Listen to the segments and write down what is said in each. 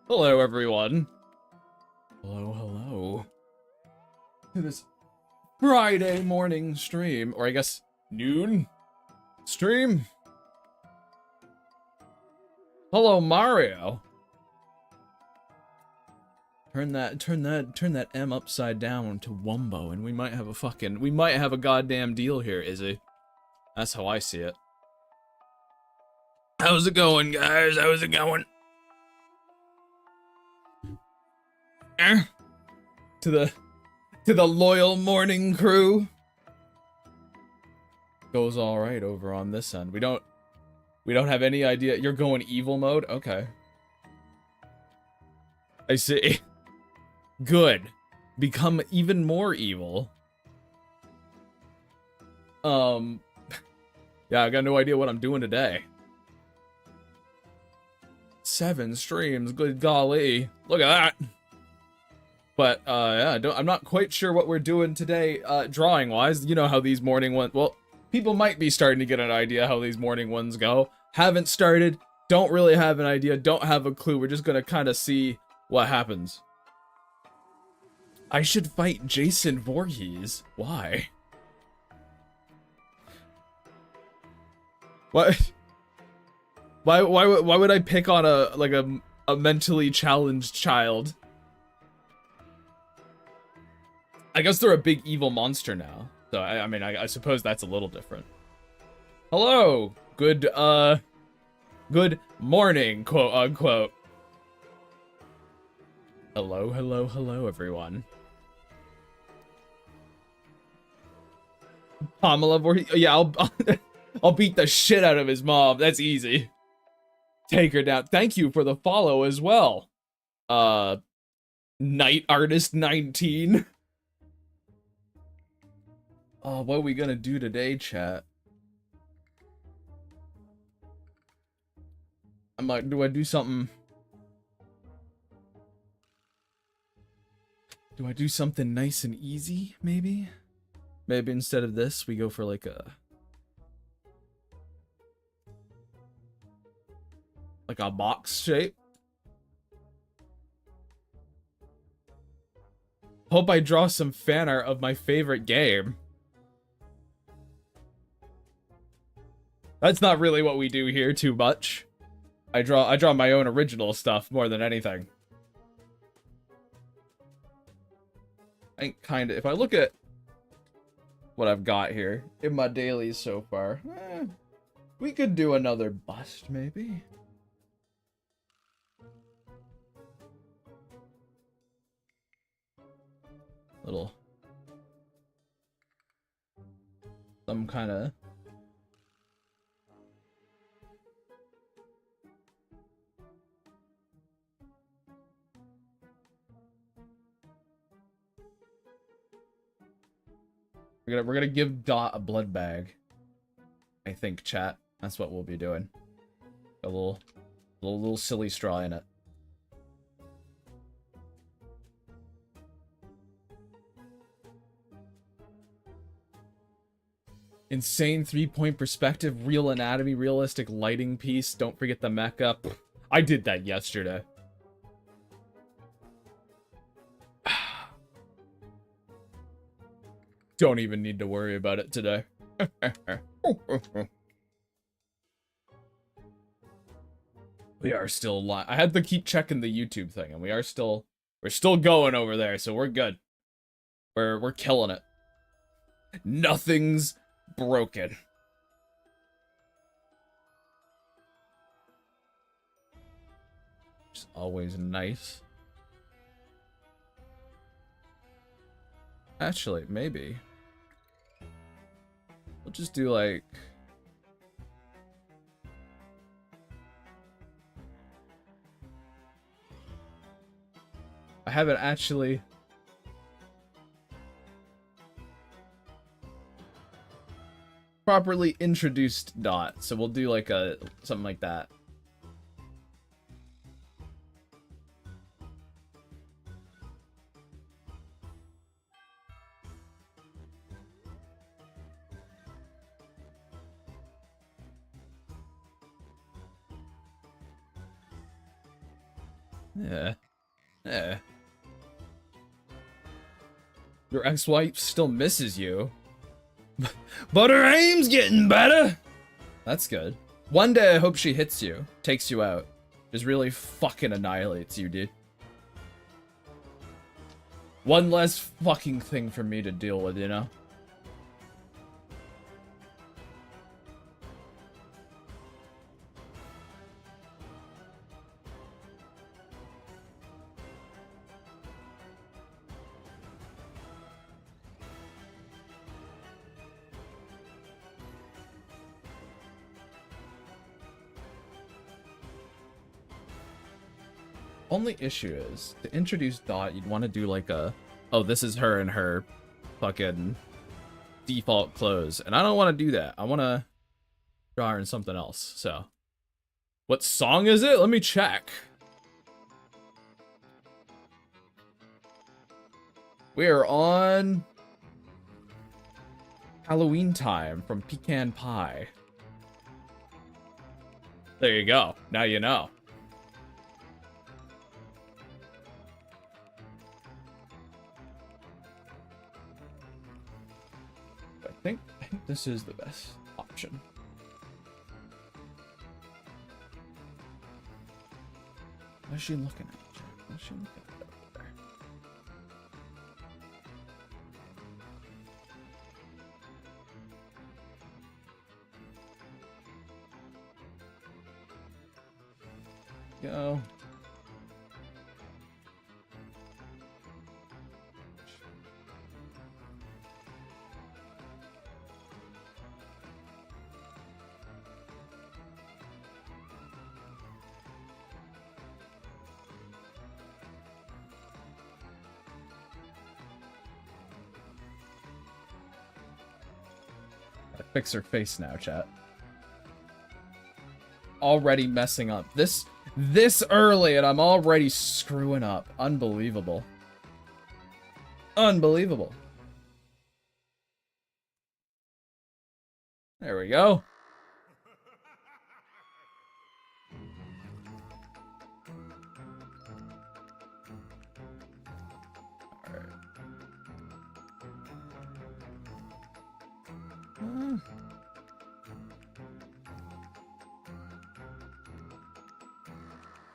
Hello, everyone. Hello. To this Friday morning stream, or I guess noon stream. Hello, Mario. Turn that M upside down to Wumbo, and we might have a goddamn deal here, Izzy. That's how I see it. How's it going, guys? How's it going? To the loyal morning crew. Goes all right over on this end. We don't have any idea. You're going evil mode? Okay. I see. Good. Become even more evil. Yeah, I got no idea what I'm doing today. 7 streams, good golly. Look at that. But, yeah, I'm not quite sure what we're doing today, drawing-wise. You know how these morning ones... Well, people might be starting to get an idea how these morning ones go. Haven't started, don't really have an idea, don't have a clue. We're just gonna kind of see what happens. I should fight Jason Voorhees. Why? What? Why would I pick on a mentally challenged child? I guess they're a big evil monster now. So, I mean, I suppose that's a little different. Hello! Good morning, quote unquote. Hello, everyone. Pamela Voorhees. Yeah, I'll beat the shit out of his mom. That's easy. Take her down. Thank you for the follow as well. Night Artist 19. Oh, what are we gonna do today, chat? I'm like, do I do something? Do I do something nice and easy, maybe? Maybe instead of this, we go for like a box shape. Hope I draw some fan art of my favorite game. That's not really what we do here too much. I draw my own original stuff more than anything. If I look at what I've got here in my dailies so far, we could do another bust maybe. Little some kind of we're gonna give Dot a blood bag. I think, chat. That's what we'll be doing. A little silly straw in it. Insane 3-point perspective, real anatomy, realistic lighting piece. Don't forget the mecha. I did that yesterday. Don't even need to worry about it today. We are still live. I had to keep checking the YouTube thing, and we're still going over there, so we're good. We're killing it. Nothing's broken. It's always nice. Actually, maybe. We'll just do like... I haven't actually... properly introduced Dot, so we'll do like something like that. Yeah. Yeah. Your ex-wife still misses you. But her aim's getting better! That's good. One day I hope she hits you, takes you out. Just really fucking annihilates you, dude. One less fucking thing for me to deal with, you know? Only issue is, to introduce Dot, you'd want to do like a, oh, this is her in her fucking default clothes. And I don't want to do that. I want to draw her in something else, so. What song is it? Let me check. We are on Halloween Time from Pecan Pie. There you go. Now you know. I think this is the best option. What is she looking at? What is she looking at over there? Go. Fix her face now, chat. Already messing up. This early and I'm already screwing up. Unbelievable. Unbelievable. There we go.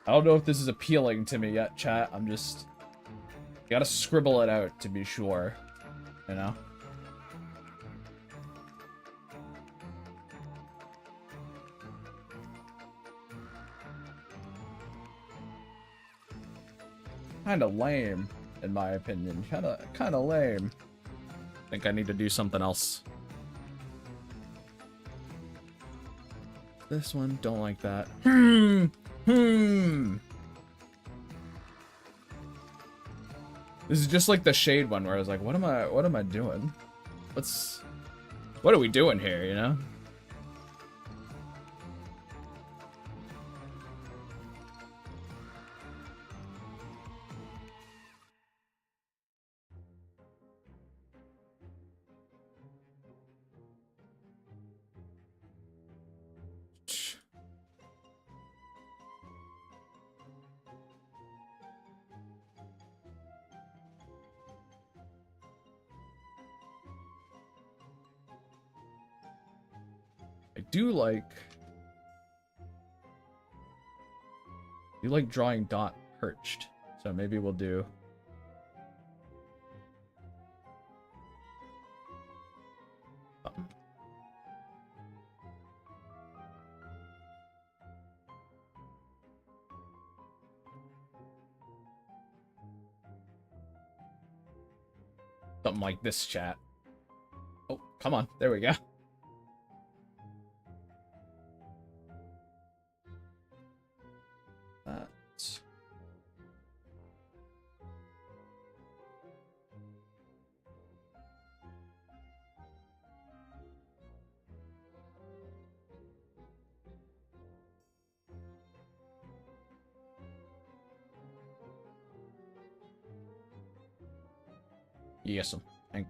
I don't know if this is appealing to me yet, chat. I'm just... gotta scribble it out to be sure. You know? Kinda lame, in my opinion. Kinda lame. I think I need to do something else. This one, don't like that. This is just like the shade one where I was like, what am I doing? What are we doing here, you know? I do like drawing Dot perched, so maybe we'll do something like this, chat. Oh, come on, there we go. Yes, thank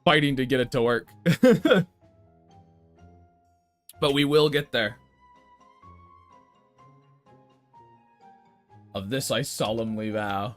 fighting to get it to work. But we will get there. Of this I solemnly vow.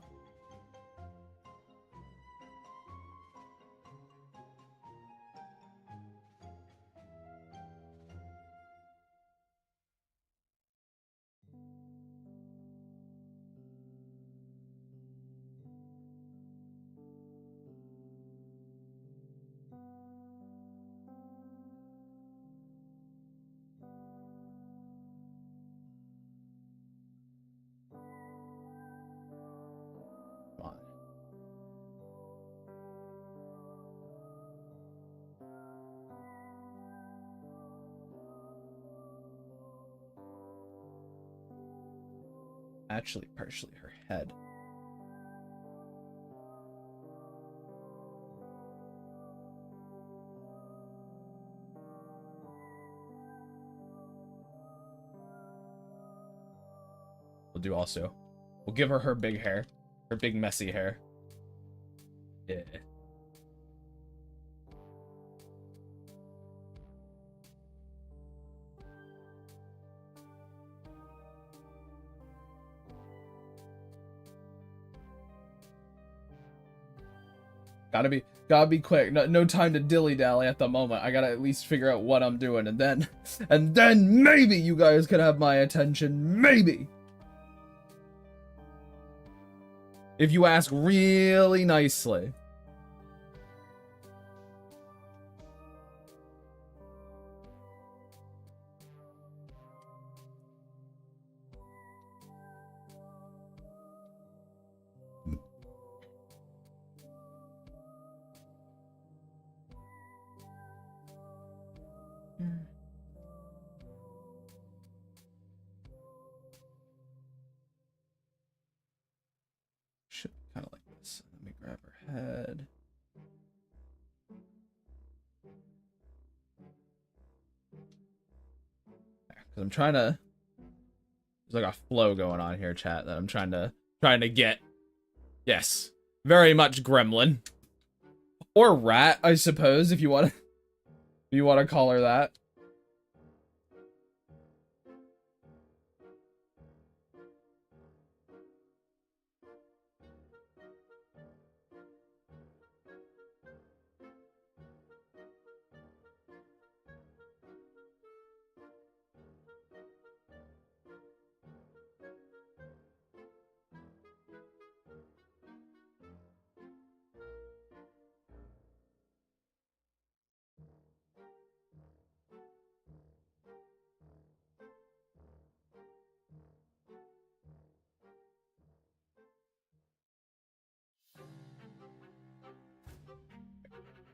Actually, partially her head. We'll do also. We'll give her big hair. Her big messy hair. Yeah. Gotta be quick. No time to dilly-dally at the moment. I gotta at least figure out what I'm doing, and then maybe you guys can have my attention. Maybe. If you ask really nicely. Should be kind of like this. Let me grab her head. Because I'm trying to. There's like a flow going on here, chat, that I'm trying to get. Yes, very much gremlin, or rat, I suppose, if you want to call her that.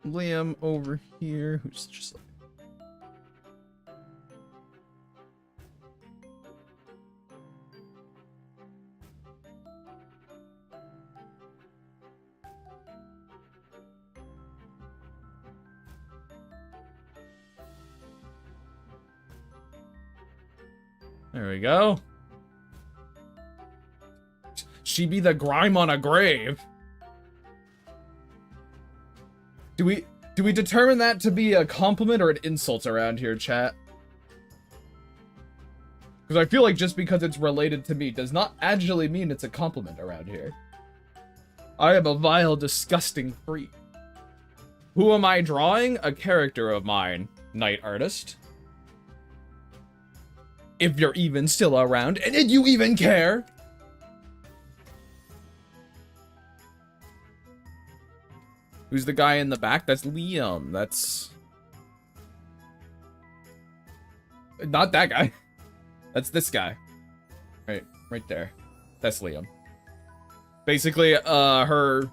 Liam over here, who's just like. There we go. She be the grime on a grave. Do we determine that to be a compliment or an insult around here, chat? Because I feel like just because it's related to me does not actually mean it's a compliment around here. I am a vile, disgusting freak. Who am I drawing? A character of mine, night artist. If you're even still around, and did you even care? Who's the guy in the back? That's Liam. That's... Not that guy. That's this guy. Right there. That's Liam. Basically, her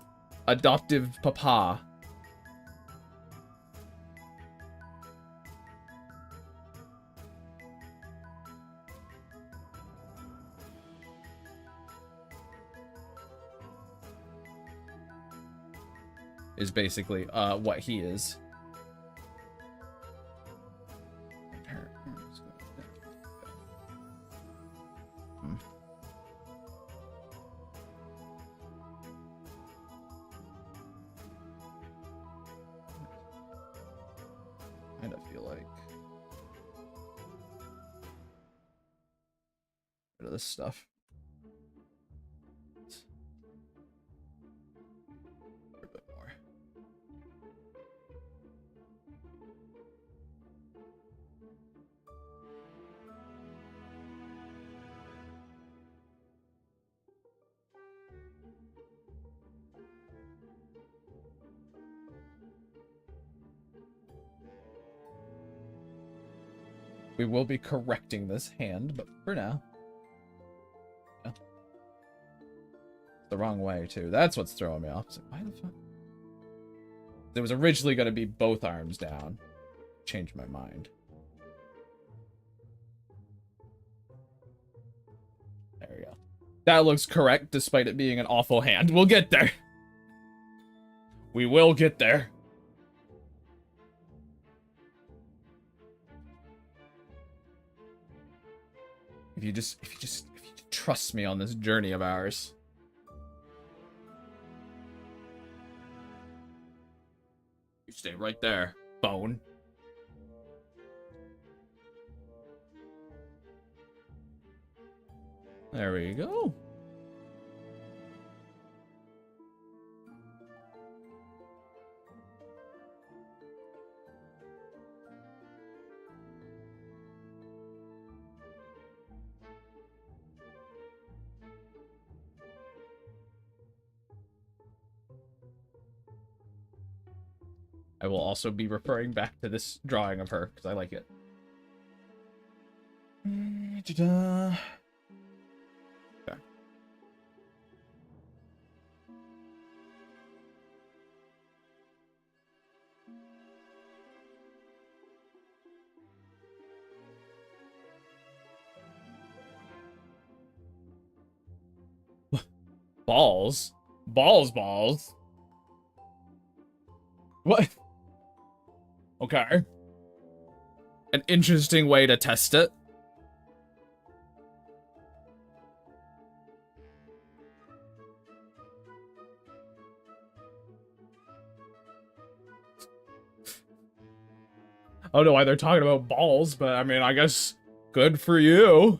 adoptive papa. Is basically what he is. kind of feel like. Rid of this stuff. A bit more. We will be correcting this hand, but for now. Yeah. The wrong way, too. That's what's throwing me off. So why the fuck? It was originally going to be both arms down. Changed my mind. There we go. That looks correct, despite it being an awful hand. We'll get there. We will get there. If you just trust me on this journey of ours. You stay right there, bone. There we go. I will also be referring back to this drawing of her, because I like it. Okay. Balls? Balls? What? Okay. An interesting way to test it. I don't know why they're talking about balls, but I mean, I guess good for you.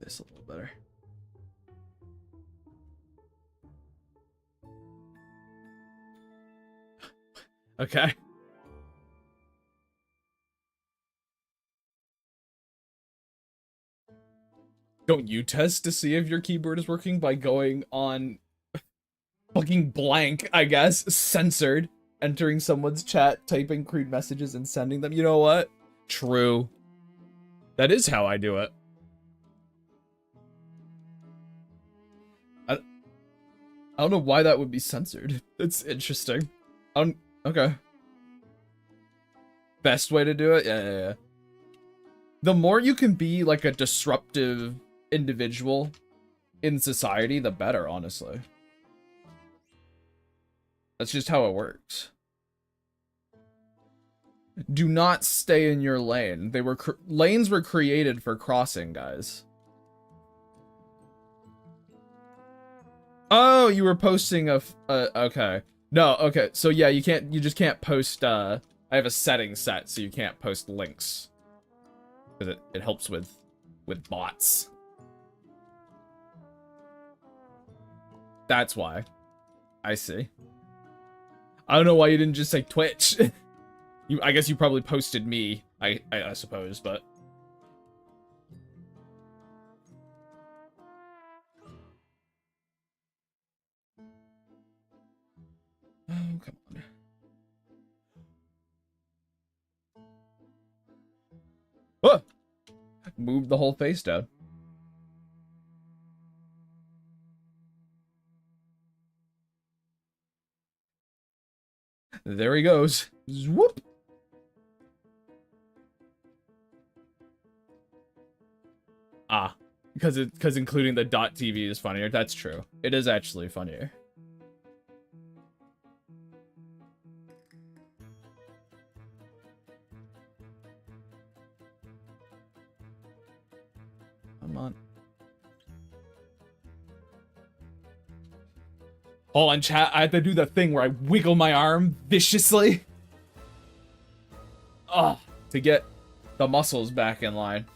This a little better. Okay. Don't you test to see if your keyboard is working by going on fucking blank, I guess, censored, entering someone's chat, typing crude messages and sending them? You know what? True. That is how I do it. I don't know why that would be censored. It's interesting. Okay. Best way to do it? Yeah. The more you can be like a disruptive individual in society, the better, honestly. That's just how it works. Do not stay in your lane. Lanes were created for crossing, guys. Oh, you were posting okay. No, okay. So yeah, you just can't post, I have a setting set, so you can't post links. Because it helps with bots. That's why. I see. I don't know why you didn't just say Twitch. I guess you probably posted me, I suppose, but... Oh, come on. moved the whole face down. There he goes. Whoop. Ah, because including the .tv is funnier. That's true. It is actually funnier. Come on. Hold on, chat. I have to do the thing where I wiggle my arm viciously. Oh, to get the muscles back in line.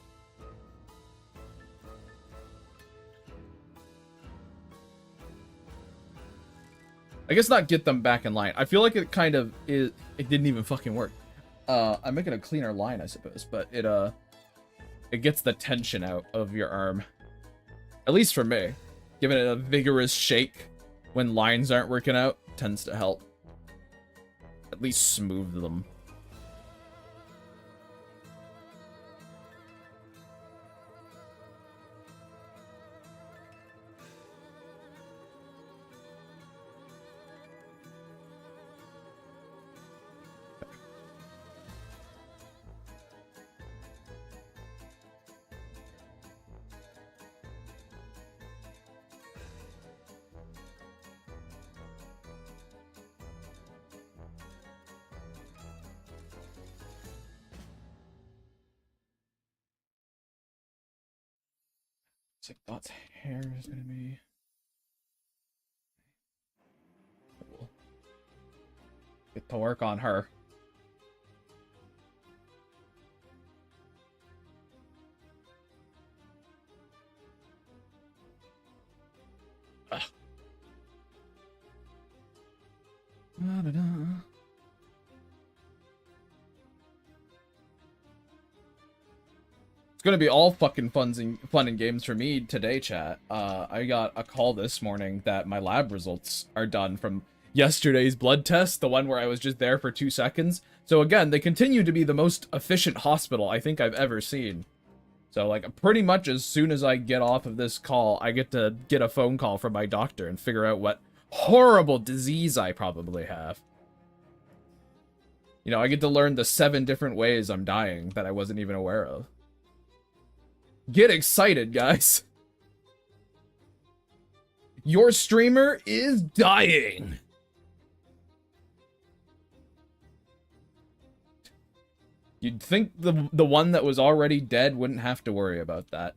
I guess not get them back in line. I feel like it kind of is. It didn't even fucking work. I'm making a cleaner line, I suppose, but it gets the tension out of your arm. At least for me. Giving it a vigorous shake when lines aren't working out tends to help. At least smooth them. It's like Dot's hair is gonna be cool. Get to work on her. Ugh. Da-da-da. It's gonna be all fucking fun and games for me today, chat. I got a call this morning that my lab results are done from yesterday's blood test, the one where I was just there for 2 seconds. So again, they continue to be the most efficient hospital I think I've ever seen. So like pretty much as soon as I get off of this call, I get to get a phone call from my doctor and figure out what horrible disease I probably have. You know, I get to learn the 7 different ways I'm dying that I wasn't even aware of. Get excited, guys. Your streamer is dying. You'd think the one that was already dead wouldn't have to worry about that.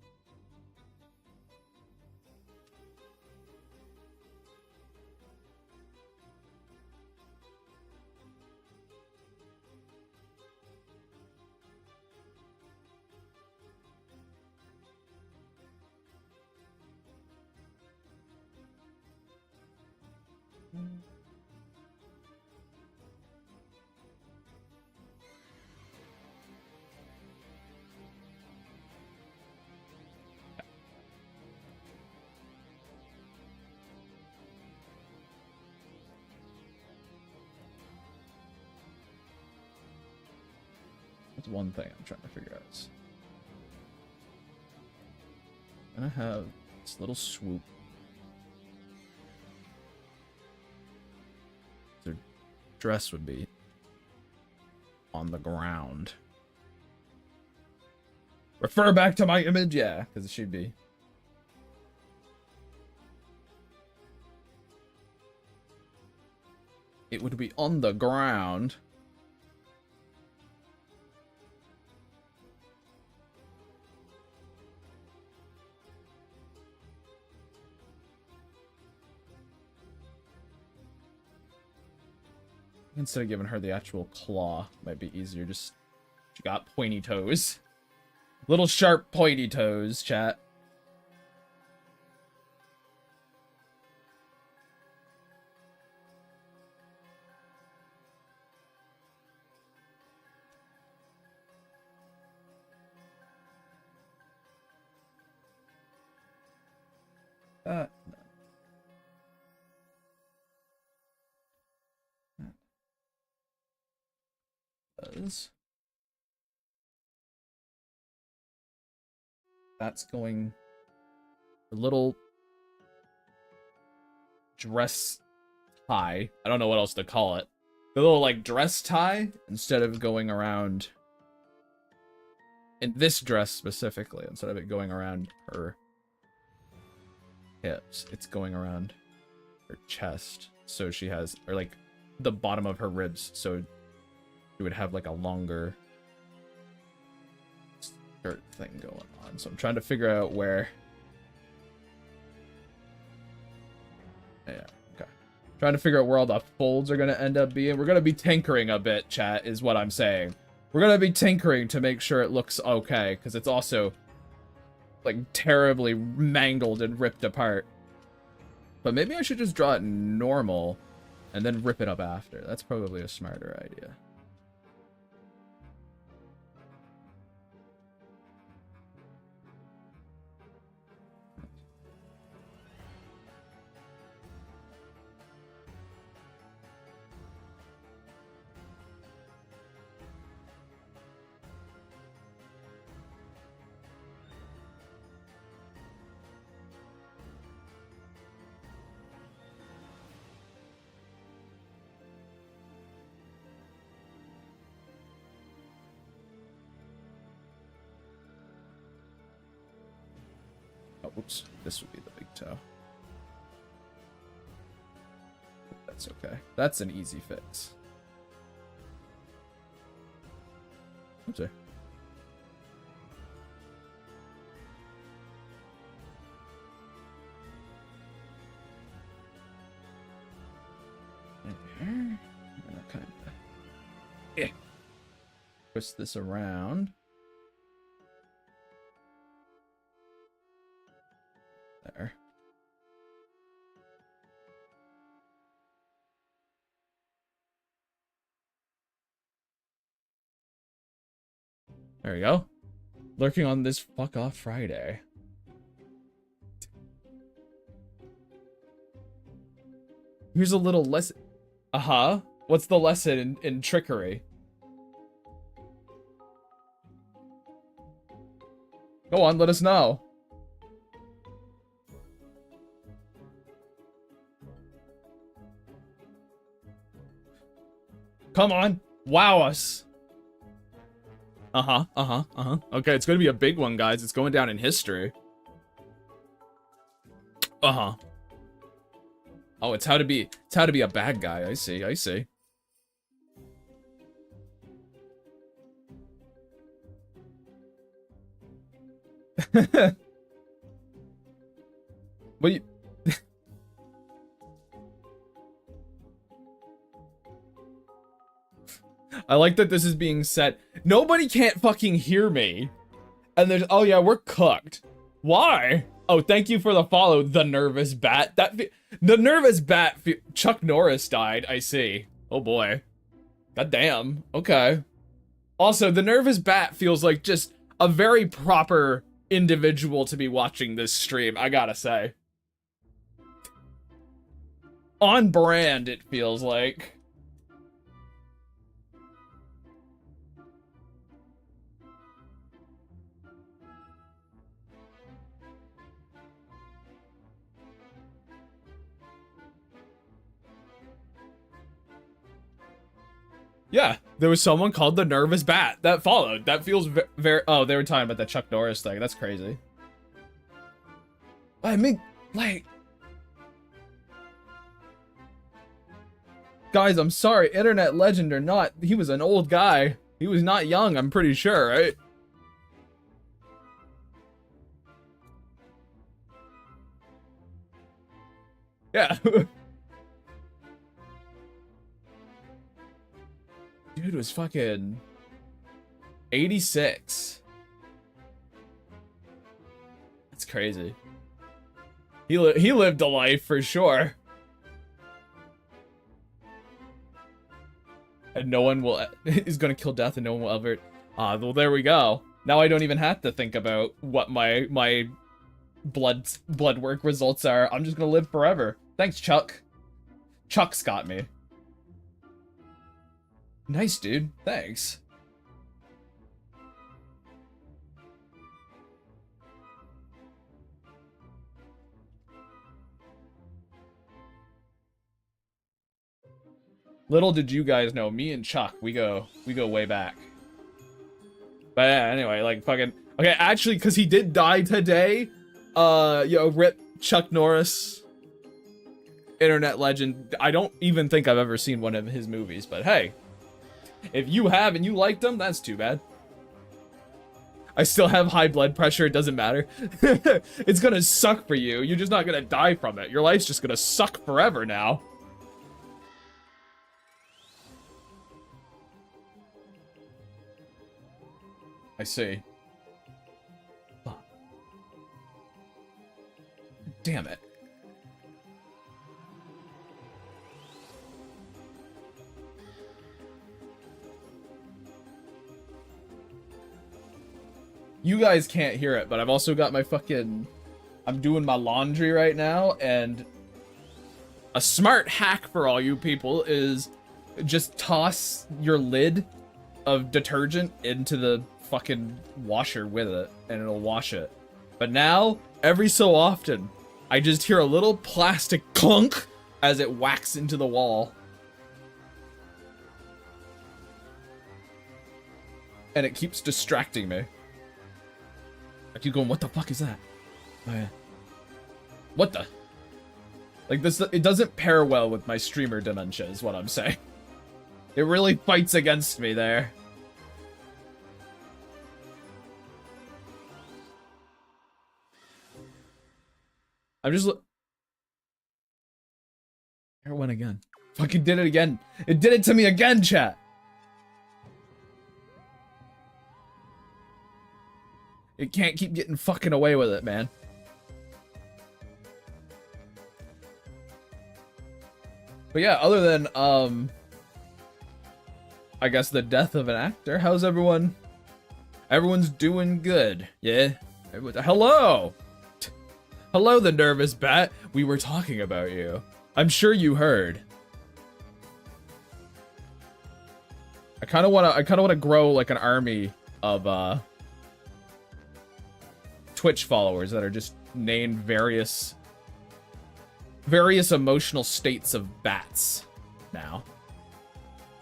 That's one thing I'm trying to figure out. I'm gonna have this little swoop. Their dress would be on the ground. Refer back to my image, yeah, because it should be. It would be on the ground. Instead of giving her the actual claw, might be easier. Just she got pointy toes. Little sharp pointy toes, chat. No. Does. that's going a little dress tie. I don't know what else to call it. The little like dress tie, instead of going around in this dress specifically, instead of it going around her hips, it's going around her chest. So she has, or like the bottom of her ribs, so she would have like a longer skirt thing going on. So I'm trying to figure out where. Yeah, okay. Trying to figure out where all the folds are going to end up being. We're going to be tinkering a bit, chat, is what I'm saying. We're going to be tinkering to make sure it looks okay, because it's also, like, terribly mangled and ripped apart. But maybe I should just draw it normal and then rip it up after. That's probably a smarter idea. Oops, this would be the big toe. That's okay. That's an easy fix. Oopsie. I'm gonna kind of twist this around. There. There we go. Lurking on this fuck off Friday. Here's a little lesson. What's the lesson in trickery? Go on, let us know. Come on, wow us. Okay, it's gonna be a big one, guys. It's going down in history. Oh, it's how to be a bad guy. I see, I see. What do you... I like that this is being said. Nobody can't fucking hear me. And there's, oh yeah, we're cooked. Why? Oh, thank you for the follow, the nervous bat. The nervous bat, Chuck Norris died, I see. Oh boy. God damn, okay. Also, the nervous bat feels like just a very proper individual to be watching this stream, I gotta say. On brand, it feels like. Yeah, there was someone called the Nervous Bat that followed. That feels very... Oh, they were talking about the Chuck Norris thing. That's crazy. I mean, like... Guys, I'm sorry, internet legend or not, he was an old guy. He was not young, I'm pretty sure, right? Yeah. Dude was fucking 86. That's crazy. He lived a life for sure. And no one will is gonna kill death, and no one will ever. Ah, well, there we go. Now I don't even have to think about what my blood work results are. I'm just gonna live forever. Thanks, Chuck. Chuck's got me. Nice, dude. Thanks. Little did you guys know, me and Chuck, we go way back. But yeah, anyway, like fucking okay, actually, because he did die today. Rip Chuck Norris, internet legend. I don't even think I've ever seen one of his movies, but hey, if you have and you liked them, that's too bad. I still have high blood pressure, it doesn't matter. It's gonna suck for you. You're just not gonna die from it. Your life's just gonna suck forever now. I see. Fuck. Damn it. You guys can't hear it, but I've also got my fucking... I'm doing my laundry right now, and... A smart hack for all you people is just toss your lid of detergent into the fucking washer with it, and it'll wash it. But now, every so often, I just hear a little plastic clunk as it whacks into the wall. And it keeps distracting me. I keep going, what the fuck is that? Oh yeah. What the? Like this, it doesn't pair well with my streamer dementia is what I'm saying. It really fights against me there. I'm just there it went again. Fucking did it again. It did it to me again, chat. It can't keep getting fucking away with it, man. But yeah, other than, I guess the death of an actor, how's everyone? Everyone's doing good, yeah? Hello! Hello, the nervous bat. We were talking about you. I'm sure you heard. I kind of wanna grow like an army of, Twitch followers that are just named various emotional states of bats now.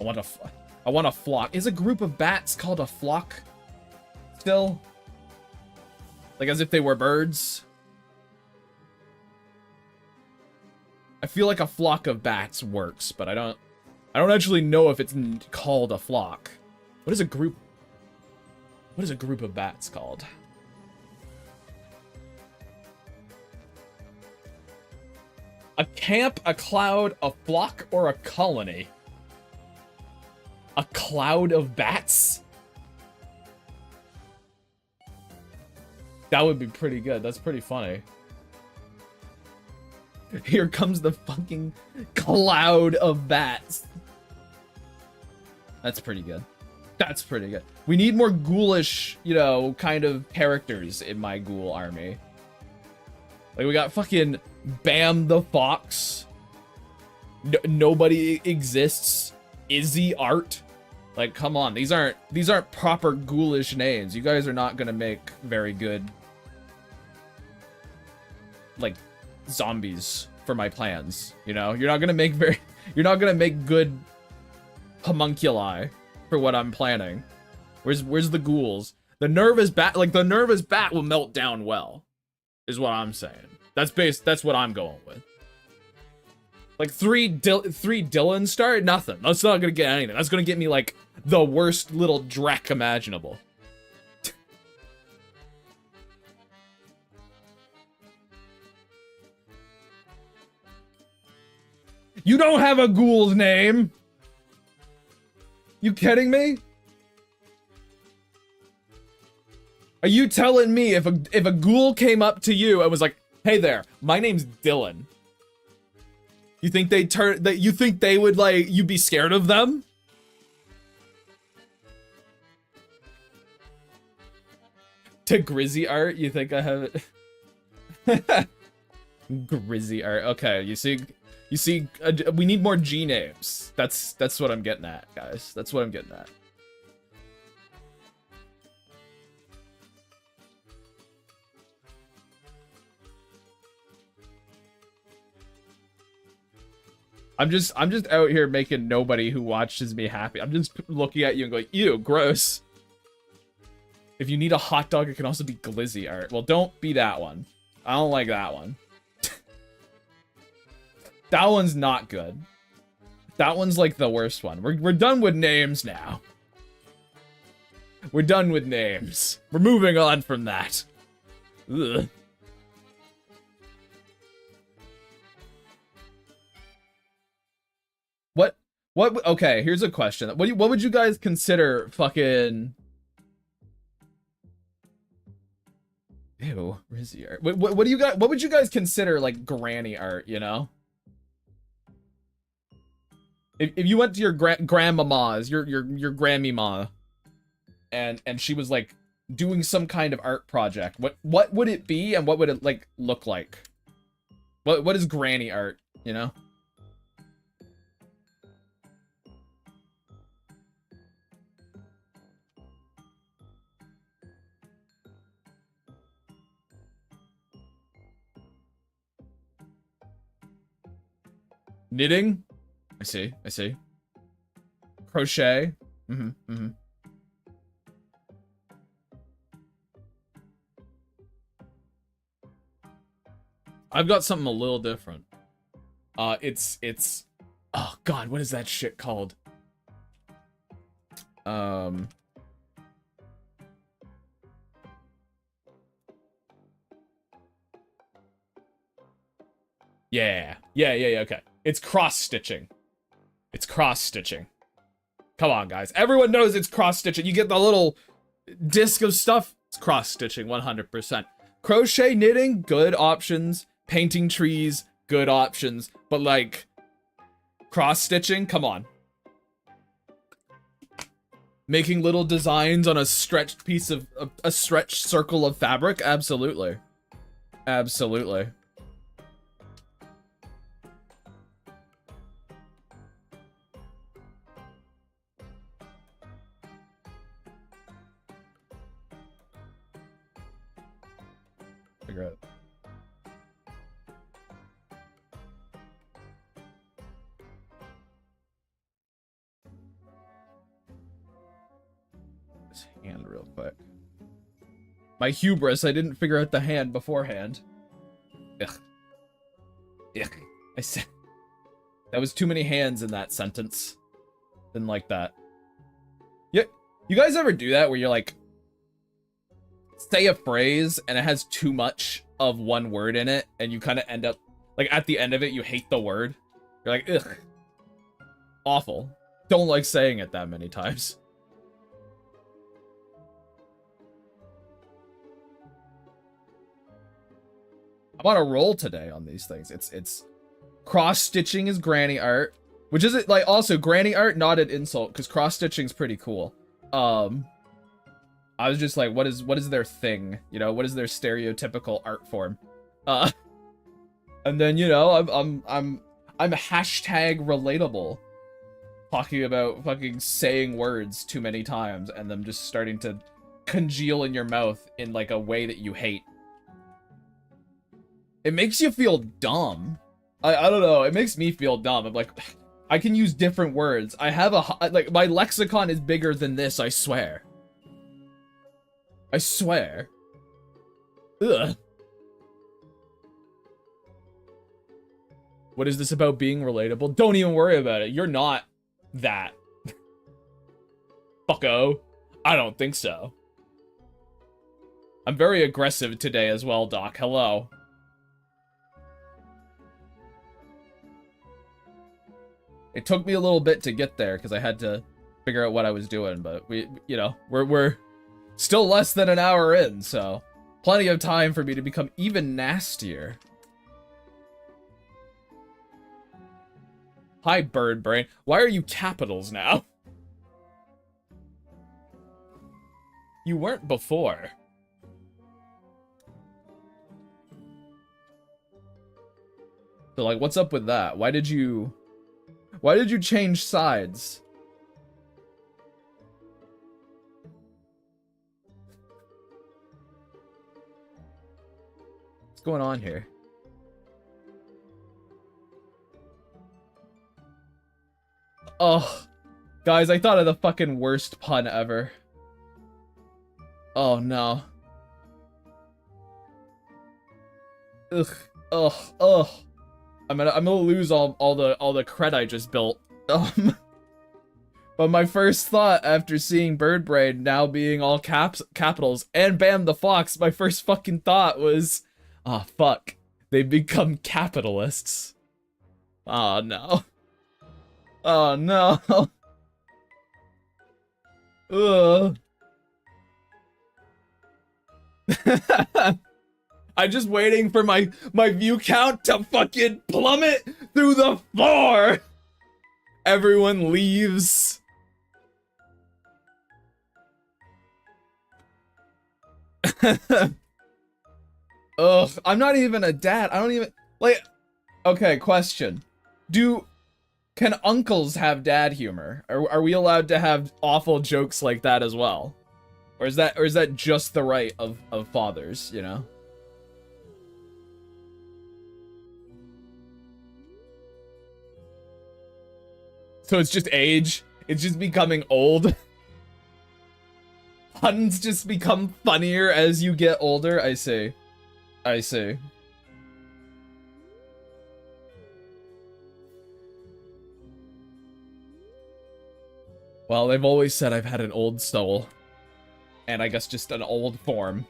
I want a flock. Is a group of bats called a flock still? Like as if they were birds? I feel like a flock of bats works, but I don't actually know if it's called a flock. What is a group of bats called? A camp, a cloud, a flock, or a colony? A cloud of bats? That would be pretty good. That's pretty funny. Here comes the fucking cloud of bats. That's pretty good. That's pretty good. We need more ghoulish, you know, kind of characters in my ghoul army. Like, we got fucking Bam the Fox. Nobody exists. Izzy Art. Like, come on. These aren't proper ghoulish names. You guys are not gonna make very good, like, zombies for my plans. You know? You're not gonna make good homunculi for what I'm planning. Where's the ghouls? The nervous bat will melt down well. Is what I'm saying. That's what I'm going with. Like three Dylan star, nothing. That's not gonna get anything. That's gonna get me like the worst little Drek imaginable. You don't have a ghoul's name. You kidding me? Are you telling me if a ghoul came up to you and was like, "Hey there, my name's Dylan," you think they would like you'd be scared of them? To Grizzy Art, you think I have it? Grizzy Art. Okay, you see, we need more G names. That's what I'm getting at, guys. That's what I'm getting at. I'm just out here making nobody who watches me happy. I'm just looking at you and going, ew, gross. If you need a hot dog, it can also be glizzy art. Well, don't be that one. I don't like that one. That one's not good. That one's like the worst one. We're done with names now. We're done with names. We're moving on from that. Ugh. What, okay, here's a question. What would you guys consider fucking... Ew, Rizzy art. What do you guys, what would you guys consider, like, granny art, you know? If you went to your grandmama's, your grandmama, and she was, like, doing some kind of art project, what would it be, and what would it, like, look like? What is granny art, you know? Knitting? I see, I see. Crochet? Mm-hmm, mm-hmm. I've got something a little different. It's... Oh, God, what is that shit called? Yeah, okay. It's cross-stitching. It's cross-stitching. Come on, guys. Everyone knows it's cross-stitching. You get the little disc of stuff. It's cross-stitching, 100%. Crochet, knitting, good options. Painting trees, good options. But, like, cross-stitching, come on. Making little designs on a stretched piece of... a stretched circle of fabric? Absolutely. Absolutely. Figure out. This hand real quick. My hubris, I didn't figure out the hand beforehand. Ugh. Ugh. I said... That was too many hands in that sentence. Didn't like that. Yeah, you guys ever do that where you're like... say a phrase and it has too much of one word in it and you kind of end up... like, at the end of it, you hate the word. You're like, ugh. Awful. Don't like saying it that many times. I'm on a roll today on these things. It's cross-stitching is granny art, which is, like, also granny art, not an insult, because cross-stitching's pretty cool. I was just like, what is their thing? You know, what is their stereotypical art form? And then, you know, I'm hashtag relatable, talking about fucking saying words too many times and them just starting to congeal in your mouth in, like, a way that you hate. It makes you feel dumb. I don't know. It makes me feel dumb. I'm like, I can use different words. I have a, like, my lexicon is bigger than this, I swear. I swear. Ugh. What is this about being relatable? Don't even worry about it. You're not that. Fucko. I don't think so. I'm very aggressive today as well, Doc. Hello. It took me a little bit to get there because I had to figure out what I was doing, but you know, we're still less than an hour in, so plenty of time for me to become even nastier. Hi, bird brain. Why are you capitals now? You weren't before. So, like, what's up with that? Why did you change sides? What's going on here? Oh, guys, I thought of the fucking worst pun ever. Oh no. Ugh. Ugh. Ugh. I'm gonna lose all the cred I just built. But my first thought after seeing Bird Brain now being all capitals and Bam the Fox, my first fucking thought was, oh fuck, they become capitalists. Oh no. Oh no. Ugh. I'm just waiting for my view count to fucking plummet through the floor. Everyone leaves. Ugh, I'm not even a dad. I don't even like. Okay, question. Can uncles have dad humor? Are we allowed to have awful jokes like that as well? Or is that just the right of fathers, you know? So it's just age? It's just becoming old? Puns just become funnier as you get older? I see. I see. Well, they've always said I've had an old soul. And I guess just an old form.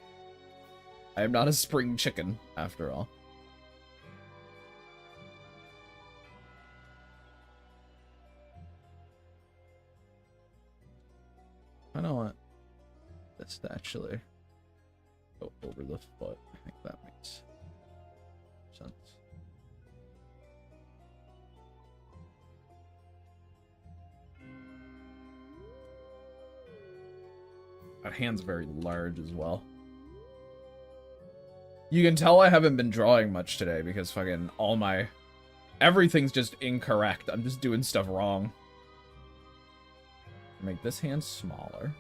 I am not a spring chicken, after all. I don't want this to actually go over the foot. I think that makes sense. That hand's very large as well. You can tell I haven't been drawing much today because fucking everything's just incorrect. I'm just doing stuff wrong. Make this hand smaller.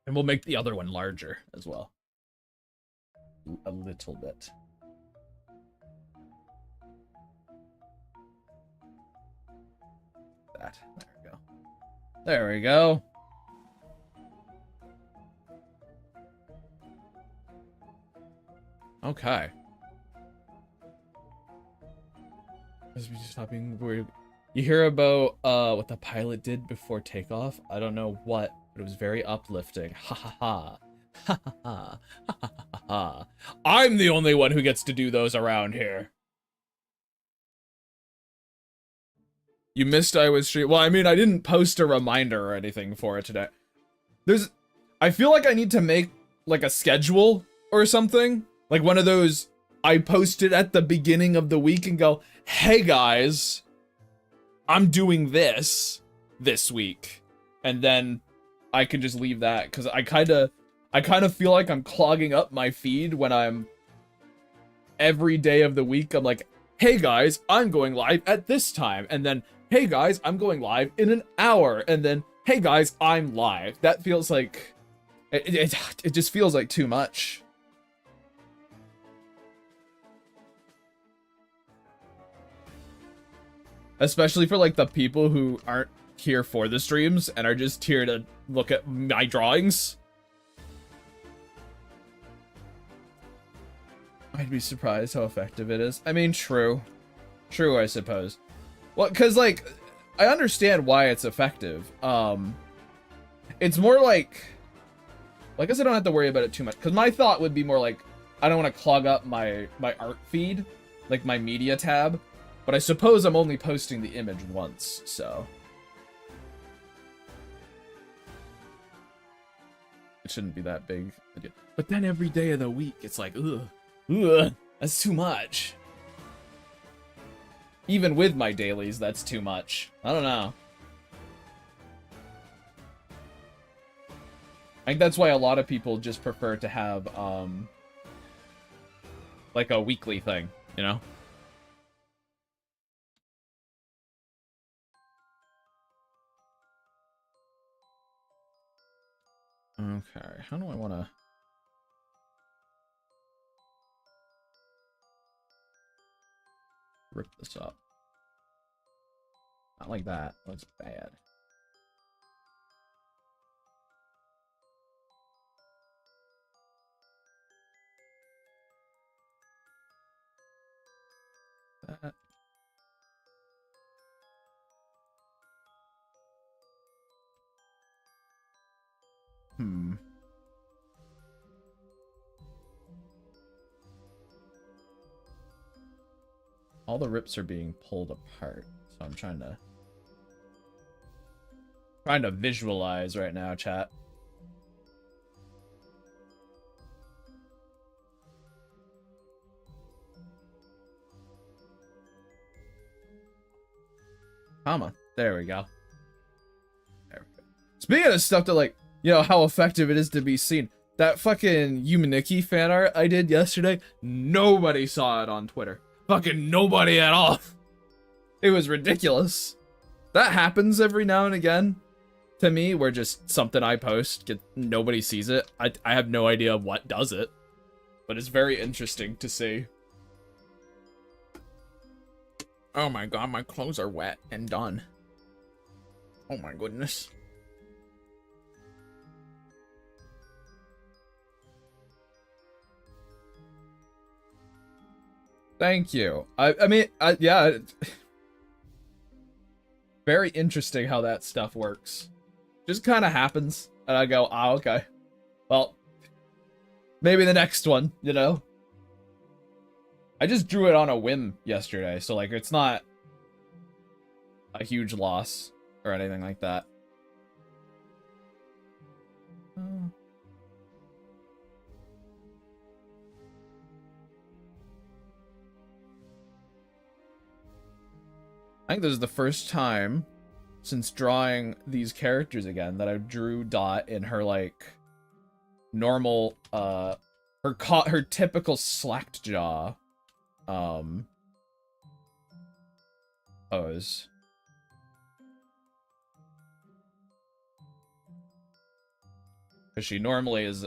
And we'll make the other one larger as well. A little bit. That. There we go. There we go. Okay. Stop being worried. You hear about what the pilot did before takeoff? I don't know what, but it was very uplifting. Ha ha ha. Ha ha ha. Ha ha ha ha. I'm the only one who gets to do those around here. You missed I was stream. Well, I mean, I didn't post a reminder or anything for it today. I feel like I need to make like a schedule or something. Like one of those, I posted at the beginning of the week and go, hey guys, I'm doing this week. And then I can just leave that because I kind of feel like I'm clogging up my feed when I'm every day of the week. I'm like, hey guys, I'm going live at this time. And then, hey guys, I'm going live in an hour. And then, hey guys, I'm live. That feels like, it just feels like too much. Especially for like the people who aren't here for the streams and are just here to look at my drawings. I'd be surprised how effective it is. I mean, true. True, I suppose. Well, because, like, I understand why it's effective. It's more like... I guess I don't have to worry about it too much. Because my thought would be more like, I don't want to clog up my art feed. Like, my media tab. But I suppose I'm only posting the image once, so... It shouldn't be that big. But then every day of the week, it's like, ugh. Ugh, that's too much. Even with my dailies, that's too much. I don't know. I think that's why a lot of people just prefer to have, like a weekly thing, you know? Okay, how do I want to... rip this up? Not like that. That's bad. That. All the rips are being pulled apart, so I'm trying to visualize right now, chat. Comma. There we go. There we go. Speaking of stuff that, like, you know, how effective it is to be seen. That fucking Yumaniki fan art I did yesterday, nobody saw it on Twitter. Fucking nobody at all. It was ridiculous. That happens every now and again to me, where just something I post, nobody sees it. I have no idea what does it, but it's very interesting to see. Oh my god, my clothes are wet and done. Oh my goodness. Thank you. I mean, yeah. Very interesting how that stuff works. Just kind of happens, and I go, ah, okay. Well, maybe the next one, you know? I just drew it on a whim yesterday, so, like, it's not a huge loss or anything like that. I think this is the first time since drawing these characters again that I drew Dot in her, like, normal, her typical slacked jaw, pose. Because she normally is,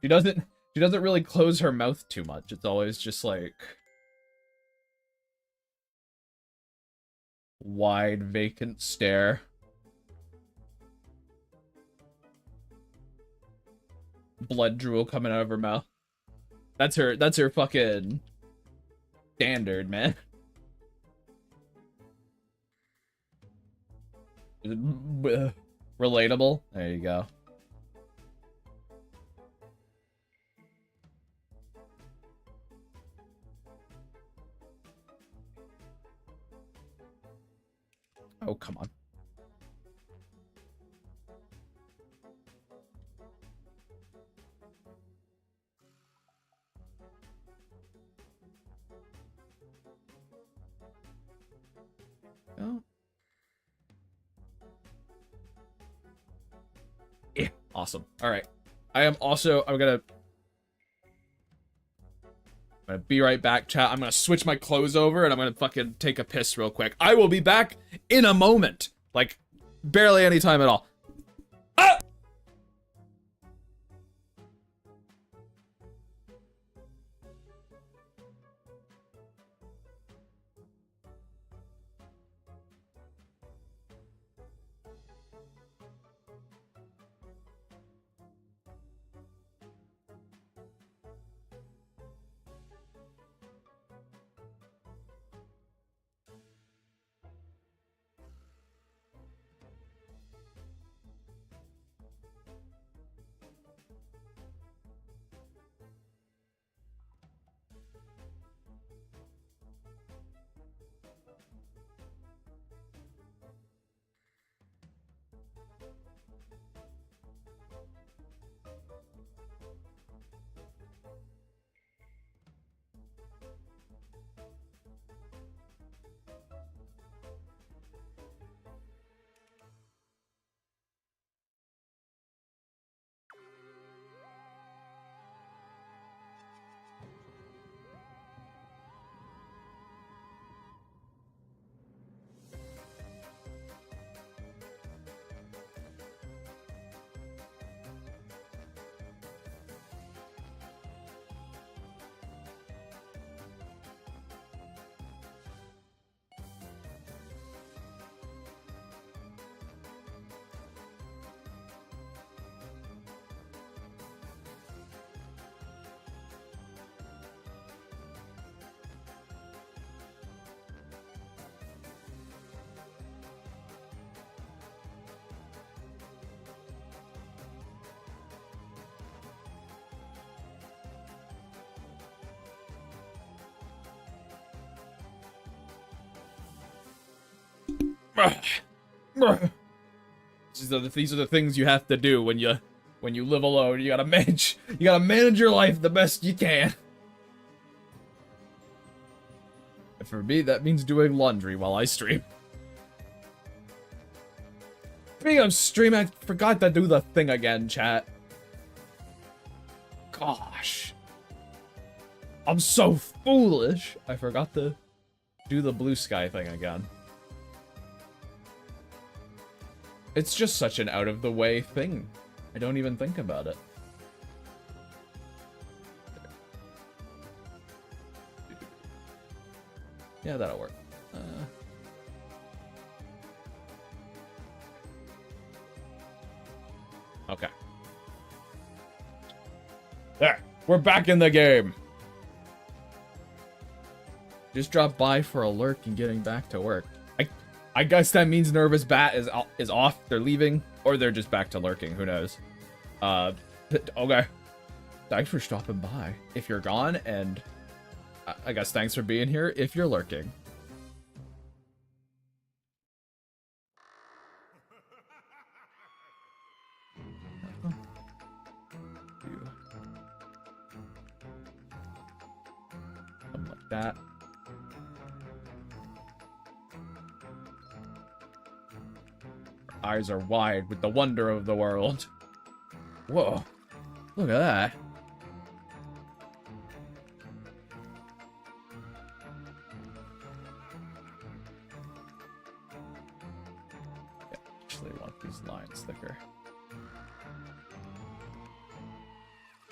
she doesn't really close her mouth too much. It's always just, like, wide, vacant stare. Blood drool coming out of her mouth. That's her fucking standard, man. Relatable. There you go. Oh, come on. Oh. Yeah, awesome. All right. I'm gonna be right back, chat. I'm gonna switch my clothes over and I'm gonna fucking take a piss real quick. I will be back in a moment. Like, barely any time at all. Ah! These are the things you have to do when you live alone. You gotta manage your life the best you can. And for me, that means doing laundry while I stream. Speaking of stream, I forgot to do the thing again, chat. Gosh. I'm so foolish. I forgot to do the blue sky thing again. It's just such an out-of-the-way thing. I don't even think about it. Yeah, that'll work. Okay. There. We're back in the game. Just dropped by for a lurk and getting back to work. I guess that means Nervous Bat is off. They're leaving, or they're just back to lurking. Who knows? Okay. Thanks for stopping by. If you're gone, and I guess thanks for being here. If you're lurking. Something like that. Eyes are wide with the wonder of the world. Whoa. Look at that. Yeah, actually want these lines thicker.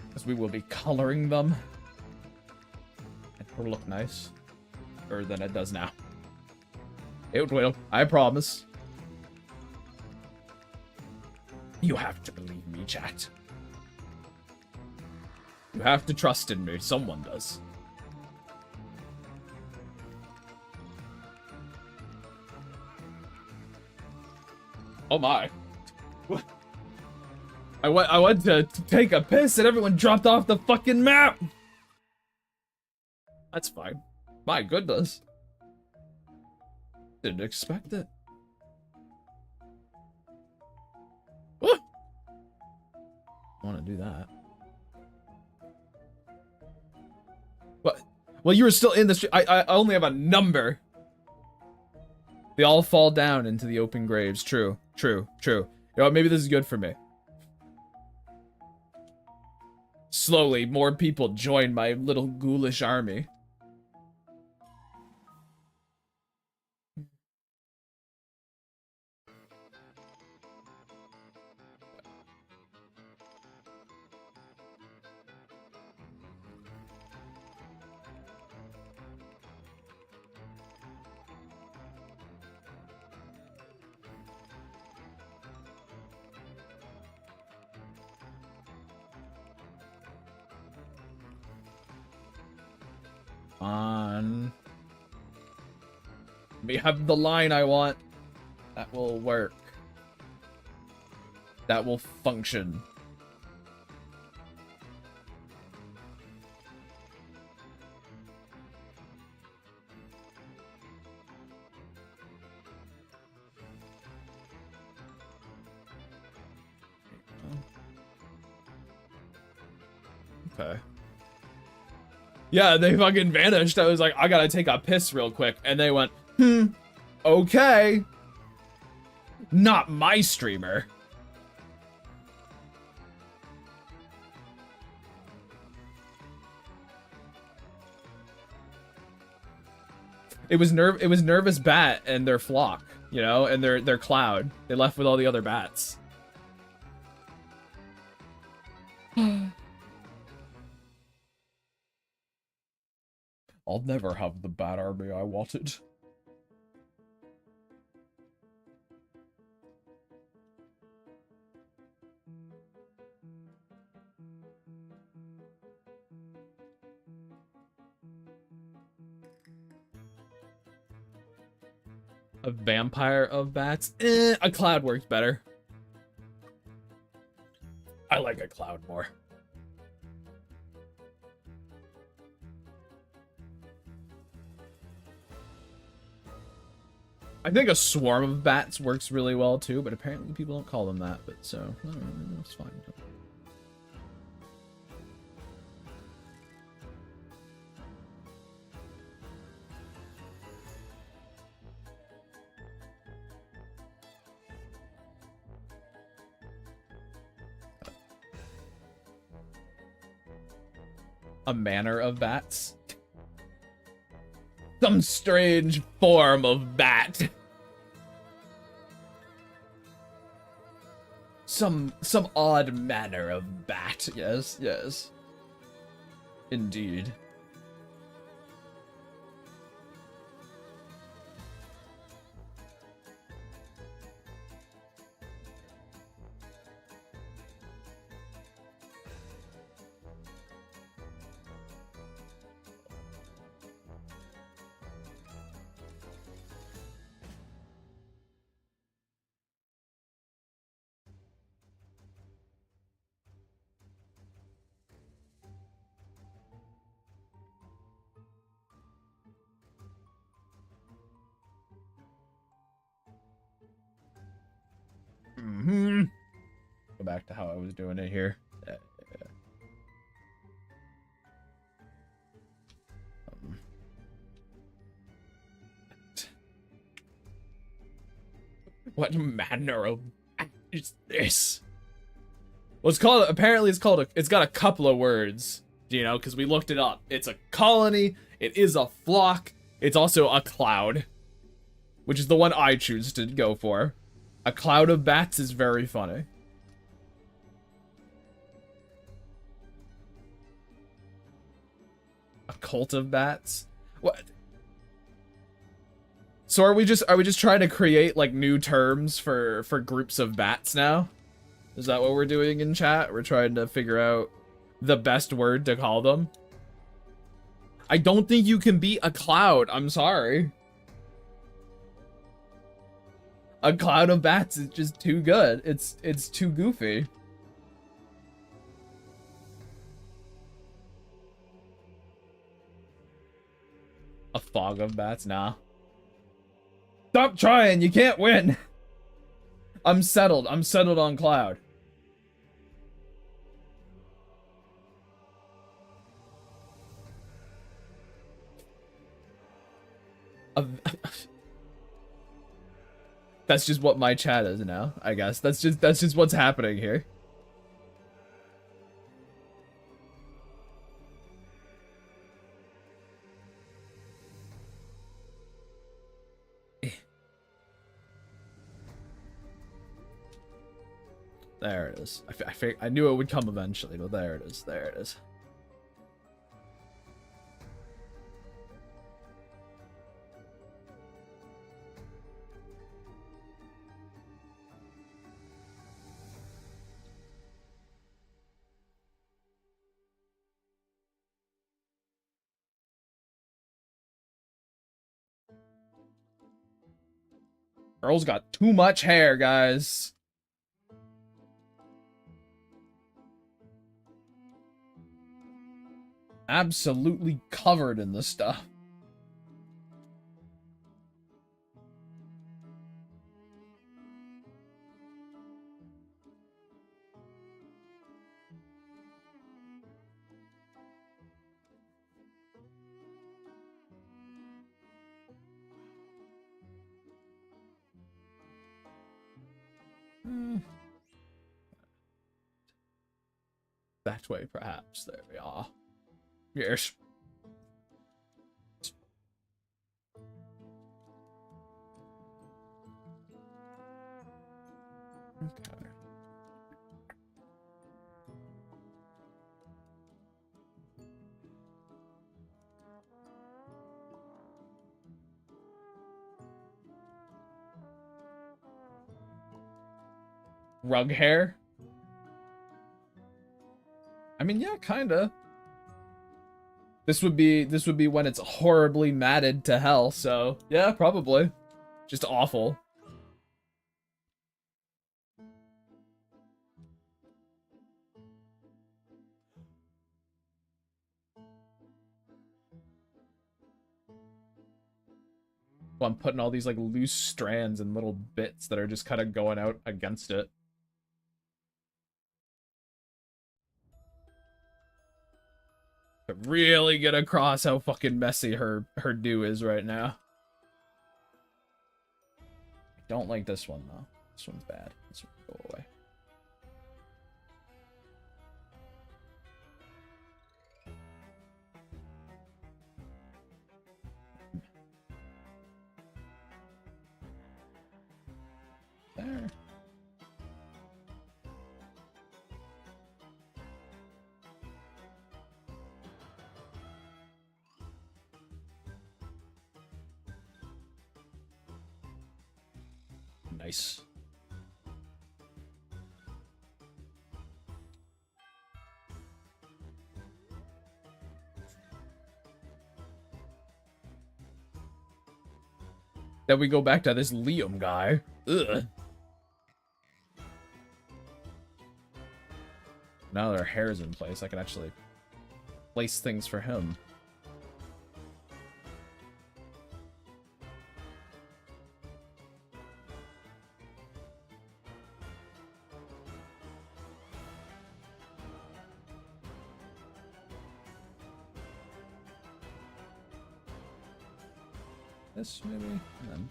Because we will be coloring them. It will look nice. Or than it does now. It will, I promise. You have to believe me, chat. You have to trust in me. Someone does. Oh my. I went to take a piss and everyone dropped off the fucking map. That's fine. My goodness. Didn't expect it. What? I want to do that. What? Well, you were still in the street. I only have a number. They all fall down into the open graves. True, true, true. You know what? Maybe this is good for me. Slowly, more people join my little ghoulish army. On. We have the line I want. That will work. That will function. Okay. Yeah, they fucking vanished. I was like, I gotta take a piss real quick. And they went, okay. Not my streamer. It was Nervous Bat and their flock, you know, and their cloud. They left with all the other bats. I'll never have the bat army I wanted. A vampire of bats? A cloud works better. I like a cloud more. I think a swarm of bats works really well too, but apparently people don't call them that, but so, it's fine. A manner of bats? Some strange form of bat. Some odd manner of bat. Yes, yes. Indeed. Go back to how I was doing it here. What manner of bat is this? Well, it's called, apparently it's called, it's got a couple of words, you know, because we looked it up. It's a colony, it is a flock, it's also a cloud, which is the one I choose to go for. A cloud of bats is very funny. A cult of bats? What? So are we just trying to create like new terms for groups of bats now? Is that what we're doing in chat? We're trying to figure out the best word to call them? I don't think you can beat a cloud. I'm sorry. A cloud of bats is just too good. It's too goofy. A fog of bats? Nah. Stop trying. You can't win. I'm settled. I'm settled on cloud. That's just what my chat is now, I guess. That's just what's happening here. There it is. I knew it would come eventually, but there it is. There it is. Earl's got too much hair, guys. Absolutely covered in this stuff. That way, perhaps. There we are. Yes. Okay. Rug hair? I mean, yeah, kinda. This would be when it's horribly matted to hell, so yeah, probably. Just awful. Well, I'm putting all these like loose strands and little bits that are just kind of going out against it. To really get across how fucking messy her do is right now. I don't like this one though. This one's bad. This one will go away. There. Nice. Then we go back to this Liam guy. Ugh. Now their hair's in place, I can actually place things for him. This maybe, and then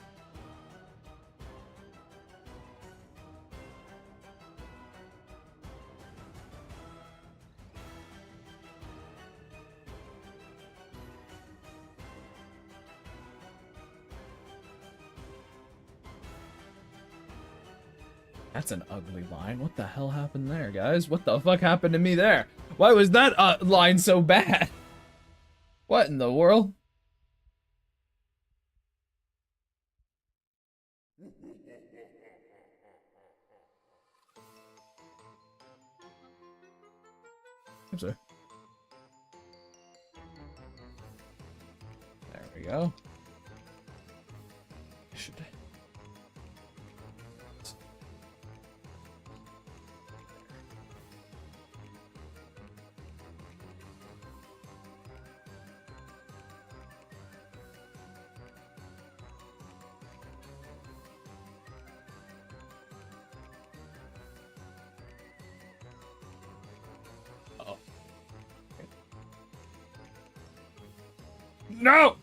that's an ugly line. What the hell happened there, guys? What the fuck happened to me there? Why was that line so bad? What in the world? I'm sorry. There we go. I should. No!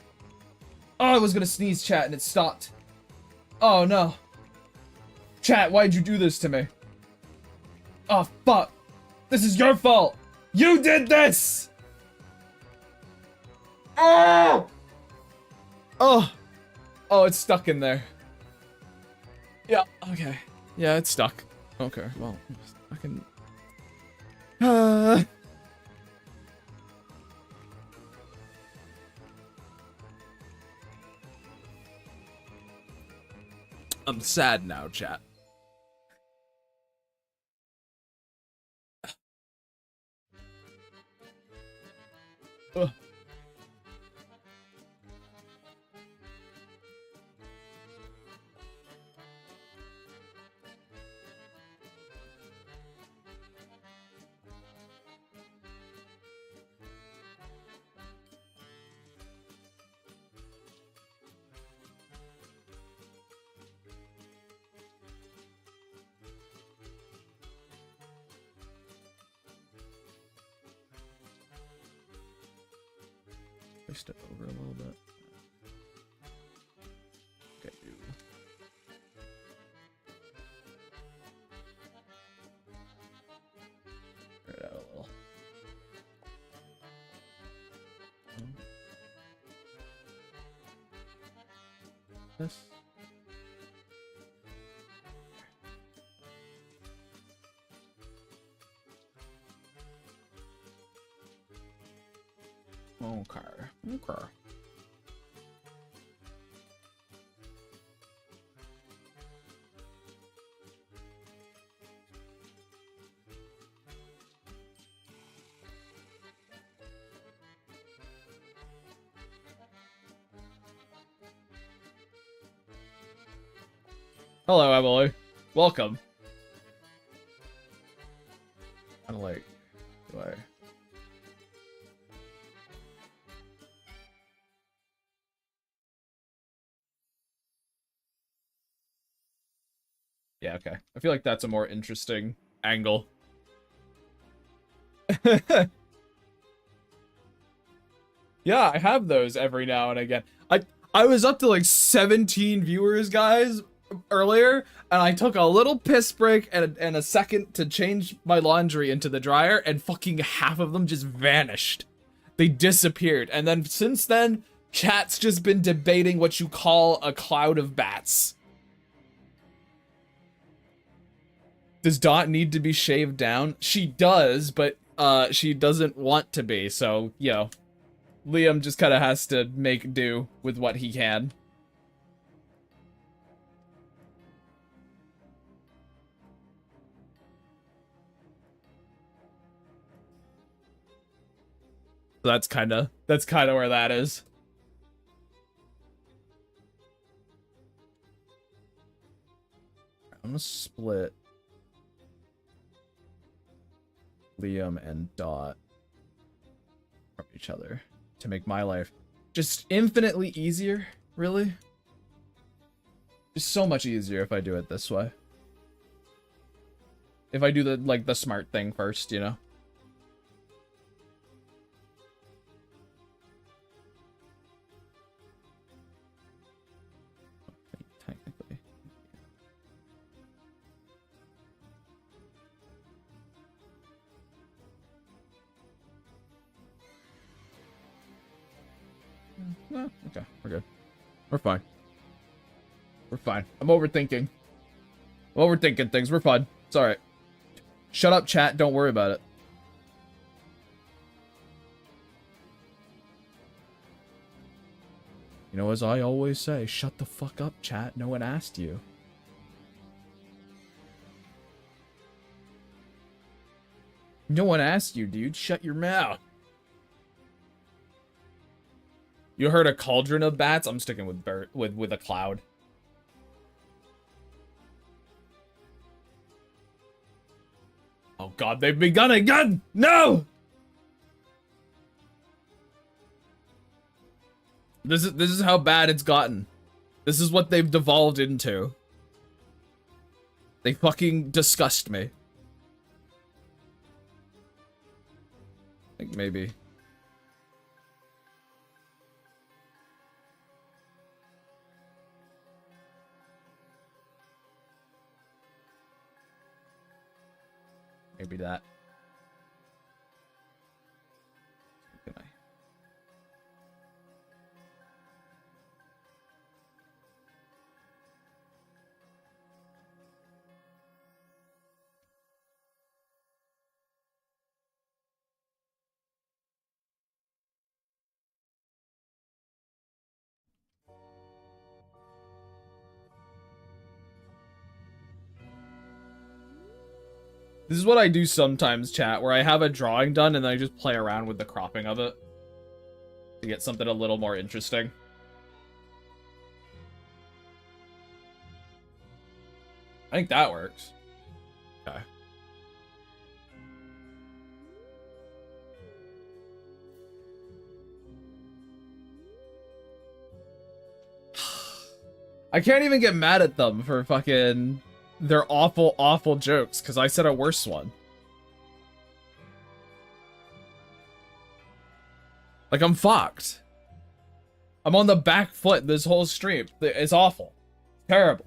Oh, I was gonna sneeze, chat, and it stopped. Oh, no. Chat, why'd you do this to me? Oh, fuck. This is your fault. You did this! Oh! Oh. Oh, it's stuck in there. Yeah, okay. Yeah, it's stuck. Okay, well, I can... I'm sad now, chat. Ugh. Step over a little bit. Okay. Spread it out a little. This. Okay. Okay. Hello, Emily. Welcome. I'm like, do I? Yeah, okay. I feel like that's a more interesting angle. Yeah, I have those every now and again. I was up to like 17 viewers, guys, earlier, and I took a little piss break and a second to change my laundry into the dryer, and fucking half of them just vanished. They disappeared, and then since then, chat's just been debating what you call a cloud of bats. Does Dot need to be shaved down? She does, but she doesn't want to be, so, you know, Liam just kind of has to make do with what he can. So that's kind of where that is. I'm gonna split Liam and Dot from each other to make my life just infinitely easier, really. Just so much easier if I do it this way. If I do the smart thing first, you know. Technically. No, okay, we're good. We're fine. We're fine. I'm overthinking. I'm overthinking things. We're fine. It's alright. Shut up, chat. Don't worry about it. You know, as I always say, shut the fuck up, chat. No one asked you. No one asked you, dude. Shut your mouth. You heard a cauldron of bats? I'm sticking with with a cloud. Oh god, they've begun again! No! This is how bad it's gotten. This is what they've devolved into. They fucking disgust me. I think maybe. Maybe that. Can I? This is what I do sometimes, chat, where I have a drawing done and then I just play around with the cropping of it to get something a little more interesting. I think that works. Okay. I can't even get mad at them for fucking their awful, awful jokes, because I said a worse one. Like, I'm fucked. I'm on the back foot this whole stream. It's awful. Terrible.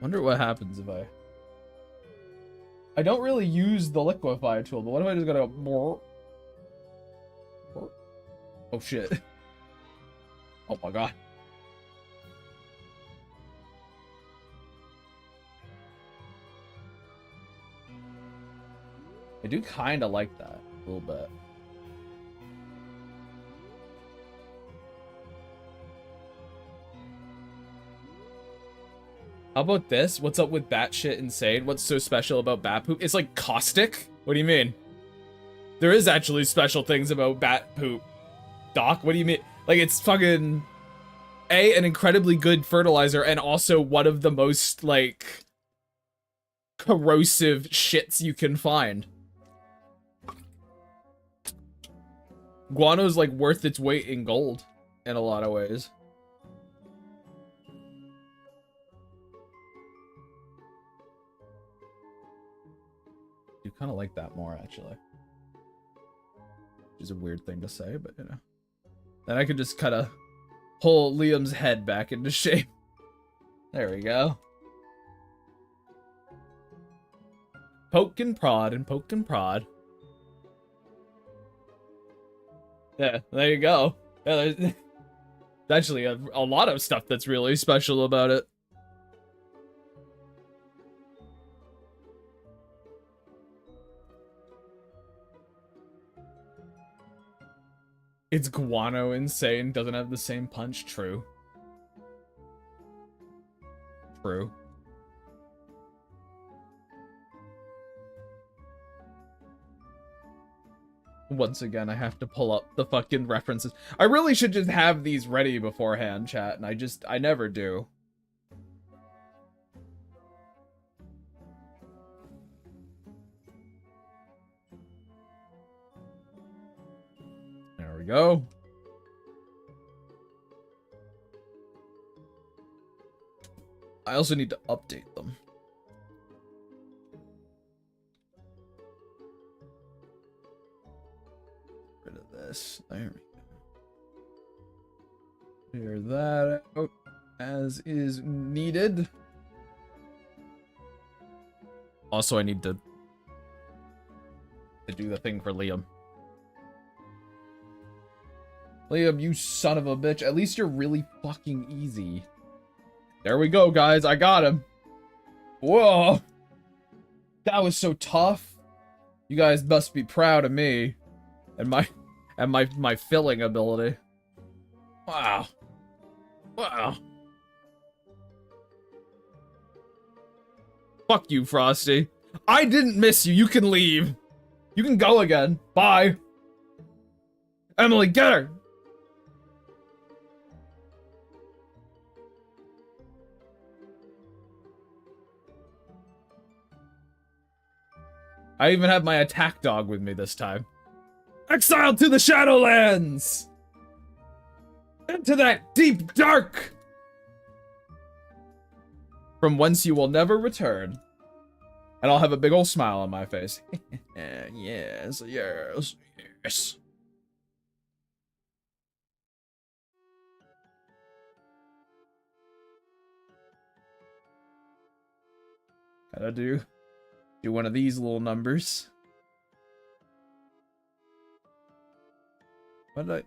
Wonder what happens if I don't really use the liquefy tool, but what if I just gotta more? Oh shit. Oh my god. I do kinda like that a little bit. How about this? What's up with batshit insane? What's so special about bat poop? It's like caustic? What do you mean? There is actually special things about bat poop. Doc, what do you mean? Like, it's fucking... an incredibly good fertilizer, and also one of the most, like... corrosive shits you can find. Guano's like worth its weight in gold in a lot of ways. You kind of like that more, actually. Which is a weird thing to say, but you know. Then I could just kind of pull Liam's head back into shape. There we go. Poke and prod and poke and prod. Yeah, there you go. Yeah, there's actually a lot of stuff that's really special about it. It's Guano insane, doesn't have the same punch. True. True. Once again, I have to pull up the fucking references. I really should just have these ready beforehand, chat, and I never do. There we go. I also need to update them. Rid of this. There we go. Clear that out as is needed. Also, I need to do the thing for Liam. Liam, you son of a bitch. At least you're really fucking easy. There we go, guys. I got him. Whoa. That was so tough. You guys must be proud of me. And my filling ability. Wow. Wow. Fuck you, Frosty. I didn't miss you. You can leave. You can go again. Bye. Emily, get her. I even have my attack dog with me this time. Exiled to the Shadowlands! Into that deep dark! From whence you will never return. And I'll have a big old smile on my face. Yes, yes, yes. Gotta do one of these little numbers. What did I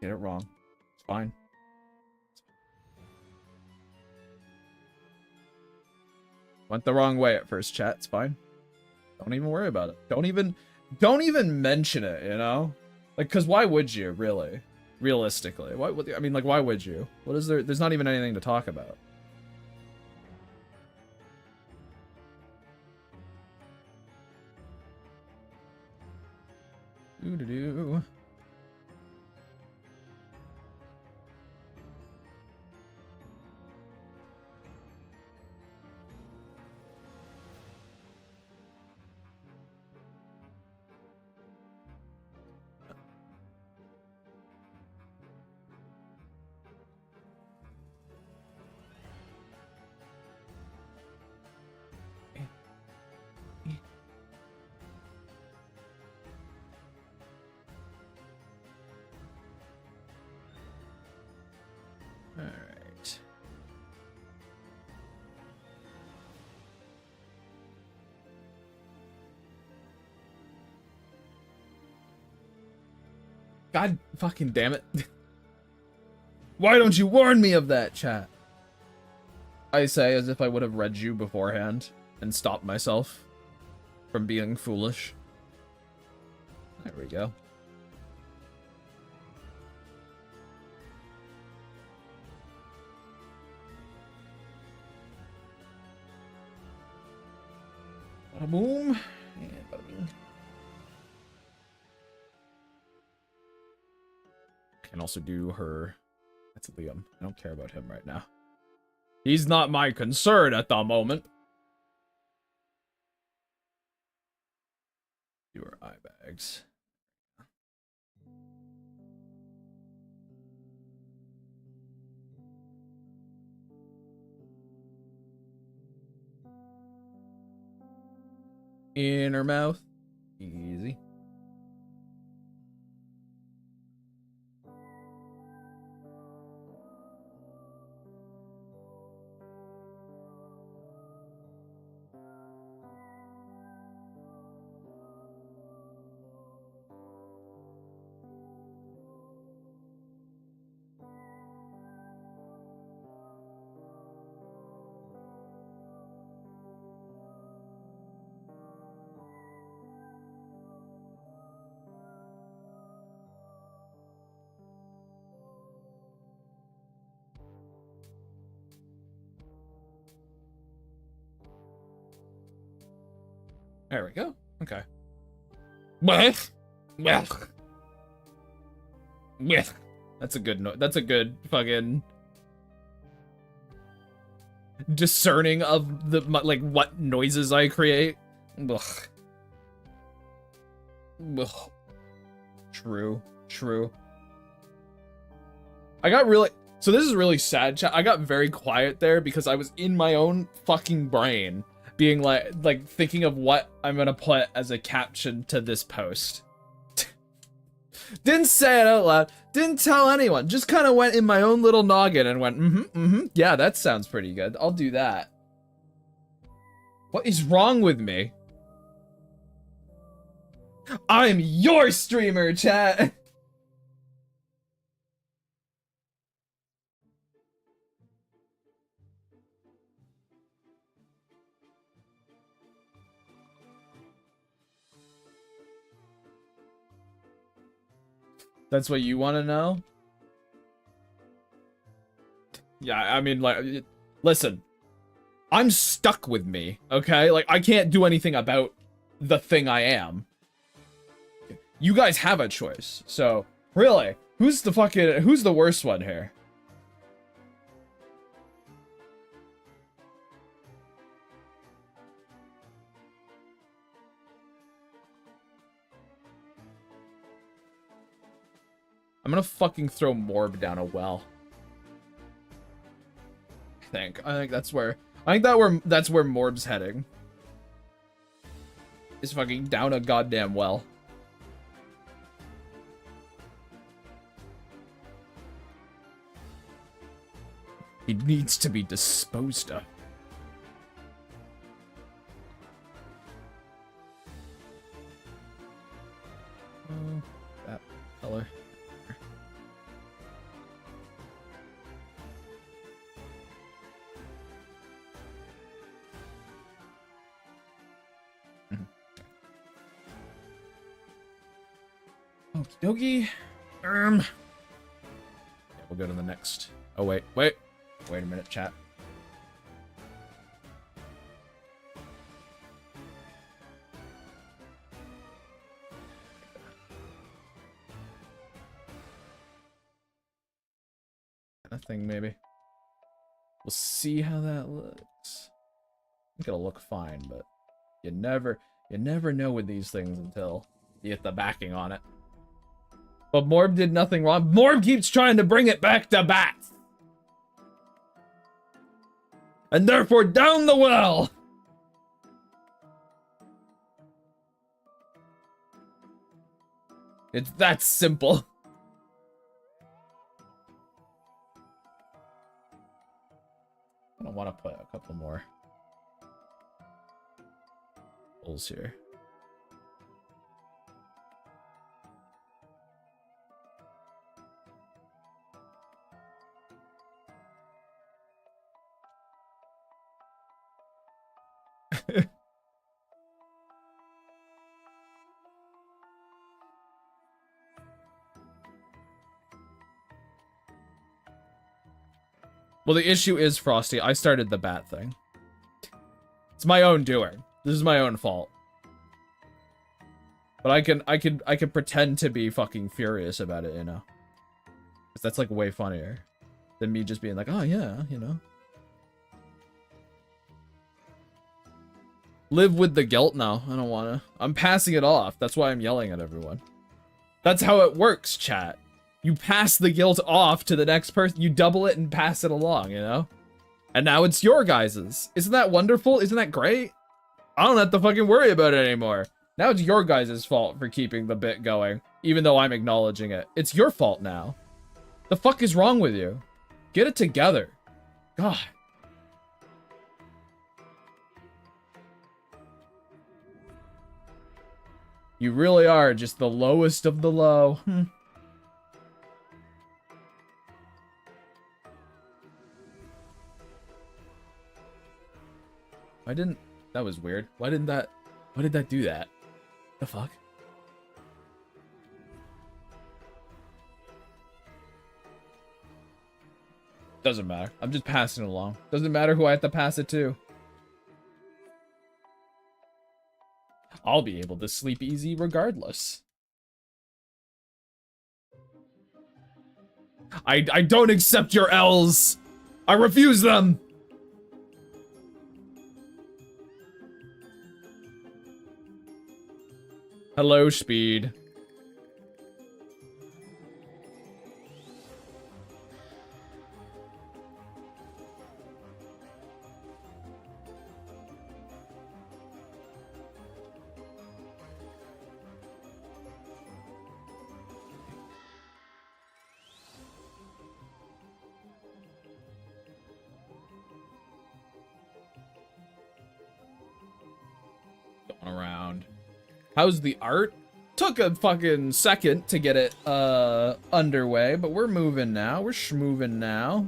get it wrong? It's fine. Went the wrong way at first, chat. It's fine. Don't even worry about it. Don't even mention it, you know? Like, cause why would you, really? Realistically. Why would I mean, like, why would you? What is there? There's not even anything to talk about. Doo-doo-doo. Alright. God fucking damn it. Why don't you warn me of that, chat? I say as if I would have read you beforehand and stopped myself from being foolish. There we go. Bada boom. And bada bing. Can also do her. That's Liam. I don't care about him right now. He's not my concern at the moment. Do her eye bags. Inner mouth. Easy. There we go. Okay. That's a good note. That's a good fucking discerning of the like what noises I create. Ugh. Ugh. True. True. I got really so this is really sad, chat. I got very quiet there because I was in my own fucking brain being like thinking of what I'm gonna put as a caption to this post. Didn't say it out loud, didn't tell anyone, just kind of went in my own little noggin and went, yeah, that sounds pretty good. I'll do that. What is wrong with me? I'm your streamer, chat. That's what you want to know? Yeah, I mean, like, listen. I'm stuck with me, okay? Like, I can't do anything about the thing I am. You guys have a choice, so, really, who's the worst one here? I'm gonna fucking throw Morb down a well. I think that's where Morb's heading. Is fucking down a goddamn well. He needs to be disposed of. Oh, that color. Okie dokie. Yeah, we'll go to the next. Oh, wait a minute, chat. Nothing, maybe. We'll see how that looks. I think it'll look fine, but you never know with these things until you get the backing on it. But Morb did nothing wrong. Morb keeps trying to bring it back to bats. And therefore, down the well! It's that simple. I don't want to put a couple more holes here. Well, the issue is, Frosty, I started the bat thing. It's my own doing. This is my own fault. But I can pretend to be fucking furious about it, you know? 'Cause that's like way funnier than me just being like, oh yeah, you know. Live with the guilt? No, I don't wanna. I'm passing it off. That's why I'm yelling at everyone. That's how it works, chat. You pass the guilt off to the next person. You double it and pass it along, you know? And now it's your guys's. Isn't that wonderful? Isn't that great? I don't have to fucking worry about it anymore. Now it's your guys' fault for keeping the bit going, even though I'm acknowledging it. It's your fault now. The fuck is wrong with you? Get it together. God. You really are just the lowest of the low. Why didn't... That was weird. Why did that do that? The fuck? Doesn't matter. I'm just passing it along. Doesn't matter who I have to pass it to. I'll be able to sleep easy regardless. I don't accept your L's. I refuse them. Hello, Speed. Going around. How's the art? Took a fucking second to get it underway, but we're moving now. We're schmoving now.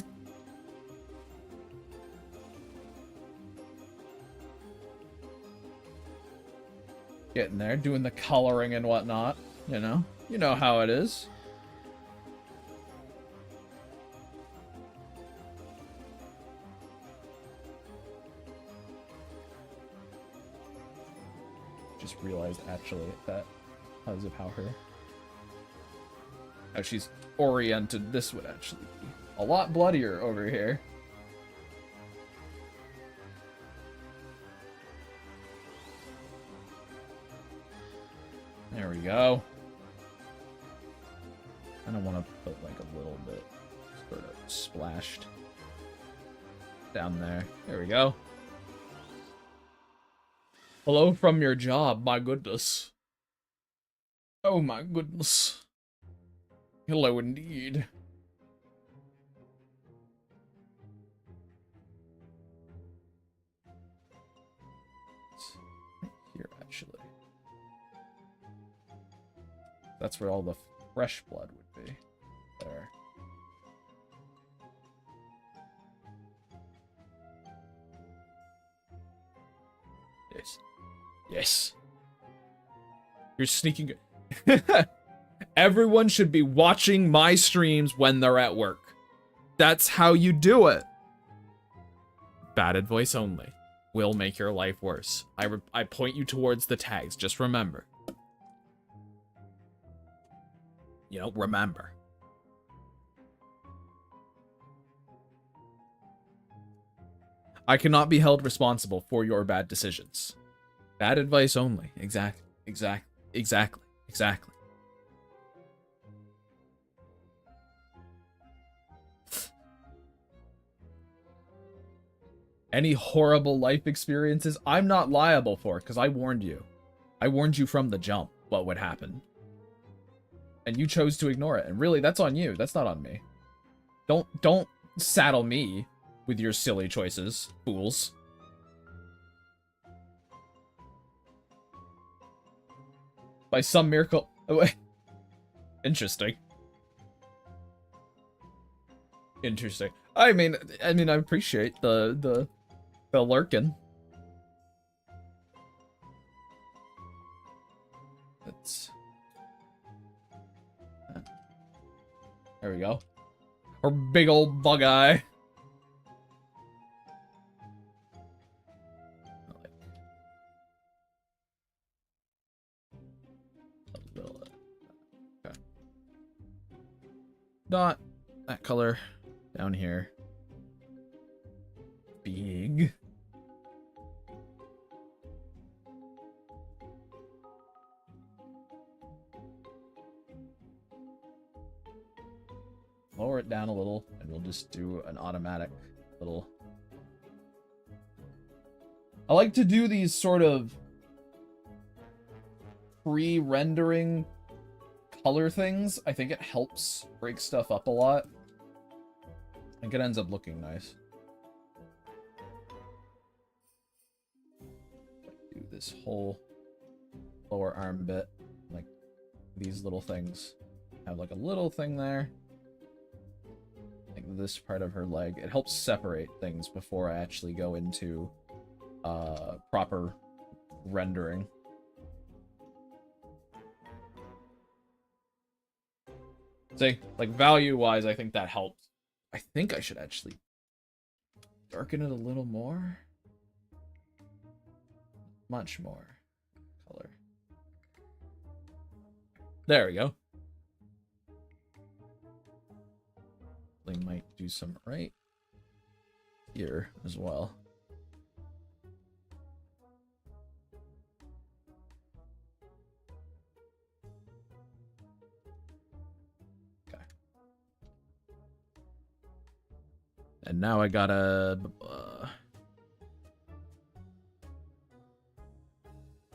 Getting there, doing the coloring and whatnot, you know? You know how it is. Just realized actually that because of how she's oriented, this would actually be a lot bloodier over here. There we go. I don't want to put like a little bit sort of splashed down there. There we go. Hello from your job, my goodness. Oh my goodness. Hello indeed. Here, actually. That's where all the fresh blood would be. There. Yes. Yes. You're sneaking. Everyone should be watching my streams when they're at work. That's how you do it. Bad advice only. Will make your life worse. I point you towards the tags. Just remember. You know, remember. I cannot be held responsible for your bad decisions. Bad advice only. Exactly. Any horrible life experiences, I'm not liable for, because I warned you. I warned you from the jump what would happen. And you chose to ignore it. And really, that's on you. That's not on me. Don't saddle me with your silly choices, fools. By some miracle... Oh, wait. Interesting. Interesting. I mean, I appreciate the lurking. That's... There we go. Or big old bug eye. Okay. Not that color down here. Big. Lower it down a little, and we'll just do an automatic little... I like to do these sort of pre-rendering color things. I think it helps break stuff up a lot. I think it ends up looking nice. Do this whole lower arm bit, like these little things. Have like a little thing there. Like this part of her leg. It helps separate things before I actually go into proper rendering. See, like value-wise, I think that helps. I think I should actually darken it a little more. Much more color. There we go. They might do some right here as well. Okay. And now I gotta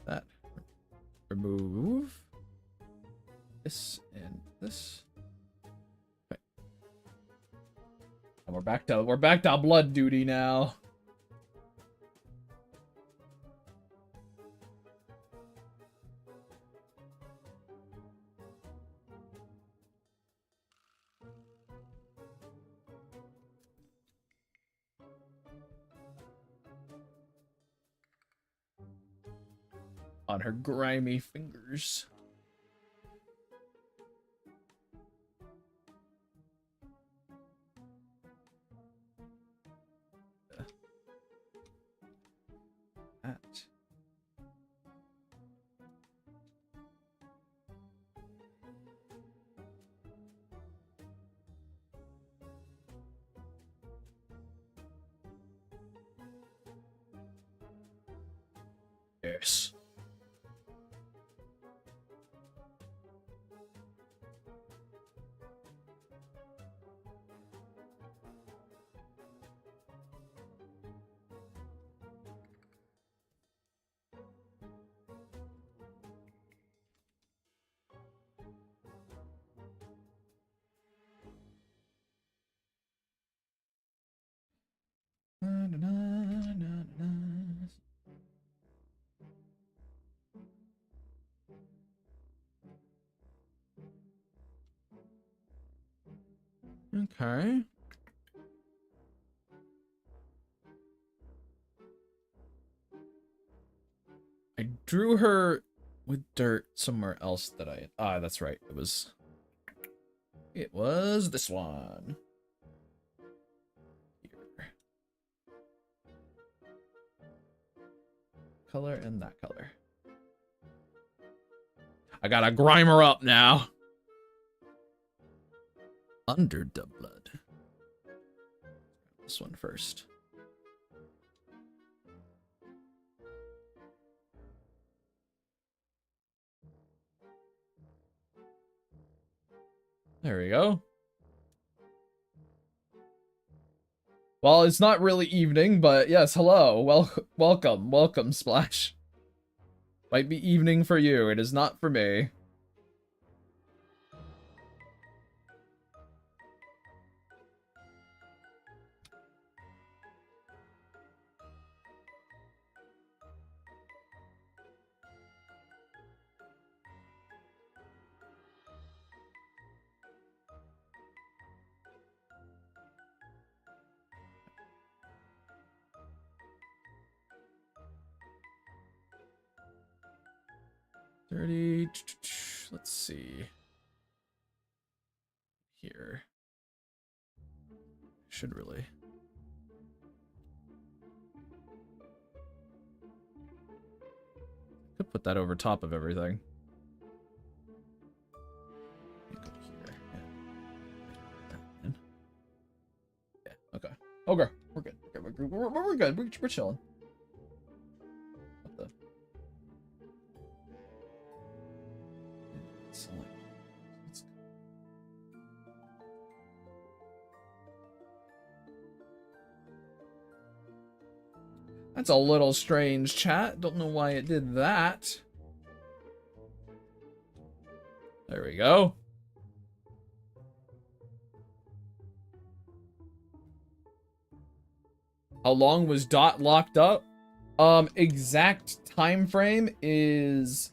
that remove this and this. Okay. And we're back to blood duty now. On her grimy fingers. That. Yes. Okay. I drew her with dirt somewhere else that I... Ah, that's right. It was this one. Here. Color and that color. I gotta grime her up now. Under the blood. This one first. There we go. Well, it's not really evening, but yes, hello. Welcome, Splash. Might be evening for you. It is not for me. Let's see. Here. Should really. Could put that over top of everything. Go here. Yeah. Okay. Okay. We're good. We're good. We're chilling. What the? Select. That's a little strange, chat. Don't know why it did that. There we go. How long was Dot locked up? Exact time frame is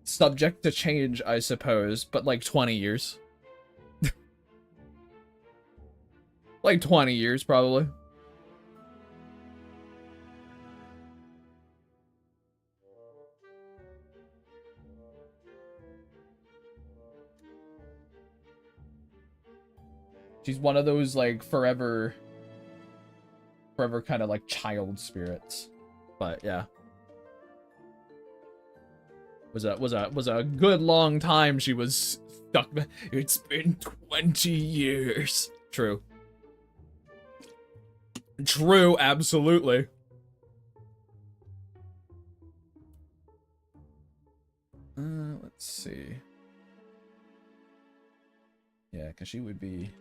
subject to change, I suppose, but like 20 years. Like 20 years, probably. She's one of those, like, forever kind of, like, child spirits. But, yeah. Was a good long time she was stuck. It's been 20 years. True. True, absolutely. Let's see. Yeah, because she would be...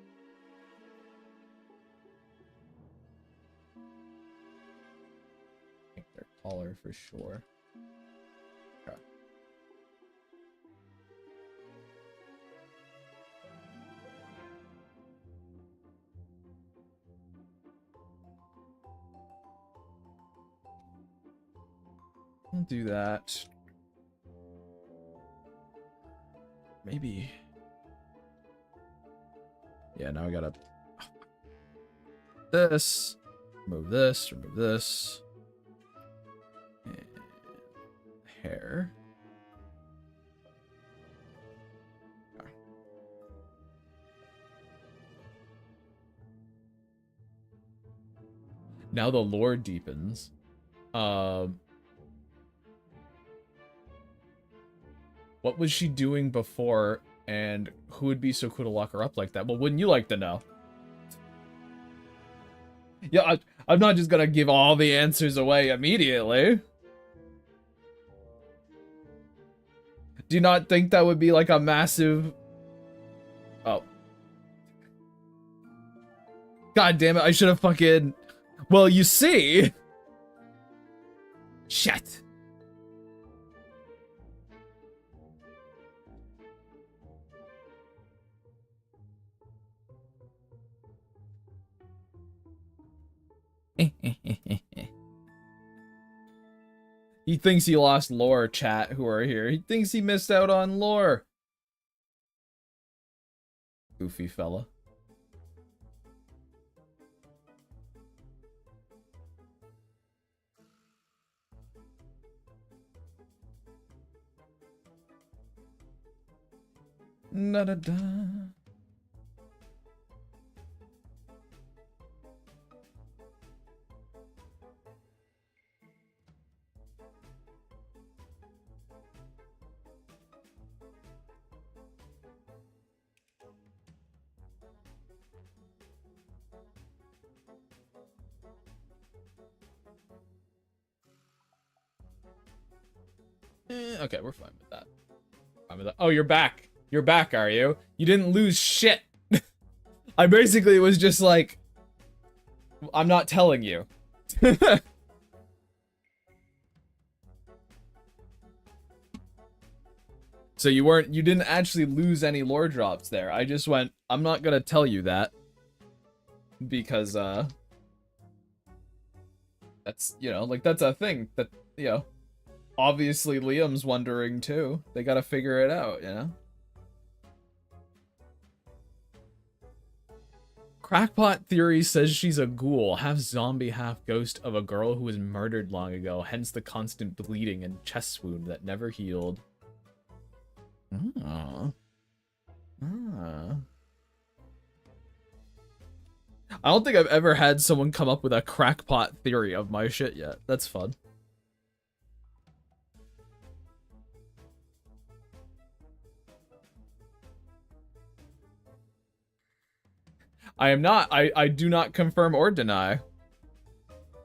I think they're taller for sure. Okay. I'll do that. Maybe. Yeah, now I gotta... This. Remove this. Remove this. And hair. Okay. Now the lore deepens. What was she doing before, and who would be so cool to lock her up like that? Well, wouldn't you like to know? Yeah, I'm not just gonna give all the answers away immediately. Do you not think that would be like a massive... Oh. God damn it, I should have fucking... Well, you see... Shit. He thinks he lost lore, chat, who are here. He thinks he missed out on lore. Goofy fella. Da-da-da. Okay, we're fine with that. Fine with that. Oh, you're back. You're back, are you? You didn't lose shit. I basically was just like, I'm not telling you. So you didn't actually lose any lore drops there. I just went, I'm not gonna tell you that. Because, that's, you know, like, that's a thing that, you know, obviously Liam's wondering too. They gotta figure it out, you know? Crackpot Theory says she's a ghoul, half zombie, half ghost of a girl who was murdered long ago, hence the constant bleeding and chest wound that never healed. Ah. Ah. I don't think I've ever had someone come up with a crackpot theory of my shit yet. That's fun. I am not. I do not confirm or deny.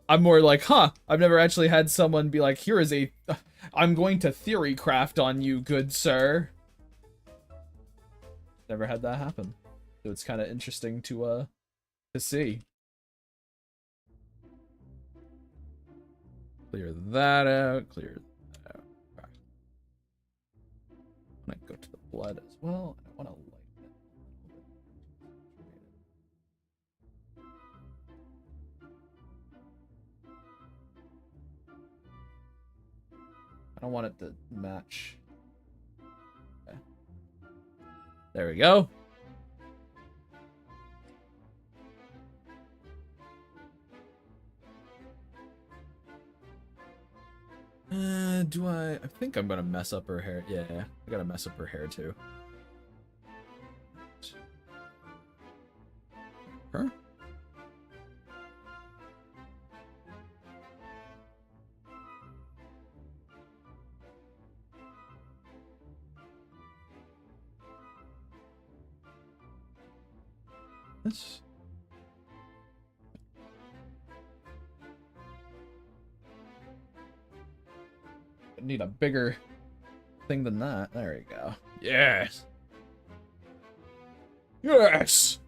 I'm more like, huh, I've never actually had someone be like, here is a... I'm going to theory craft on you, good sir. Never had that happen. So it's kind of interesting to see. Clear that out. Clear that out. Okay. I'm gonna go to the blood as well. I want to lighten it a little bit. I don't want it to match. Okay. There we go. I think I'm gonna mess up her hair. Yeah, I gotta mess up her hair too. Her? This. Need a bigger thing than that. There we go. Yes. Yes.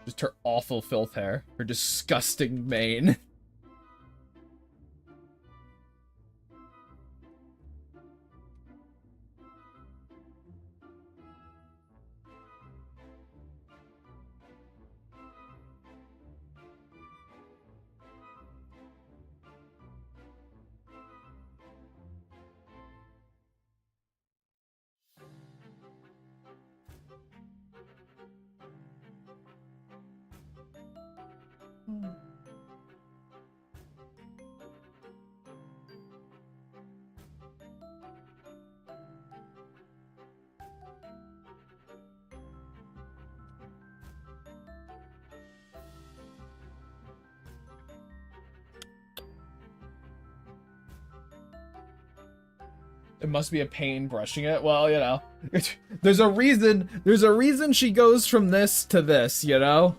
Just her awful filth hair. Her disgusting mane. It must be a pain brushing it. Well, you know, there's a reason she goes from this to this, you know?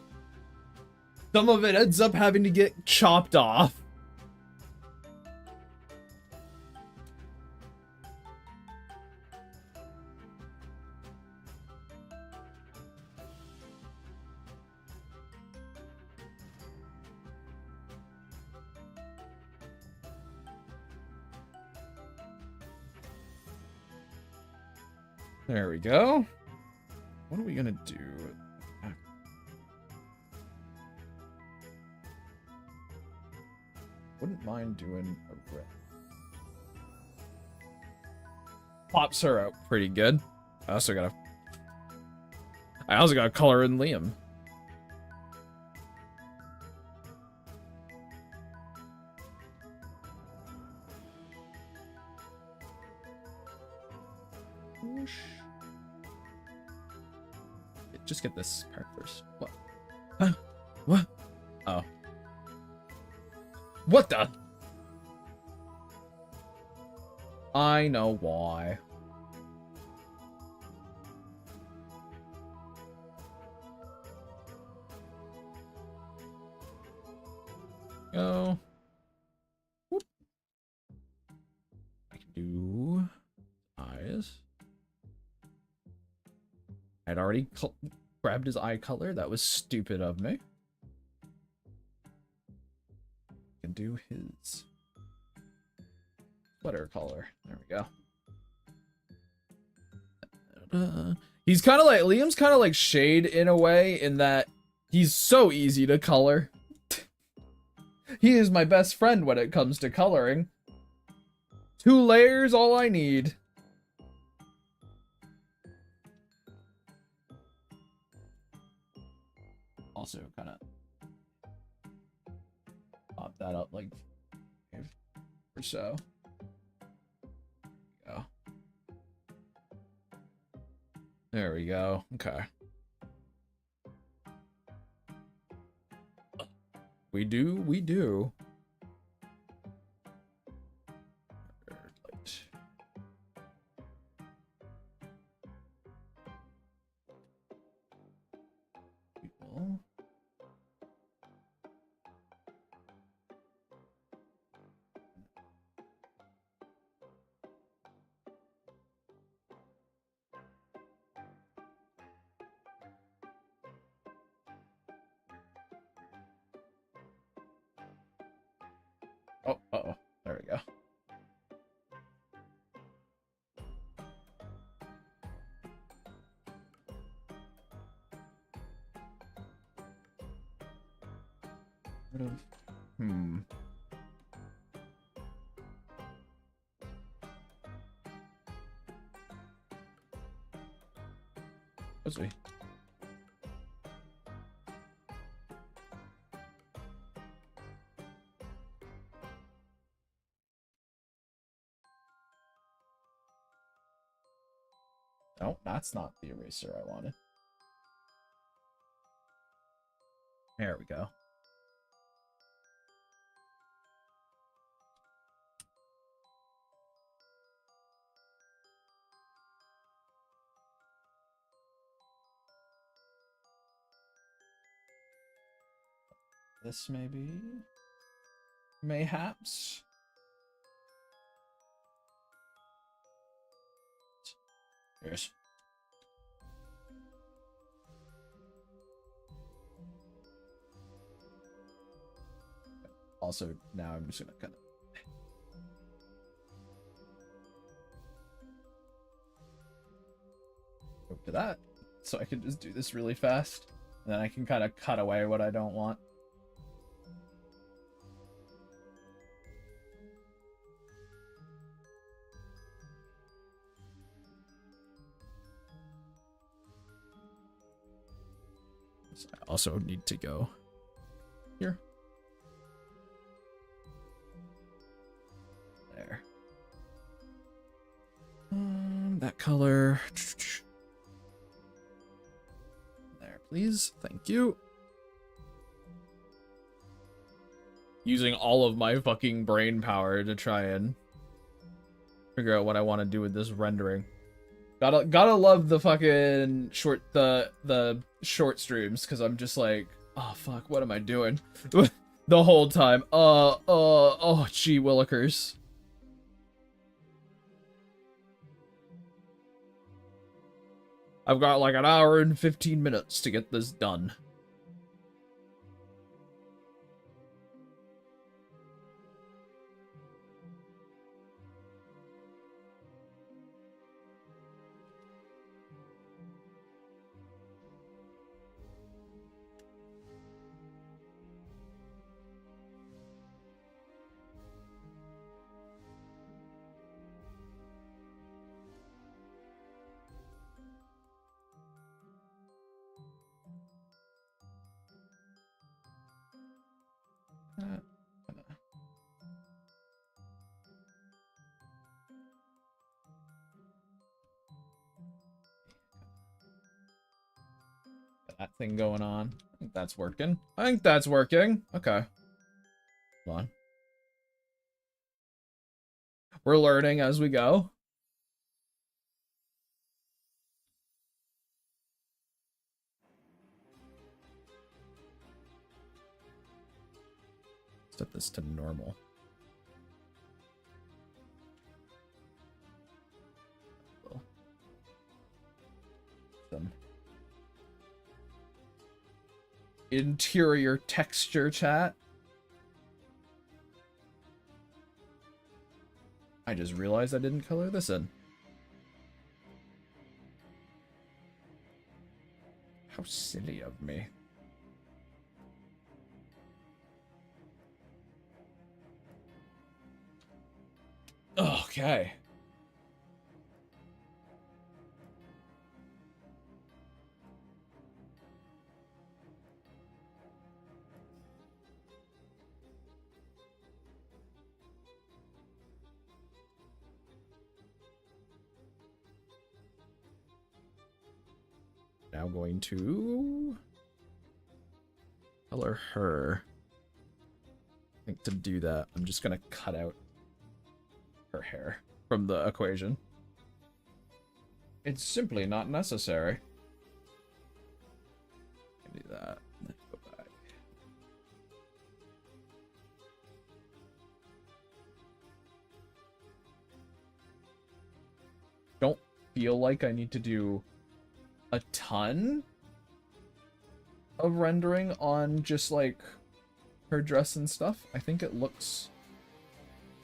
Some of it ends up having to get chopped off. There we go. What are we gonna do? Wouldn't mind doing a red. Pops her out pretty good. I also gotta color in Liam. Whoosh. Just get this part first. What? Huh? What? Oh. What the? I know why. Go. Whoop. I can do eyes. I'd already grabbed his eye color. That was stupid of me. Can do his sweater color. There we go. He's kind of like Liam's kind of like Shade in a way, in that he's so easy to color. He is my best friend when it comes to coloring. 2 layers, all I need. Also, kind of pop that up like or so. Go. There we go. Okay. We do. People. Oh, uh-oh. There we go. Hmm. Let's see. No, that's not the eraser I wanted. There we go. This maybe? Mayhaps? Here's. Also, now I'm just gonna kind of... go to that, so I can just do this really fast. And then I can kind of cut away what I don't want. So I also need to go here. There. That color. There, please. Thank you. Using all of my fucking brain power to try and figure out what I want to do with this rendering. Gotta love the fucking short the short streams, because I'm just like, oh fuck, what am I doing the whole time? Oh gee willikers. I've got like an hour and 15 minutes to get this done. That thing going on. I think that's working. I think that's working. Okay. Hold on. We're learning as we go. Set this to normal. Some interior texture chat. I just realized I didn't color this in. How silly of me. Okay. Now going to color her. I think to do that, I'm just gonna cut out her hair from the equation. It's simply not necessary. Do that. Let's go back. Don't feel like I need to do a ton of rendering on just like her dress and stuff. I think it looks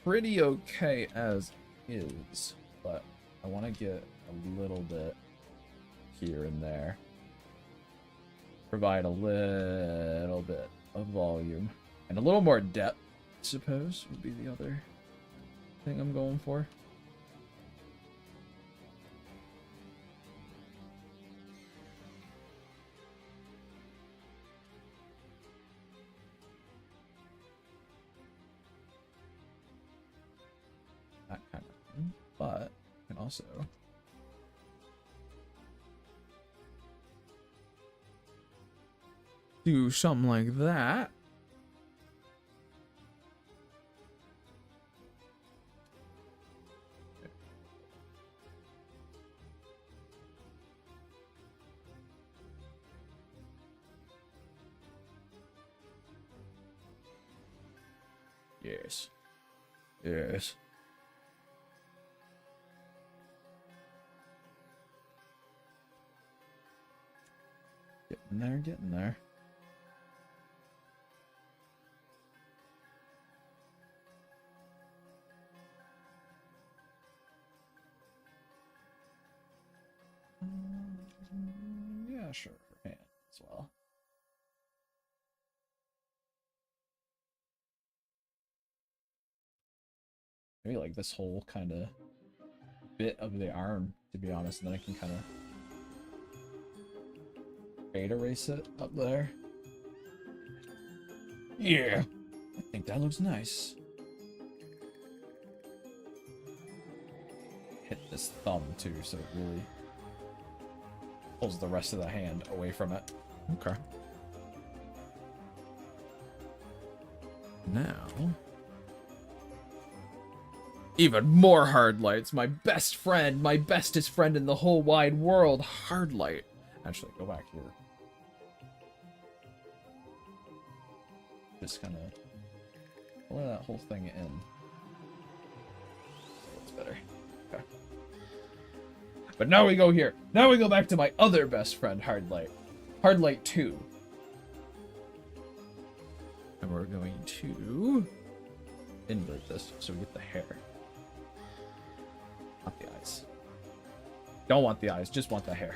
pretty okay as is, but I want to get a little bit here and there. Provide a little bit of volume. And a little more depth, I suppose, would be the other thing I'm going for. That kind of thing. But I can also do something like that. Yes. Yes. Getting there, getting there. Yeah, sure, her hand as well. Maybe like this whole kind of bit of the arm, to be honest, and then I can kind of fade erase it up there. Yeah, I think that looks nice. Hit this thumb too, so it really pulls the rest of the hand away from it. Okay. Now, even more hard lights. My best friend, my bestest friend in the whole wide world. Hard light. Actually, go back here. Just kind of pull that whole thing in. That's better. Okay. But now we go here. Now we go back to my other best friend, Hard Light. Hard Light 2. And we're going to invert this so we get the hair. Not the eyes. Don't want the eyes, just want the hair.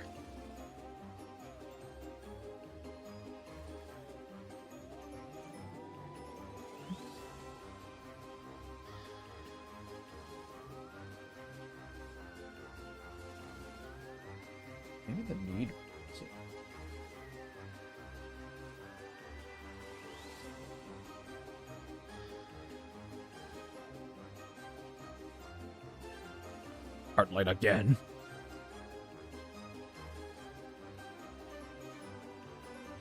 Maybe the need. Hard light again.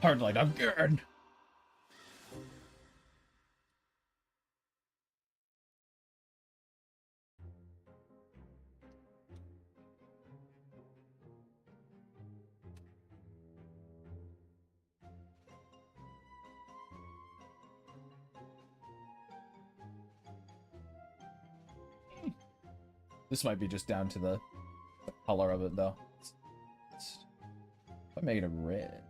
Hard light again. This might be just down to the color of it, though. I made it red.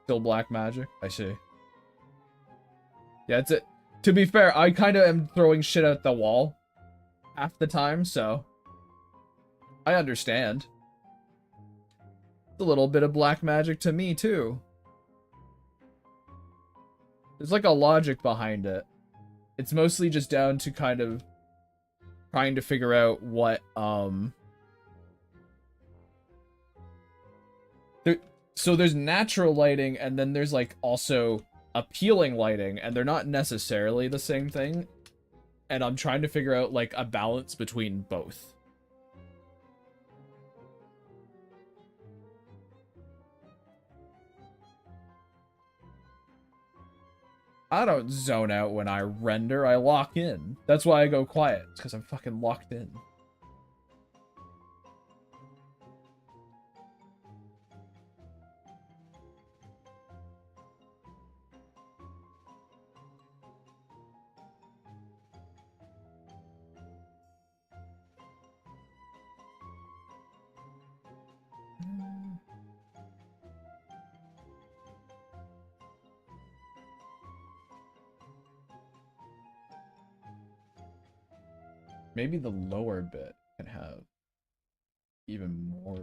Still black magic? I see. Yeah, it's it. To be fair, I kind of am throwing shit at the wall half the time, so I understand. It's a little bit of black magic to me, too. There's like a logic behind it. It's mostly just down to kind of trying to figure out what, so there's natural lighting, and then there's, like, also appealing lighting, and they're not necessarily the same thing. And I'm trying to figure out, like, a balance between both. I don't zone out when I render, I lock in. That's why I go quiet, it's because I'm fucking locked in. Maybe the lower bit can have even more.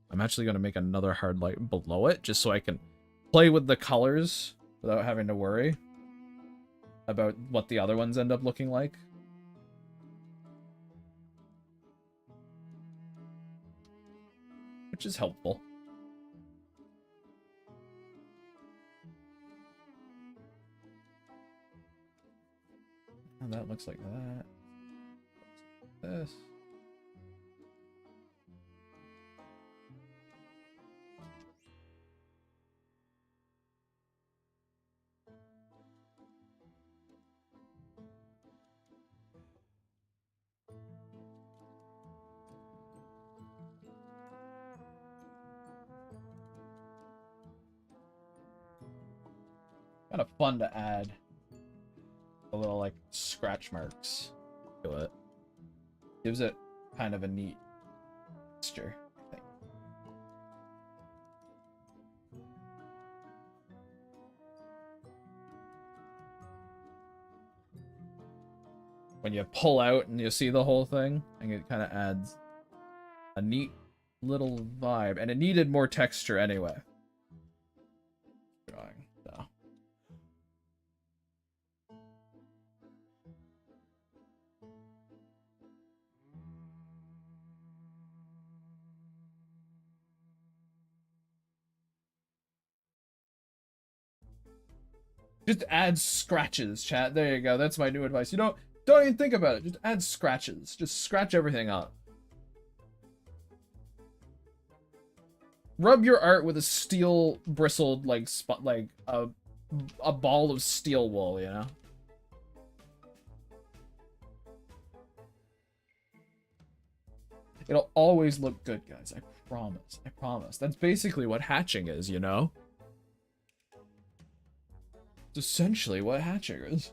I'm actually going to make another hard light below it just so I can play with the colors without having to worry about what the other ones end up looking like. Which is helpful. And that looks like that. This. Kind of fun to add a little like scratch marks to it. Gives it kind of a neat texture, I think. When you pull out and you see the whole thing, I think it kind of adds a neat little vibe, and it needed more texture anyway. Drawing, so. Just add scratches, chat. There you go. That's my new advice. You don't even think about it. Just add scratches. Just scratch everything up. Rub your art with a steel bristled like spot, like a ball of steel wool, you know. It'll always look good, guys. I promise. I promise. That's basically what hatching is, you know. It's essentially what hatching is.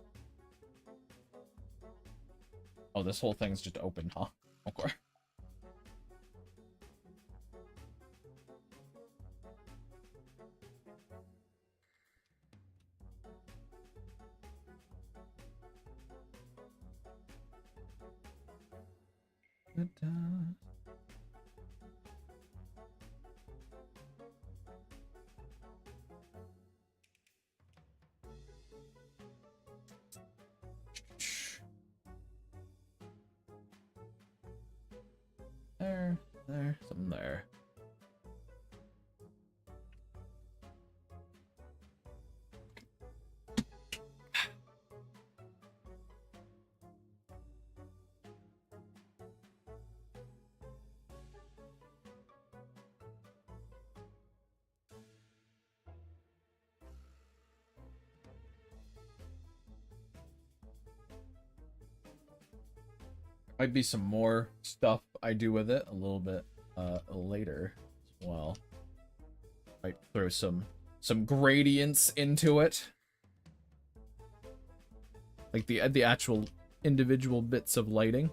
Oh, this whole thing's just open, huh? Okay. There, something there. Might be some more stuff I do with it a little bit later as well. Might throw some gradients into it, like the actual individual bits of lighting.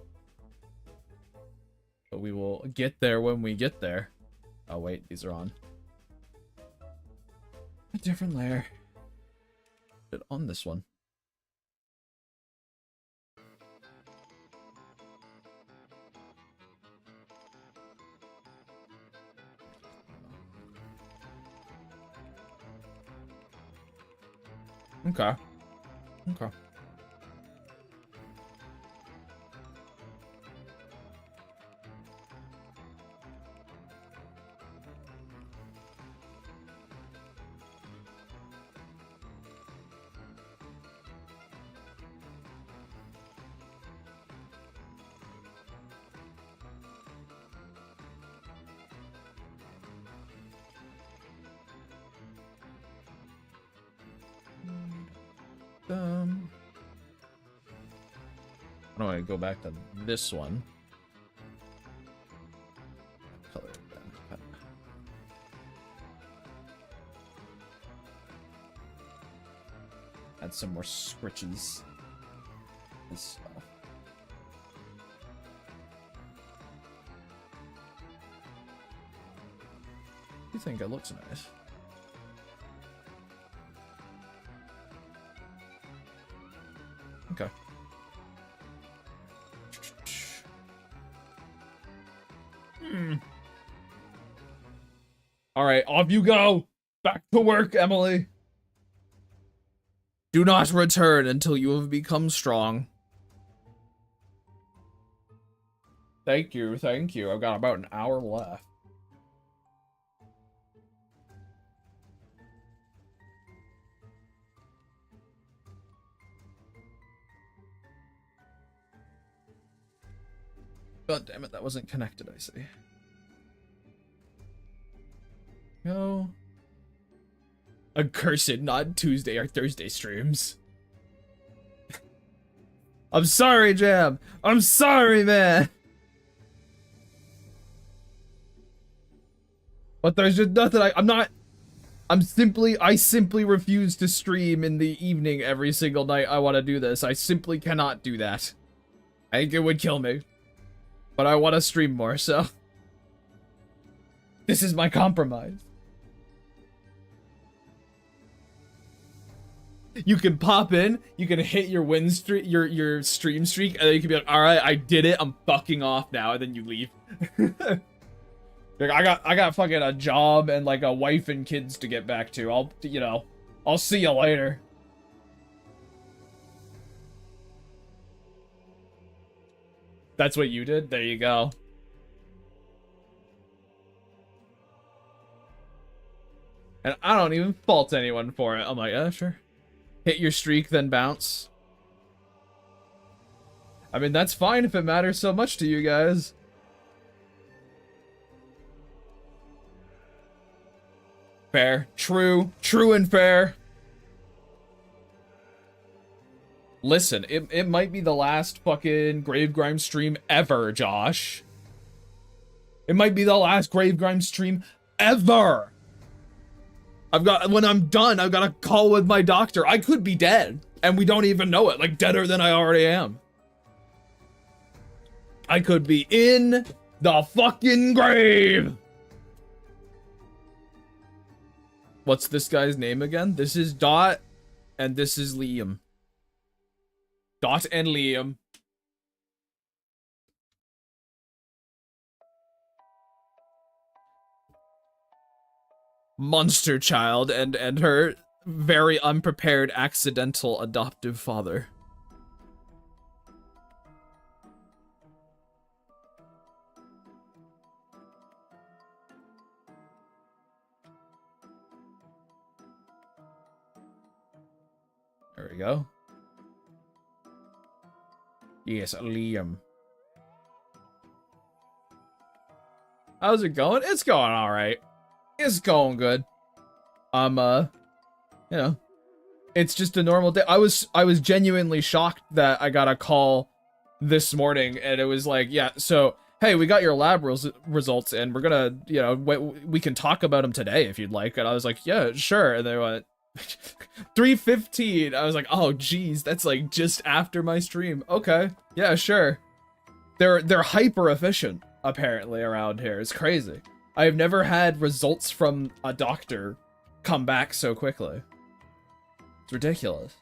But we will get there when we get there. Oh wait, these are on a different layer. But on this one. Okay. Okay. I want to go back to this one. Color it then. Add some more scritches and stuff. You think it looks nice? Alright, off you go! Back to work, Emily! Do not return until you have become strong. Thank you, thank you. I've got about an hour left. God damn it, that wasn't connected, I see. No. Accursed, not Tuesday or Thursday streams. I'm sorry, Jam. I'm sorry, man. But there's just nothing I simply refuse to stream in the evening every single night I want to do this. I simply cannot do that. I think it would kill me. But I want to stream more, so. This is my compromise. You can pop in, you can hit your win streak, your stream streak, and then you can be like, alright, I did it, I'm fucking off now, and then you leave. Like, I got fucking a job and like a wife and kids to get back to. I'll see you later. That's what you did? There you go. And I don't even fault anyone for it. I'm like, yeah, sure. Hit your streak, then bounce. I mean, that's fine if it matters so much to you guys. Fair. True. True and fair. Listen, it might be the last fucking Gravegrime stream ever, Josh. It might be the last Gravegrime stream ever. When I'm done, I've got a call with my doctor. I could be dead, and we don't even know it. Like, deader than I already am. I could be in the fucking grave. What's this guy's name again? This is Dot, and this is Liam. Dot and Liam. Monster child and her very unprepared accidental adoptive father. There we go. Yes, Liam. How's it going? It's going alright. It's going good. It's just a normal day. I was genuinely shocked that I got a call this morning and it was like, yeah, so, hey, we got your lab results and we're gonna, we can talk about them today if you'd like. And I was like, yeah, sure. And they went, 3:15. I was like, oh geez, that's like just after my stream. Okay, yeah, sure. They're hyper efficient apparently around here. It's crazy. I've never had results from a doctor come back so quickly. It's ridiculous.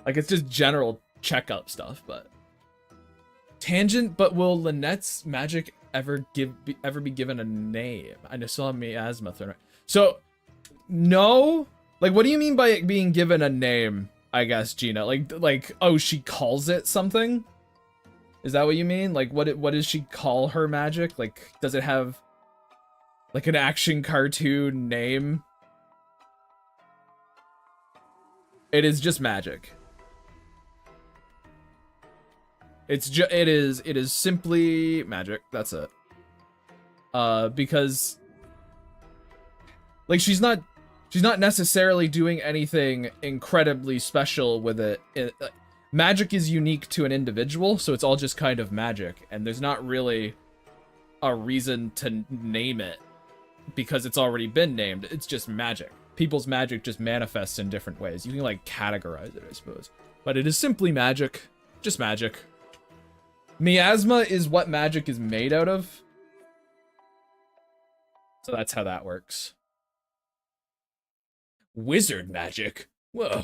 Like, it's just general checkup stuff, but tangent. But will Lynette's magic ever be given a name? I just saw miasma thrown. So, no. Like, what do you mean by it being given a name? I guess, Gina. Like, oh, she calls it something. Is that what you mean? Like, what does she call her magic? Like, does it have like an action cartoon name? It is just magic. It is simply magic. That's it. Because like she's not necessarily doing anything incredibly special with it. Magic is unique to an individual, so it's all just kind of magic, and there's not really a reason to name it because it's already been named. It's just magic. People's magic just manifests in different ways. You can like categorize it, I suppose. But it is simply magic. Just magic. Miasma is what magic is made out of. So that's how that works. Wizard magic? Whoa.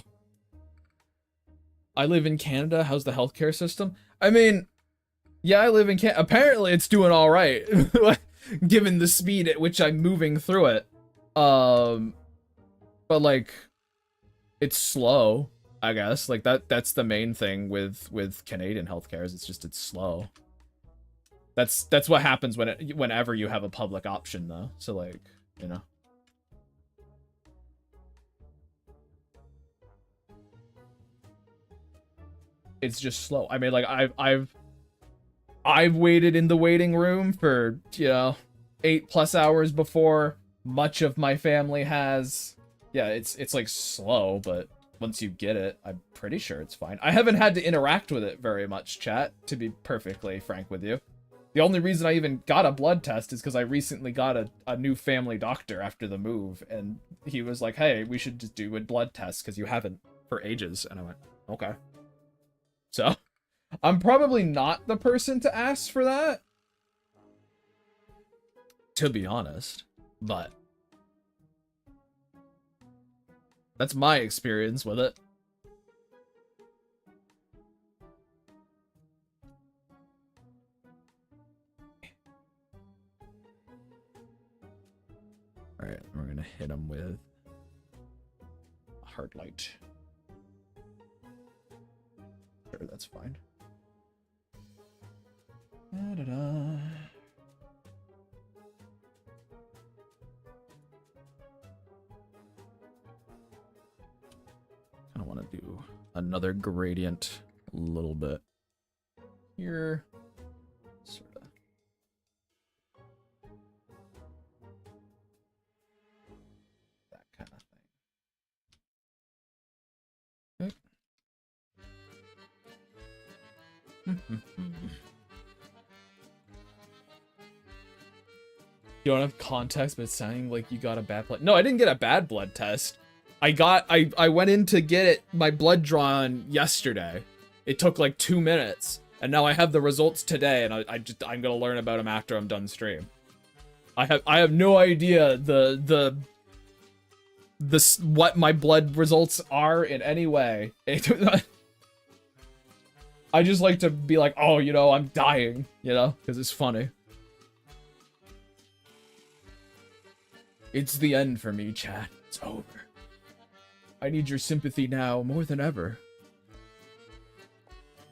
I live in Canada. How's the healthcare system? I mean, Yeah, I live in Canada. Apparently it's doing all right, given the speed at which I'm moving through it. But like, it's slow, I guess. Like that's the main thing with Canadian healthcare is it's slow. That's what happens whenever you have a public option though. So like, you know. It's just slow. I mean, like I've waited in the waiting room for, you know, 8+ hours before much of my family has. Yeah, it's like slow, but once you get it, I'm pretty sure it's fine. I haven't had to interact with it very much, chat, to be perfectly frank with you. The only reason I even got a blood test is because I recently got a new family doctor after the move, and he was like, hey, we should just do a blood test because you haven't for ages. And I went, okay. So, I'm probably not the person to ask for that, to be honest, but that's my experience with it. Alright, we're gonna hit him with a hard light. Sure, that's fine. Da-da-da. I want to do another gradient a little bit here. Sort of. That kind of thing. Okay. You don't have context, but it's sounding like you got a bad blood. No, I didn't get a bad blood test. I went in to get my blood drawn yesterday. It took like 2 minutes, and now I have the results today, and I'm gonna learn about them after I'm done stream. I have no idea what my blood results are in any way. I just like to be like, oh, you know, I'm dying, you know, because it's funny. It's the end for me, chat. It's over. I need your sympathy now more than ever.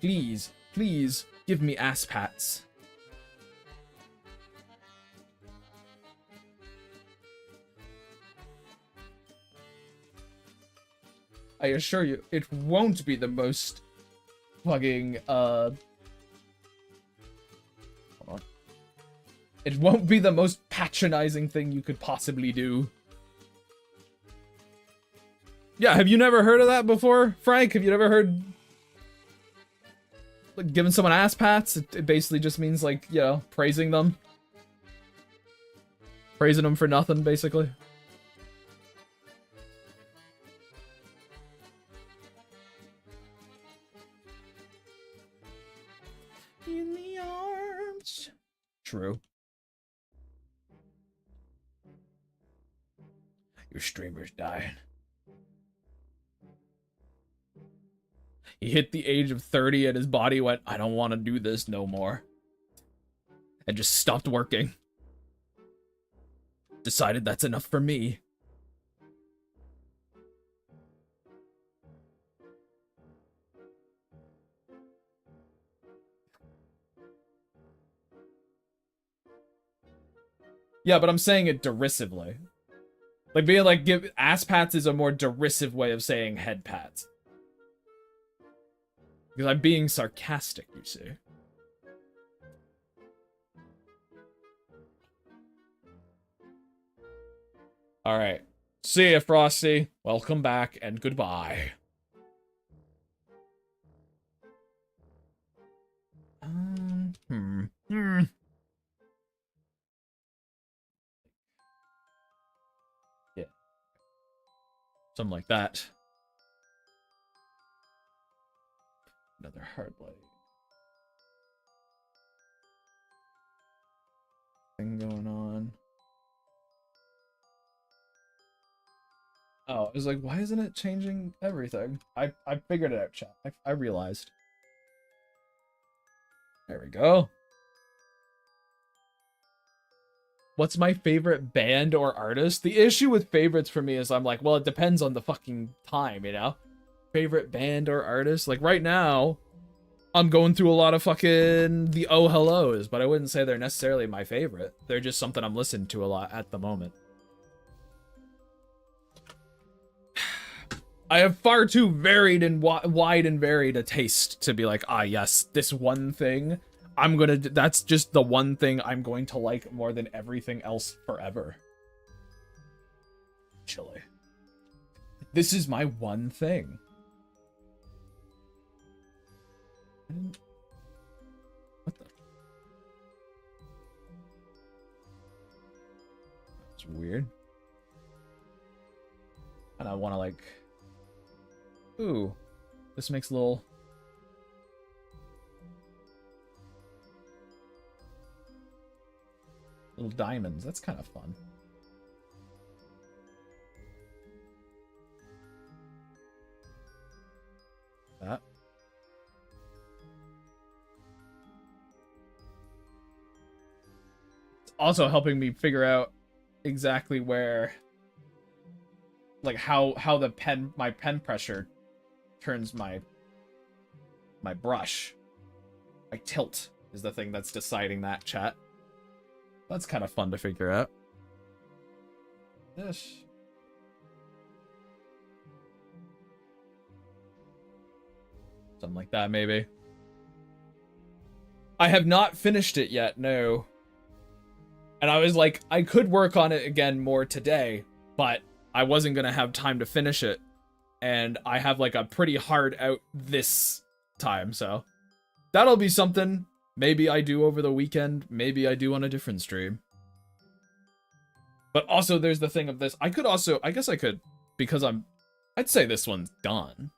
Please, please, give me ass pats. I assure you, it won't be the most fucking, hold on. It won't be the most patronizing thing you could possibly do. Yeah, have you never heard of that before, Frank? Have you never heard, like, giving someone ass pats? It basically just means, like, you know, praising them. Praising them for nothing, basically. In the arms. True. Your streamer's dying. He hit the age of 30 and his body went, I don't want to do this no more. And just stopped working. Decided that's enough for me. Yeah, but I'm saying it derisively. Like, being like, give ass pats is a more derisive way of saying head pats. Because I'm being sarcastic, you see. Alright. See ya, Frosty. Welcome back, and goodbye. Yeah. Something like that. Another hard light. Thing going on. Oh, I was like, why isn't it changing everything? I figured it out, chat. I realized. There we go. What's my favorite band or artist? The issue with favorites for me is I'm like, well, it depends on the fucking time, you know? Favorite band or artist? Like, right now, I'm going through a lot of fucking the Oh Hellos, but I wouldn't say they're necessarily my favorite. They're just something I'm listening to a lot at the moment. I have far too varied and wide and varied a taste to be like, ah, yes, this one thing, that's just the one thing I'm going to like more than everything else forever. Actually. This is my one thing. What the? It's weird. And I want to like... Ooh. This makes little diamonds. That's kind of fun. That. It's also helping me figure out exactly where, like how my pen pressure turns my brush. My tilt is the thing that's deciding that, chat. That's kind of fun to figure out. This. Something like that, maybe. I have not finished it yet, no. And I was like, I could work on it again more today, but I wasn't going to have time to finish it. And I have like a pretty hard out this time, so that'll be something maybe I do over the weekend, maybe I do on a different stream. But also there's the thing of this, I guess I could, because I'd say this one's done.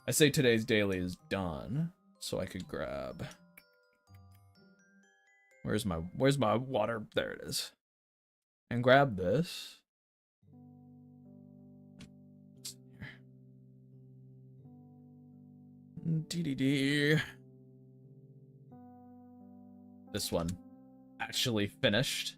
I say today's daily is done, so I could grab, where's my water? There it is. And grab this. DDD. This one actually finished.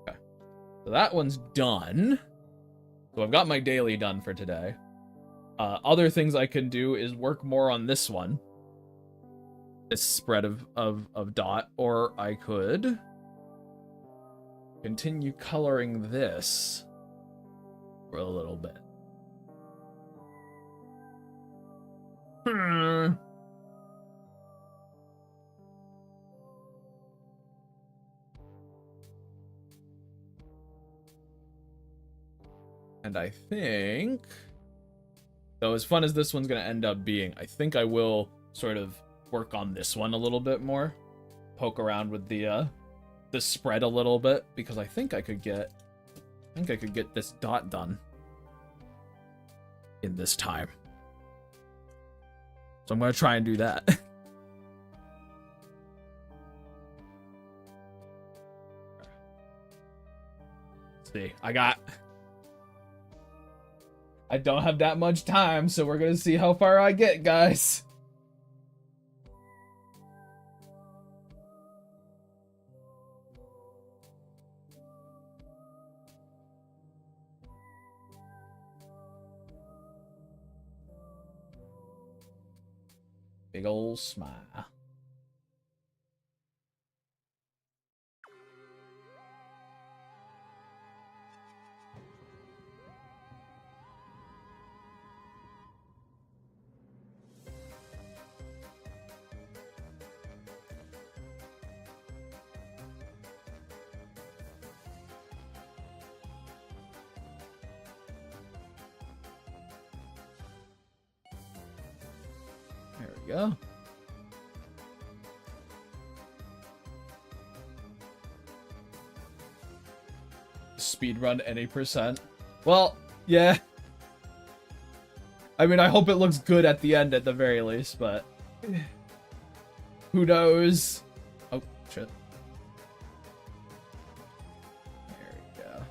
Okay. So that one's done. So I've got my daily done for today. Other things I can do is work more on this one. This spread of dot, or I could continue coloring this for a little bit. And I think, though as fun as this one's gonna end up being, I think I will sort of work on this one a little bit more. Poke around with the spread a little bit, because I think I could get this dot done in this time. So I'm gonna try and do that. Let's see, I don't have that much time, so we're gonna see how far I get, guys. Big ol' smile. There we go. Speedrun any %. Well, yeah. I mean, I hope it looks good at the end at the very least, but who knows? Oh, shit. There we go.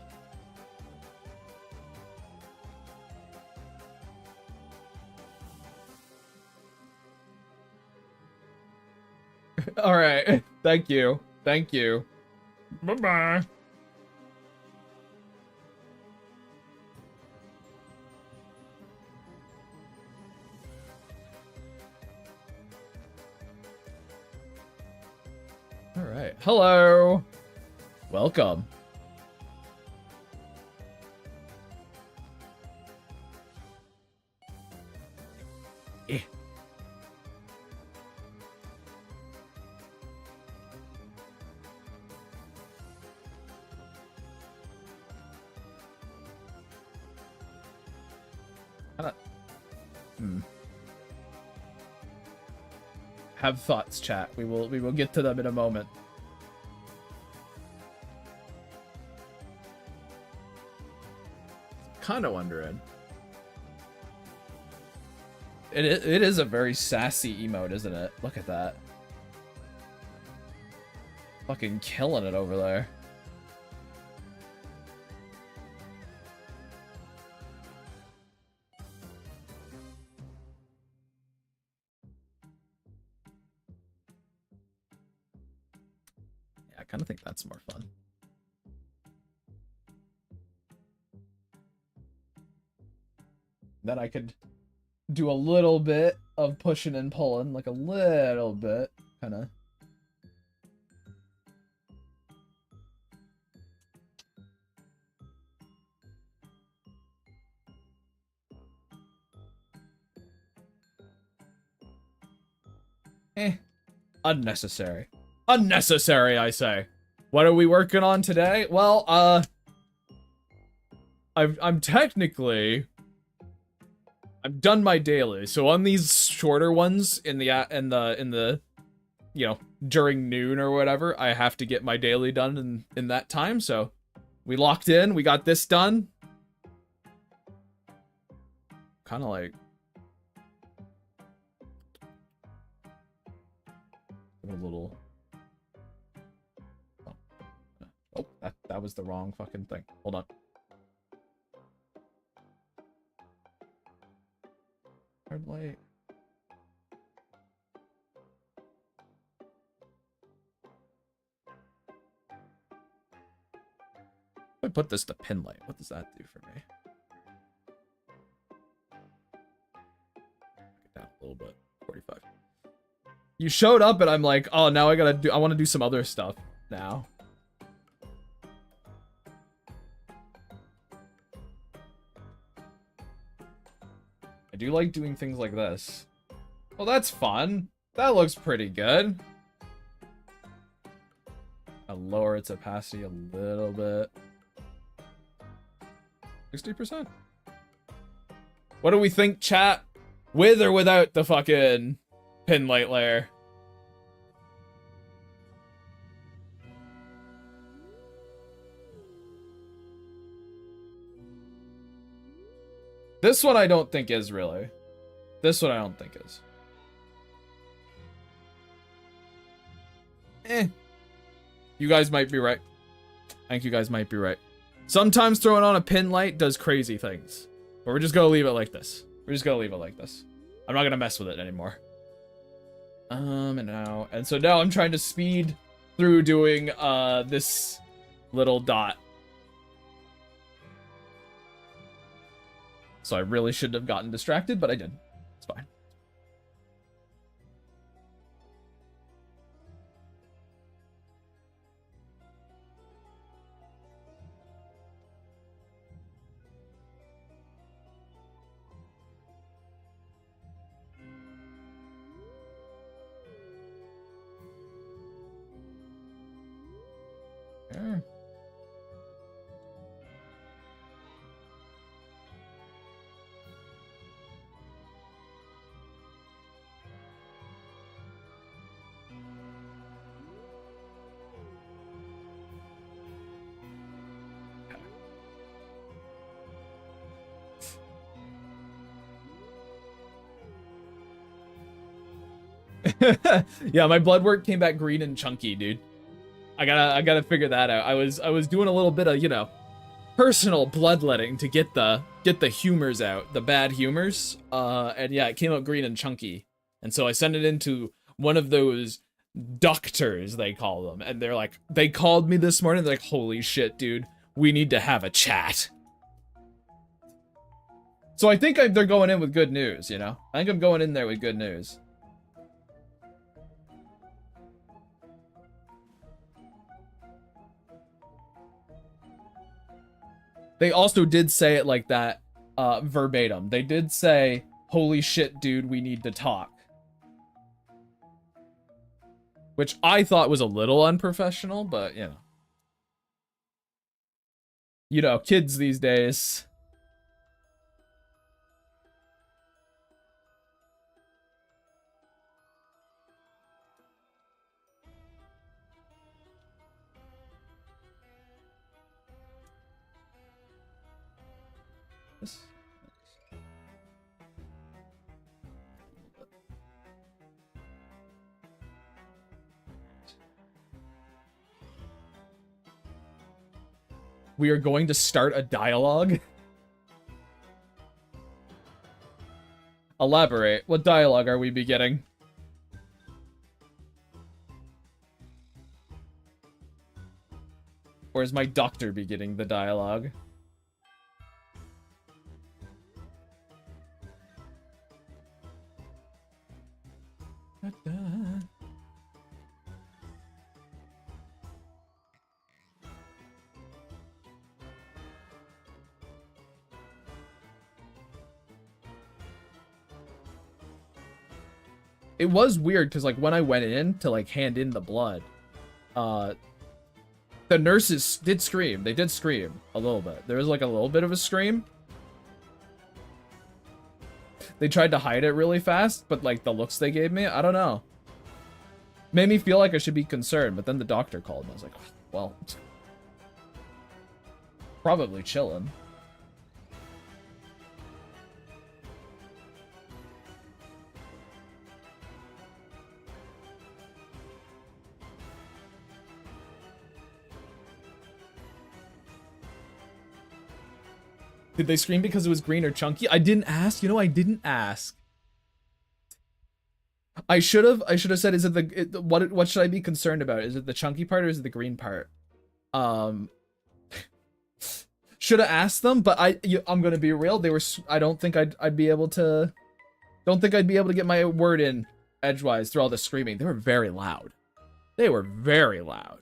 Alright. Thank you. Thank you. Bye-bye. Alright. Hello. Welcome. Eh. Have thoughts, chat. We will get to them in a moment. Kind of wondering. It is a very sassy emote, isn't it? Look at that. Fucking killing it over there. I kind of think that's more fun. Then I could do a little bit of pushing and pulling, like a little bit, kind of. Unnecessary. Unnecessary, I say. What are we working on today? Well, I'm technically, I've done my daily. So on these shorter ones in the you know, during noon or whatever, I have to get my daily done in that time. So we locked in, we got this done. Kind of like a little. Oh, that was the wrong fucking thing. Hold on. Hard light. If I put this to pin light, what does that do for me? Get down a little bit. 45. You showed up and I'm like, oh, now I want to do some other stuff now. I do like doing things like this. Well, that's fun. That looks pretty good. I'll lower its opacity a little bit. 60%. What do we think, chat? With or without the fucking pin light layer? This one I don't think is really. This one I don't think is. You guys might be right. I think you guys might be right. Sometimes throwing on a pin light does crazy things. But we're just gonna leave it like this. We're just gonna leave it like this. I'm not gonna mess with it anymore. And so now I'm trying to speed through doing this little dot. So I really shouldn't have gotten distracted, but I did. It's fine. Yeah. Yeah, my blood work came back green and chunky, dude. I gotta figure that out. I was doing a little bit of, you know, personal bloodletting to get the humors out, the bad humors. And yeah, it came out green and chunky. And so I sent it into one of those Doctors, they call them. And they're like, they called me this morning. They're like, holy shit, dude. We need to have a chat. So I think they're going in with good news, you know? I think I'm going in there with good news. They also did say it like that, verbatim. They did say, holy shit, dude, we need to talk. Which I thought was a little unprofessional, but, you know. You know, kids these days. We are going to start a dialogue. Elaborate. What dialogue are we beginning? Or is my doctor beginning the dialogue? It was weird because, like, when I went in to, like, hand in the blood, the nurses did scream. They did scream a little bit. There was, like, a little bit of a scream. They tried to hide it really fast, but, like, the looks they gave me, I don't know. Made me feel like I should be concerned, but then the doctor called and I was like, well, probably chilling. Did they scream because it was green or chunky? I didn't ask. You know, I didn't ask. I should have said, is it the what should I be concerned about? Is it the chunky part or is it the green part? Should have asked them, but I'm gonna be real. They were. I don't think I'd be able to. Don't think I'd be able to get my word in edgewise through all the screaming. They were very loud. They were very loud.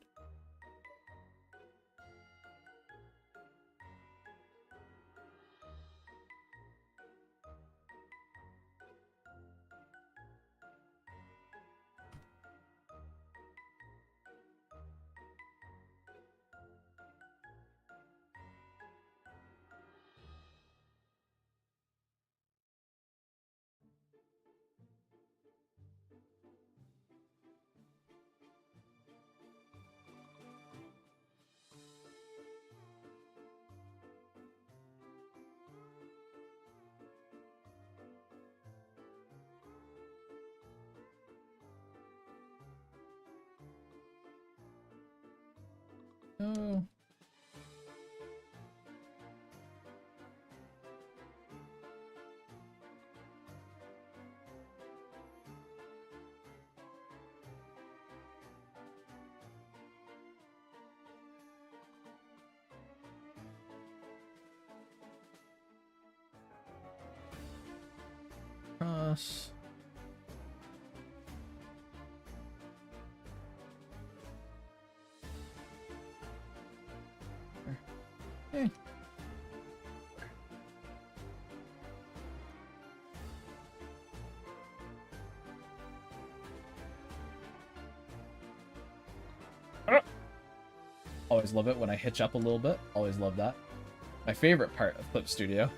Oh. Cross. Hey. Always love it when I hitch up a little bit. Always love that. My favorite part of Clip Studio.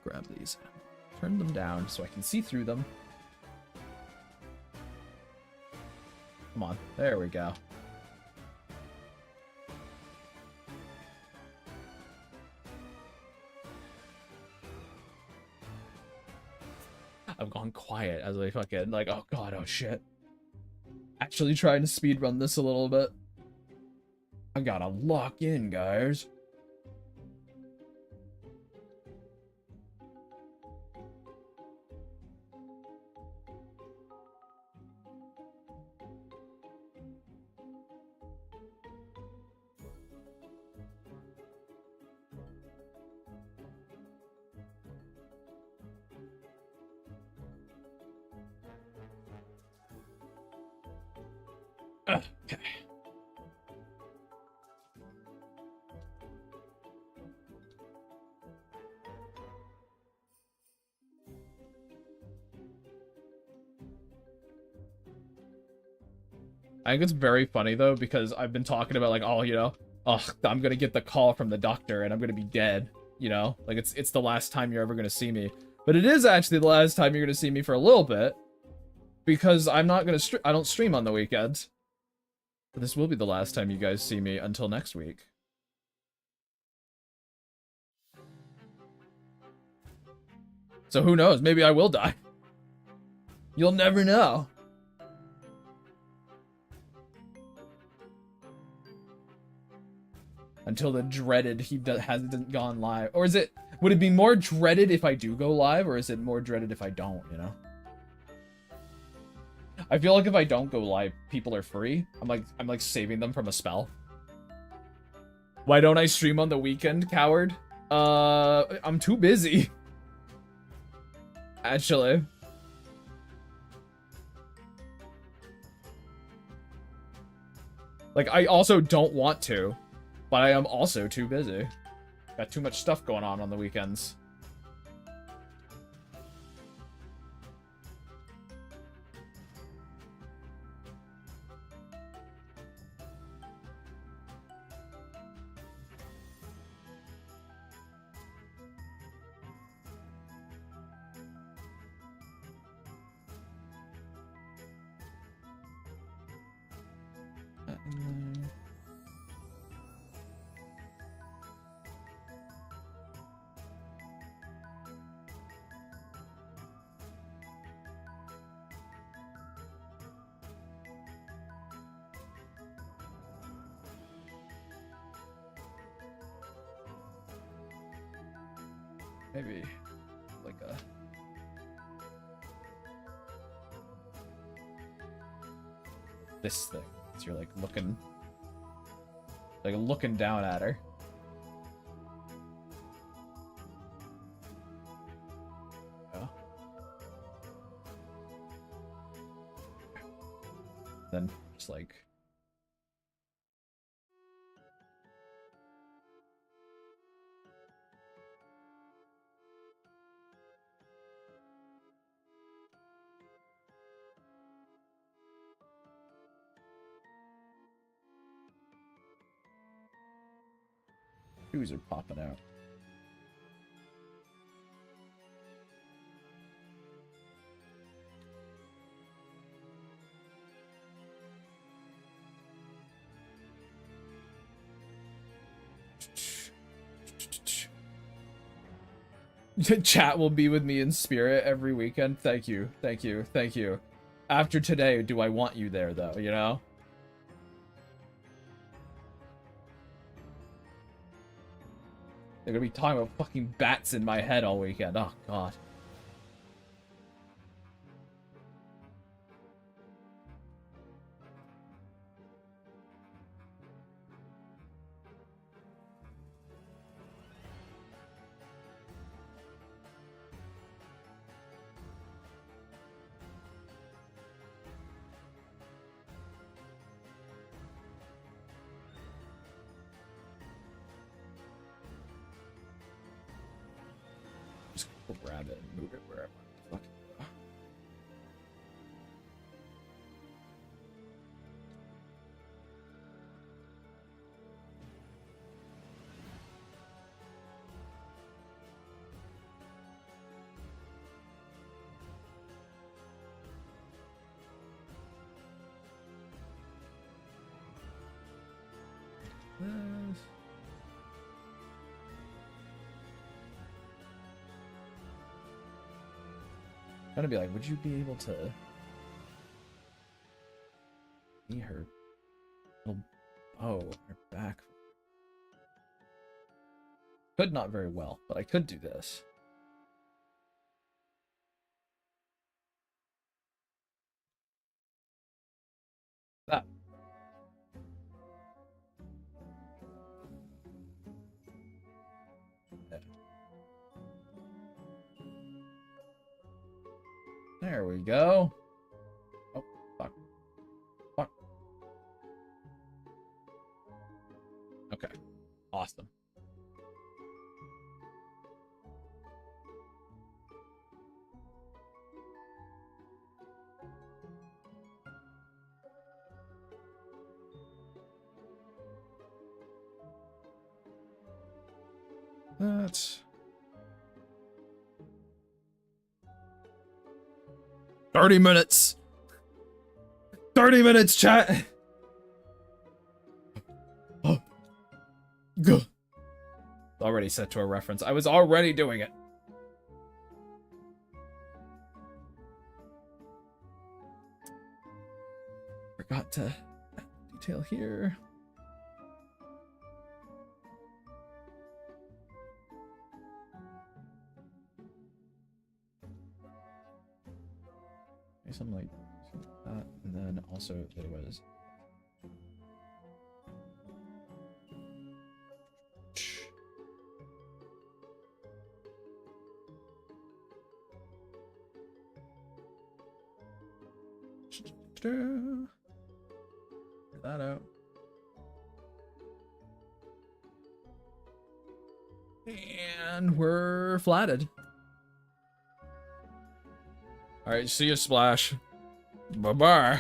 Grab these, turn them down so I can see through them. Come on, there we go. I've gone quiet as I fucking, like, oh god, oh shit. Actually trying to speedrun this a little bit. I gotta lock in, guys. Okay. I think it's very funny though, because I've been talking about like, oh, you know, oh, I'm gonna get the call from the doctor and I'm gonna be dead, you know? Like it's the last time you're ever gonna see me. But it is actually the last time you're gonna see me for a little bit. Because I'm not gonna I don't stream on the weekends. But this will be the last time you guys see me until next week. So who knows? Maybe I will die. You'll never know. Until the dreaded hasn't gone live. Or is it, would it be more dreaded if I do go live, or is it more dreaded if I don't, you know? I feel like if I don't go live, people are free. I'm like saving them from a spell. Why don't I stream on the weekend, coward? I'm too busy. Actually. Like, I also don't want to, but I am also too busy. Got too much stuff going on the weekends. Maybe like a this thing. So you're like looking down at her. Yeah. Then just like shoes are popping out. Chat will be with me in spirit every weekend. Thank you, thank you, thank you. After today, do I want you there though, you know? They're gonna be talking about fucking bats in my head all weekend. Oh, God. Just grab it and move it wherever. Fuck. Gonna be like, would you be able to see her little Oh, we're back. Could not very well, but I could do this. That. There we go. Oh, fuck. Fuck. Okay. Awesome. That's 30 minutes. 30 minutes, chat. Oh. Good. Already set to a reference. I was already doing it. Forgot to detail here. Something like that, and then also there was that out, and we're flatted. All right, see you, Splash. Bye-bye.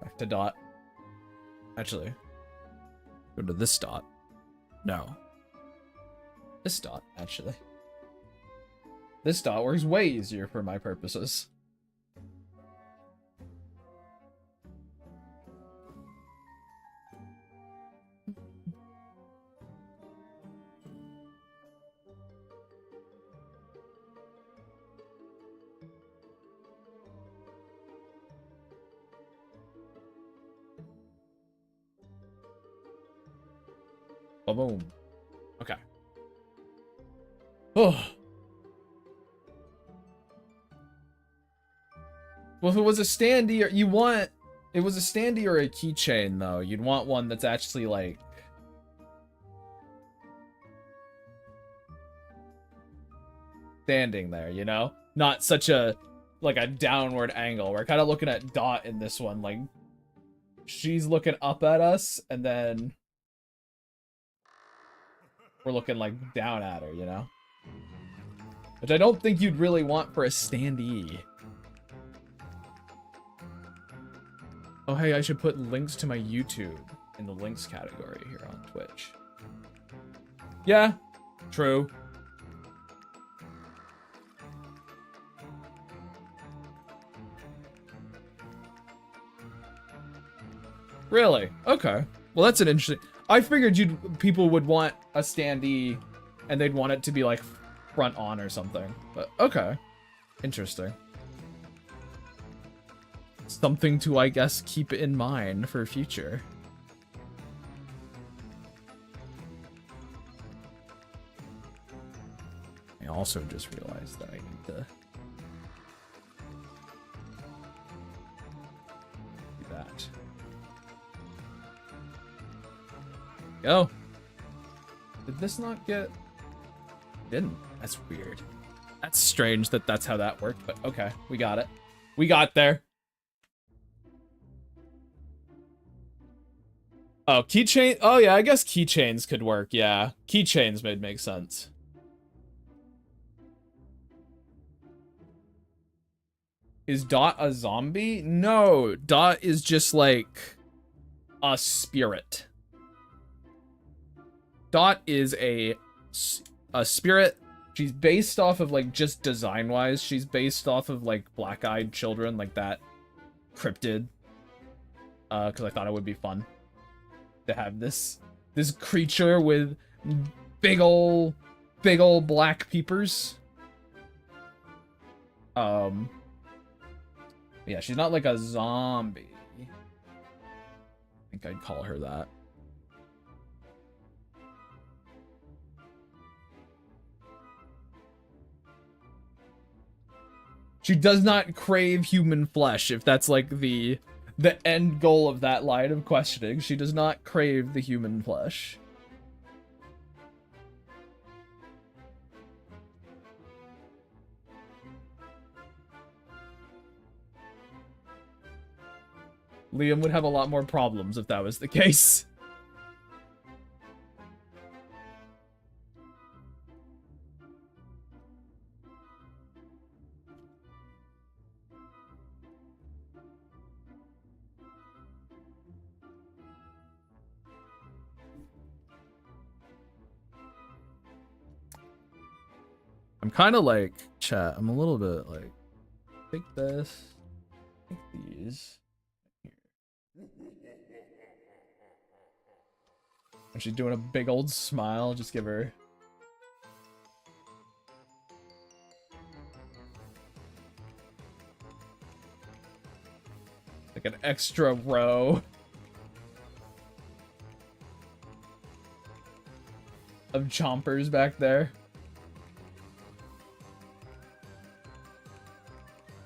Back to Dot. Actually, go to this Dot. No. This Dot, actually. This Dot works way easier for my purposes. Boom. Okay. Oh. Well, if it was a standee, or it was a standee or a keychain, though, you'd want one that's actually, like, standing there, you know? Not such a, like, a downward angle. We're kind of looking at Dot in this one, like, she's looking up at us, and then we're looking, like, down at her, you know? Which I don't think you'd really want for a standee. Oh, hey, I should put links to my YouTube in the links category here on Twitch. Yeah, true. Really? Okay. Well, that's an interesting... I figured people would want a standee and they'd want it to be like front on or something. But okay. Interesting. Something to, I guess, keep in mind for future. I also just realized that I need to do that. Go. Did this not get... Didn't. That's weird. That's strange that that's how that worked, but okay. We got it. We got there. Oh, keychain. Oh, yeah, I guess keychains could work. Yeah, keychains would make sense. Is Dot a zombie? No, Dot is just like a spirit. Dot is a spirit. She's based off of, like, just design-wise. She's based off of, like, Black-Eyed Children, like that cryptid. Because I thought it would be fun to have this creature with big ol' black peepers. Yeah, she's not like a zombie. think I'd call her that. She does not crave human flesh, if that's like the end goal of that line of questioning. She does not crave the human flesh. Liam would have a lot more problems if that was the case. I'm kind of like, chat, I'm a little bit like, take this, take these. And she's doing a big old smile, just give her. Like an extra row of chompers back there.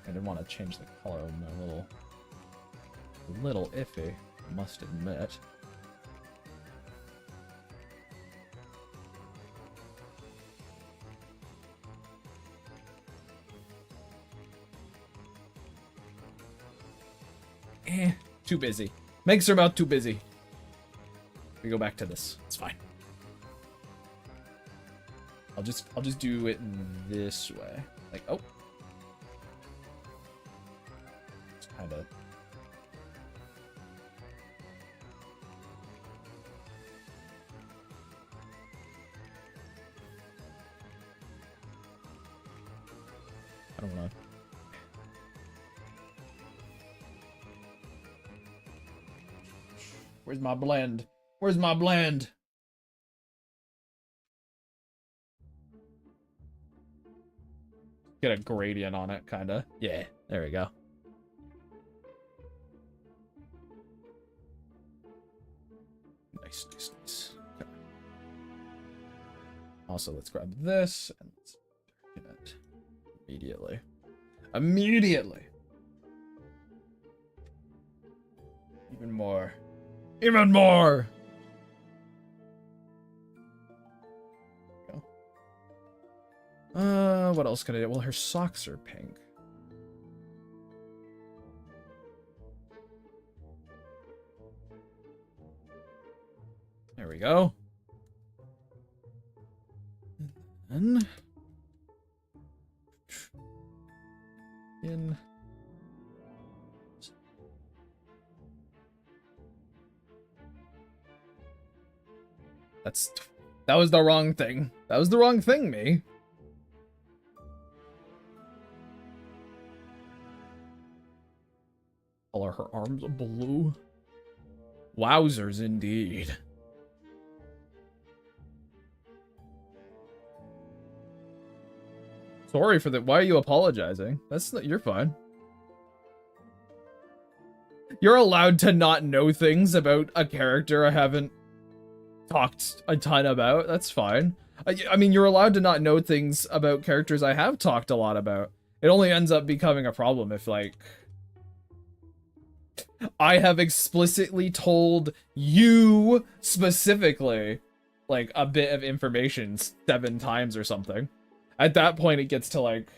I didn't want to change the color of my little iffy, I must admit. Too busy. Makes her mouth too busy. We go back to this. It's fine. I'll just do it this way. Like, oh. It's kind of. I don't know. Where's my blend? Where's my blend? Get a gradient on it, kinda. Yeah, there we go. Nice, nice, nice. Okay. Also, let's grab this and let's darken it immediately. Immediately! Even more. Even more! What else can I do? Well, her socks are pink. There we go. And in that was the wrong thing. That was the wrong thing, me. Color her arms blue. Wowzers indeed. Sorry for that. Why are you apologizing? That's not, you're fine. You're allowed to not know things about a character I haven't talked a ton about. That's fine. I mean, you're allowed to not know things about characters I have talked a lot about. It only ends up becoming a problem if, like, I have explicitly told you specifically, like, a bit of information 7 times or something. At that point, it gets to, like,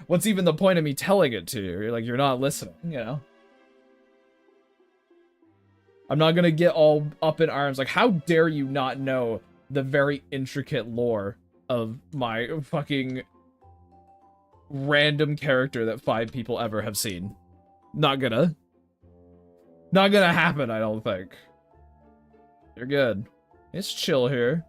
what's even the point of me telling it to you? You're like, you're not listening, you know? I'm not gonna get all up in arms. Like, how dare you not know the very intricate lore of my fucking random character that 5 people ever have seen? Not gonna happen, I don't think. You're good. It's chill here.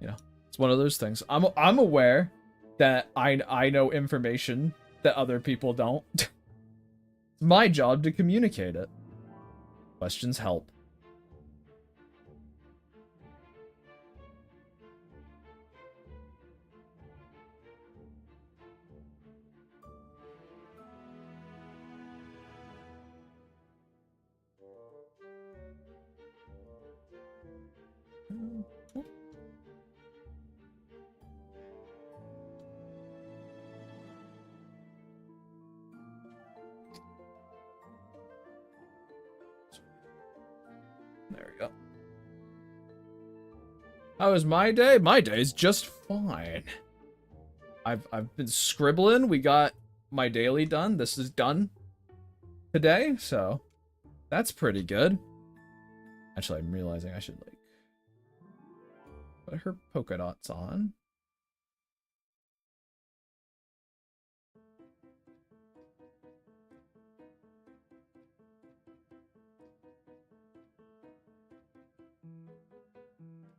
Yeah. It's one of those things. I'm aware that I know information that other people don't. It's my job to communicate it. Questions help. There we go. How was my day? My day's just fine. I've been scribbling. We got my daily done. This is done today, so that's pretty good. Actually, I'm realizing I should like put her polka dots on.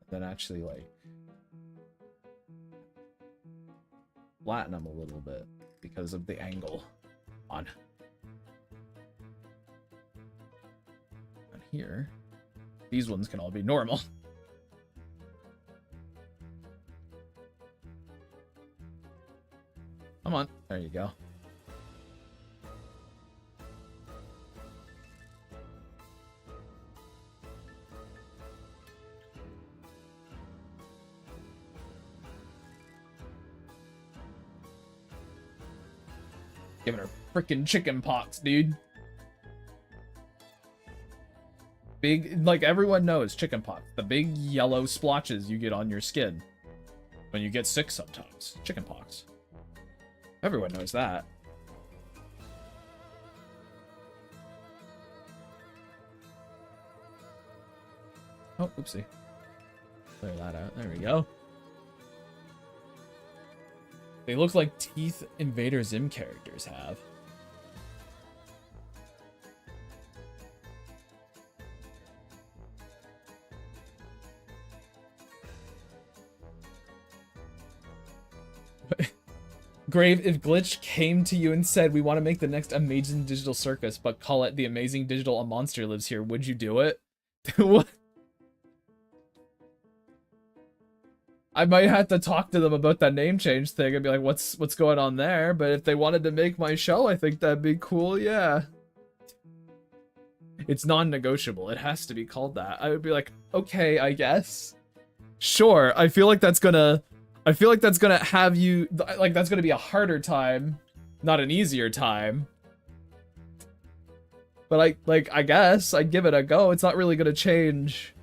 Then actually like flatten them a little bit because of the angle on. And here, these ones can all be normal. Come on, there you go. Giving her freaking chicken pox, dude. Big, like everyone knows, chicken pox. The big yellow splotches you get on your skin when you get sick sometimes. Chicken pox. Everyone knows that. Oh, oopsie. Clear that out. There we go. They look like teeth Invader Zim characters have. Grave, if Glitch came to you and said, we want to make the next Amazing Digital Circus, but call it the Amazing Digital A Monster Lives Here, would you do it? What? I might have to talk to them about that name change thing and be like, what's going on there? But if they wanted to make my show, I think that'd be cool, yeah. It's non-negotiable. It has to be called that. I would be like, okay, I guess. Sure, I feel like that's gonna have you, like, that's gonna be a harder time, not an easier time. But I guess I'd give it a go. It's not really gonna change.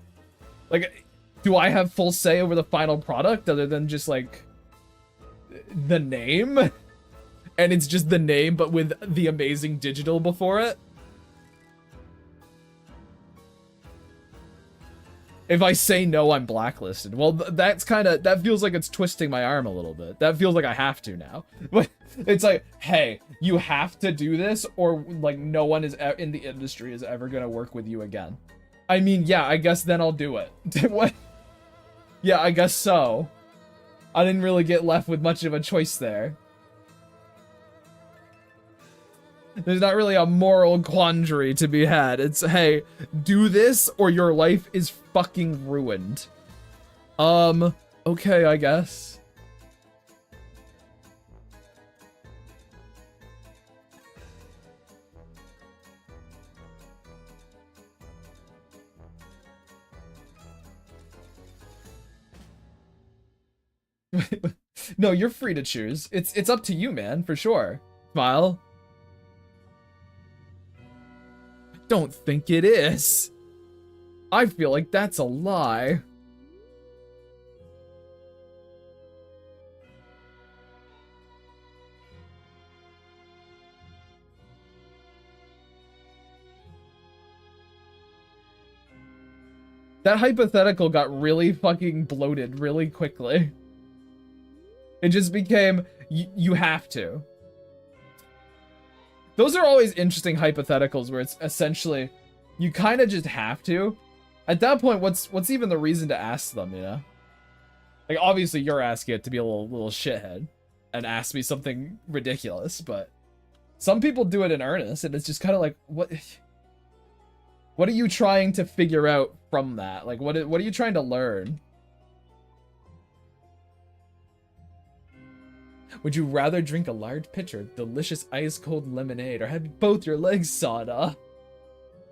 Like, do I have full say over the final product other than just, like, the name? And it's just the name, but with the Amazing Digital before it? If I say no, I'm blacklisted. Well, that's kind of, that feels like it's twisting my arm a little bit. That feels like I have to now. But it's like, hey, you have to do this, or, like, no one is in the industry is ever gonna work with you again. I mean, yeah, I guess then I'll do it. What? Yeah, I guess so. I didn't really get left with much of a choice there. There's not really a moral quandary to be had. It's, hey, do this or your life is fucking ruined. Okay, I guess. No, you're free to choose. It's up to you, man, for sure. Smile. I don't think it is. I feel like that's a lie. That hypothetical got really fucking bloated really quickly. It just became, you have to. Those are always interesting hypotheticals where it's essentially, you kind of just have to. At that point, what's even the reason to ask them, you know? Like, obviously you're asking it to be a little shithead and ask me something ridiculous, but some people do it in earnest, and it's just kind of like, what are you trying to figure out from that? Like, what are you trying to learn? Would you rather drink a large pitcher of delicious ice-cold lemonade or have both your legs sawed off?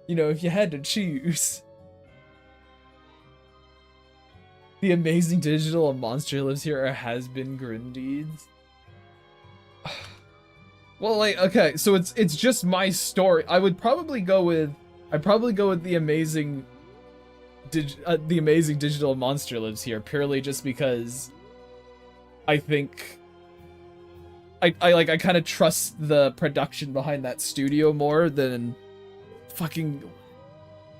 You know, if you had to choose. The Amazing Digital A Monster Lives Here or Has Been Grindeeds. Well, like, okay, so it's just my story. I'd probably go with the Amazing the amazing digital monster lives here purely just because I think I kind of trust the production behind that studio more than fucking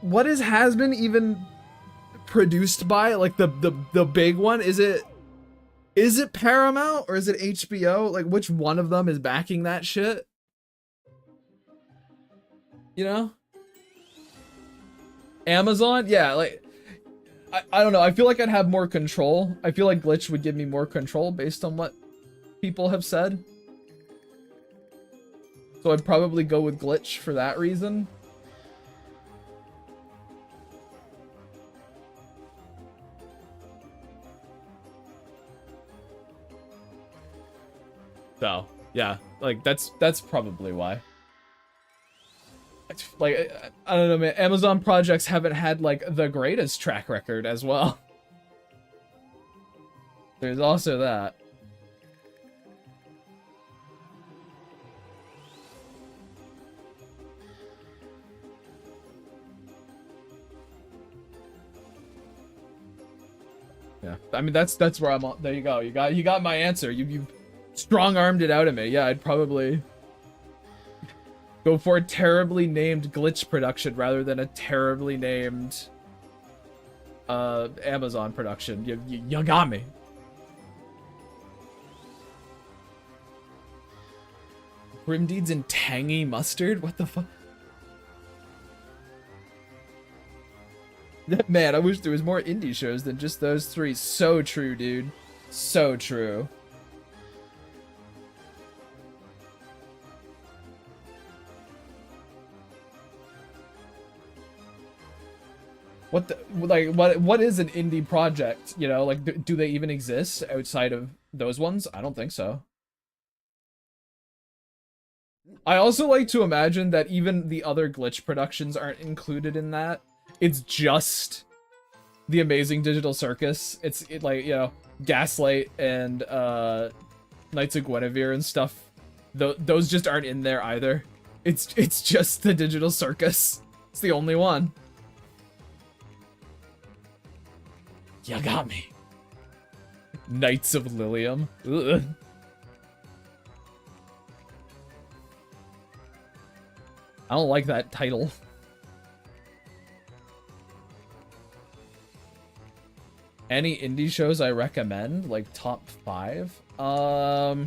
what has been even produced by, like the big one. Is it Paramount or is it HBO? Like, which one of them is backing that shit? You know? Amazon? Yeah, like I don't know. I feel like I'd have more control. I feel like Glitch would give me more control based on what people have said. So I'd probably go with Glitch for that reason. So, yeah, like that's probably why. Like, I don't know, man. Amazon projects haven't had like the greatest track record as well. There's also that. Yeah, I mean that's where I'm on. There you go. You got my answer. You strong-armed it out of me. Yeah, I'd probably go for a terribly named Glitch production rather than a terribly named Amazon production. You got me. Grim Deeds and tangy mustard? What the fuck? Man, I wish there was more indie shows than just those three. So true, dude. So true. What the, like, what is an indie project? You know, like, do they even exist outside of those ones? I don't think so. I also like to imagine that even the other Glitch productions aren't included in that. It's just the Amazing Digital Circus. It's like, you know, Gaslight and Knights of Guinevere and stuff. Those just aren't in there either. It's just the Digital Circus. It's the only one. You got me. Knights of Lilium. Ugh. I don't like that title. Any indie shows I recommend? Like top 5? I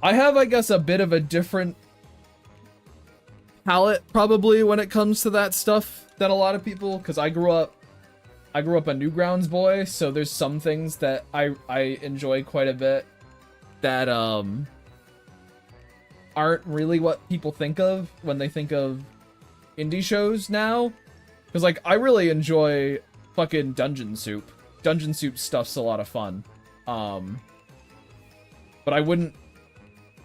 have, I guess, a bit of a different palette probably when it comes to that stuff than a lot of people, because I grew up a Newgrounds boy, so there's some things that I enjoy quite a bit that aren't really what people think of when they think of indie shows now. Because, like, I really enjoy fucking Dungeon Soup. Dungeon Soup stuff's a lot of fun. But I wouldn't...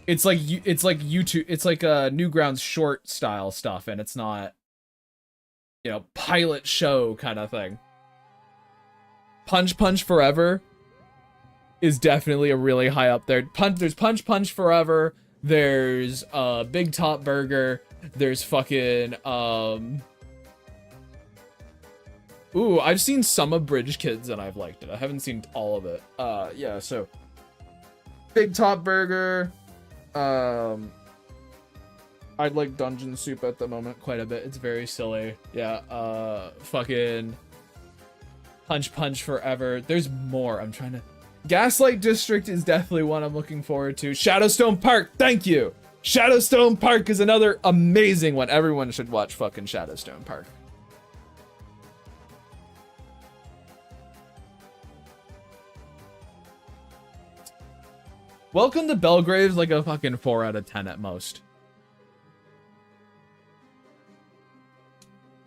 It's like YouTube... It's like a Newgrounds short style stuff, and it's not, you know, pilot show kind of thing. Punch Punch Forever is definitely a really high up there. There's Punch Punch Forever... There's Big Top Burger. There's fucking ooh, I've seen some of Bridge Kids and I've liked it. I haven't seen all of it. Yeah, so Big Top Burger. I like Dungeon Soup at the moment quite a bit. It's very silly. Yeah, fucking Punch Punch Forever. There's more. I'm trying to... Gaslight District is definitely one I'm looking forward to. Shadowstone Park, thank you! Shadowstone Park is another amazing one. Everyone should watch fucking Shadowstone Park. Welcome to Belgrave's like a fucking 4 out of 10 at most.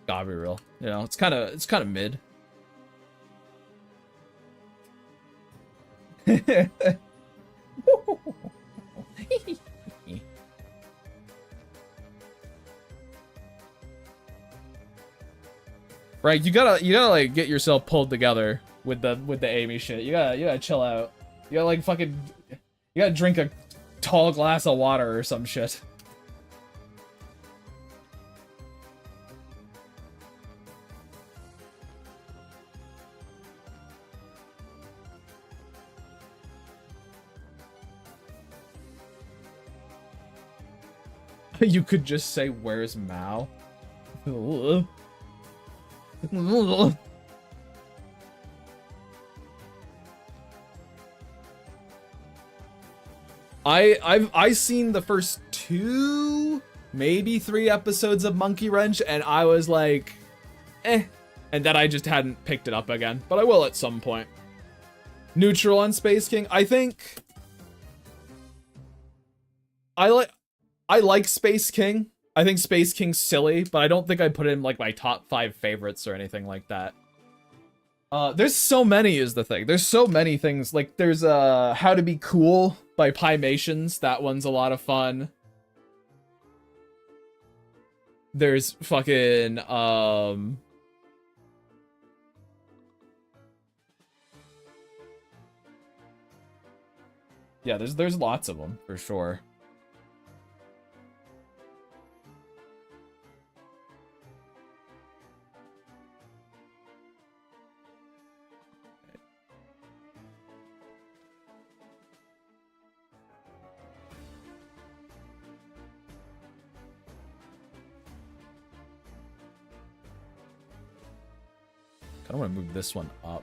Gotta be real. You know, it's kind of mid. Right, you gotta like get yourself pulled together with the Amy shit. You gotta chill out. You gotta like fucking, you gotta drink a tall glass of water or some shit. You could just say, where's Mao? I've seen the first 2, maybe 3 episodes of Monkey Wrench, and I was like, eh. And then I just hadn't picked it up again. But I will at some point. Neutral on Space King. I think I like Space King. I think Space King's silly, but I don't think I put it in like my top 5 favorites or anything like that. There's so many is the thing. There's so many things. Like there's How to Be Cool by Pymations. That one's a lot of fun. There's fucking yeah, there's lots of them for sure. I want to move this one up.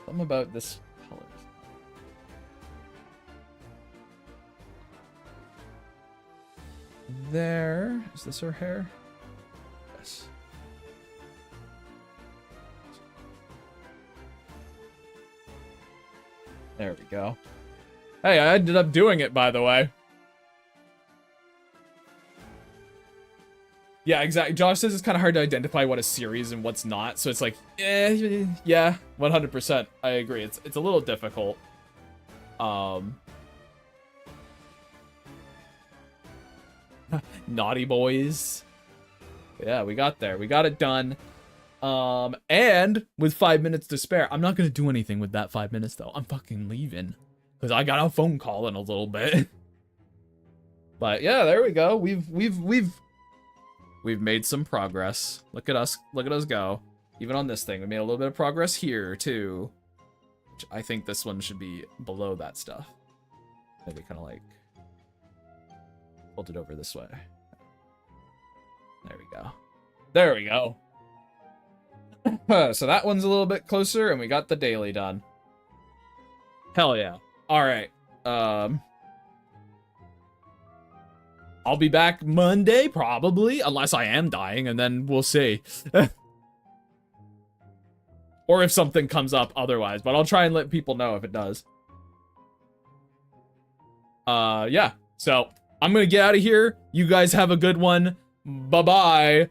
Something about this color. There. Is this her hair? Yes. There we go. Hey, I ended up doing it, by the way. Yeah, exactly. Josh says it's kind of hard to identify what a series and what's not, so it's like, yeah, 100%. I agree. It's a little difficult. Naughty Boys. Yeah, we got there. We got it done. And with 5 minutes to spare, I'm not gonna do anything with that 5 minutes though. I'm fucking leaving because I got a phone call in a little bit. But yeah, there we go. We've made some progress. Look at us go. Even on this thing, we made a little bit of progress here too. Which I think this one should be below that stuff. Maybe kind of like hold it over this way. There we go. There we go. So that one's a little bit closer, and we got the daily done. Hell yeah. All right. I'll be back Monday, probably, unless I am dying, and then we'll see. Or if something comes up otherwise, but I'll try and let people know if it does. Yeah, so I'm gonna get out of here. You guys have a good one. Bye-bye.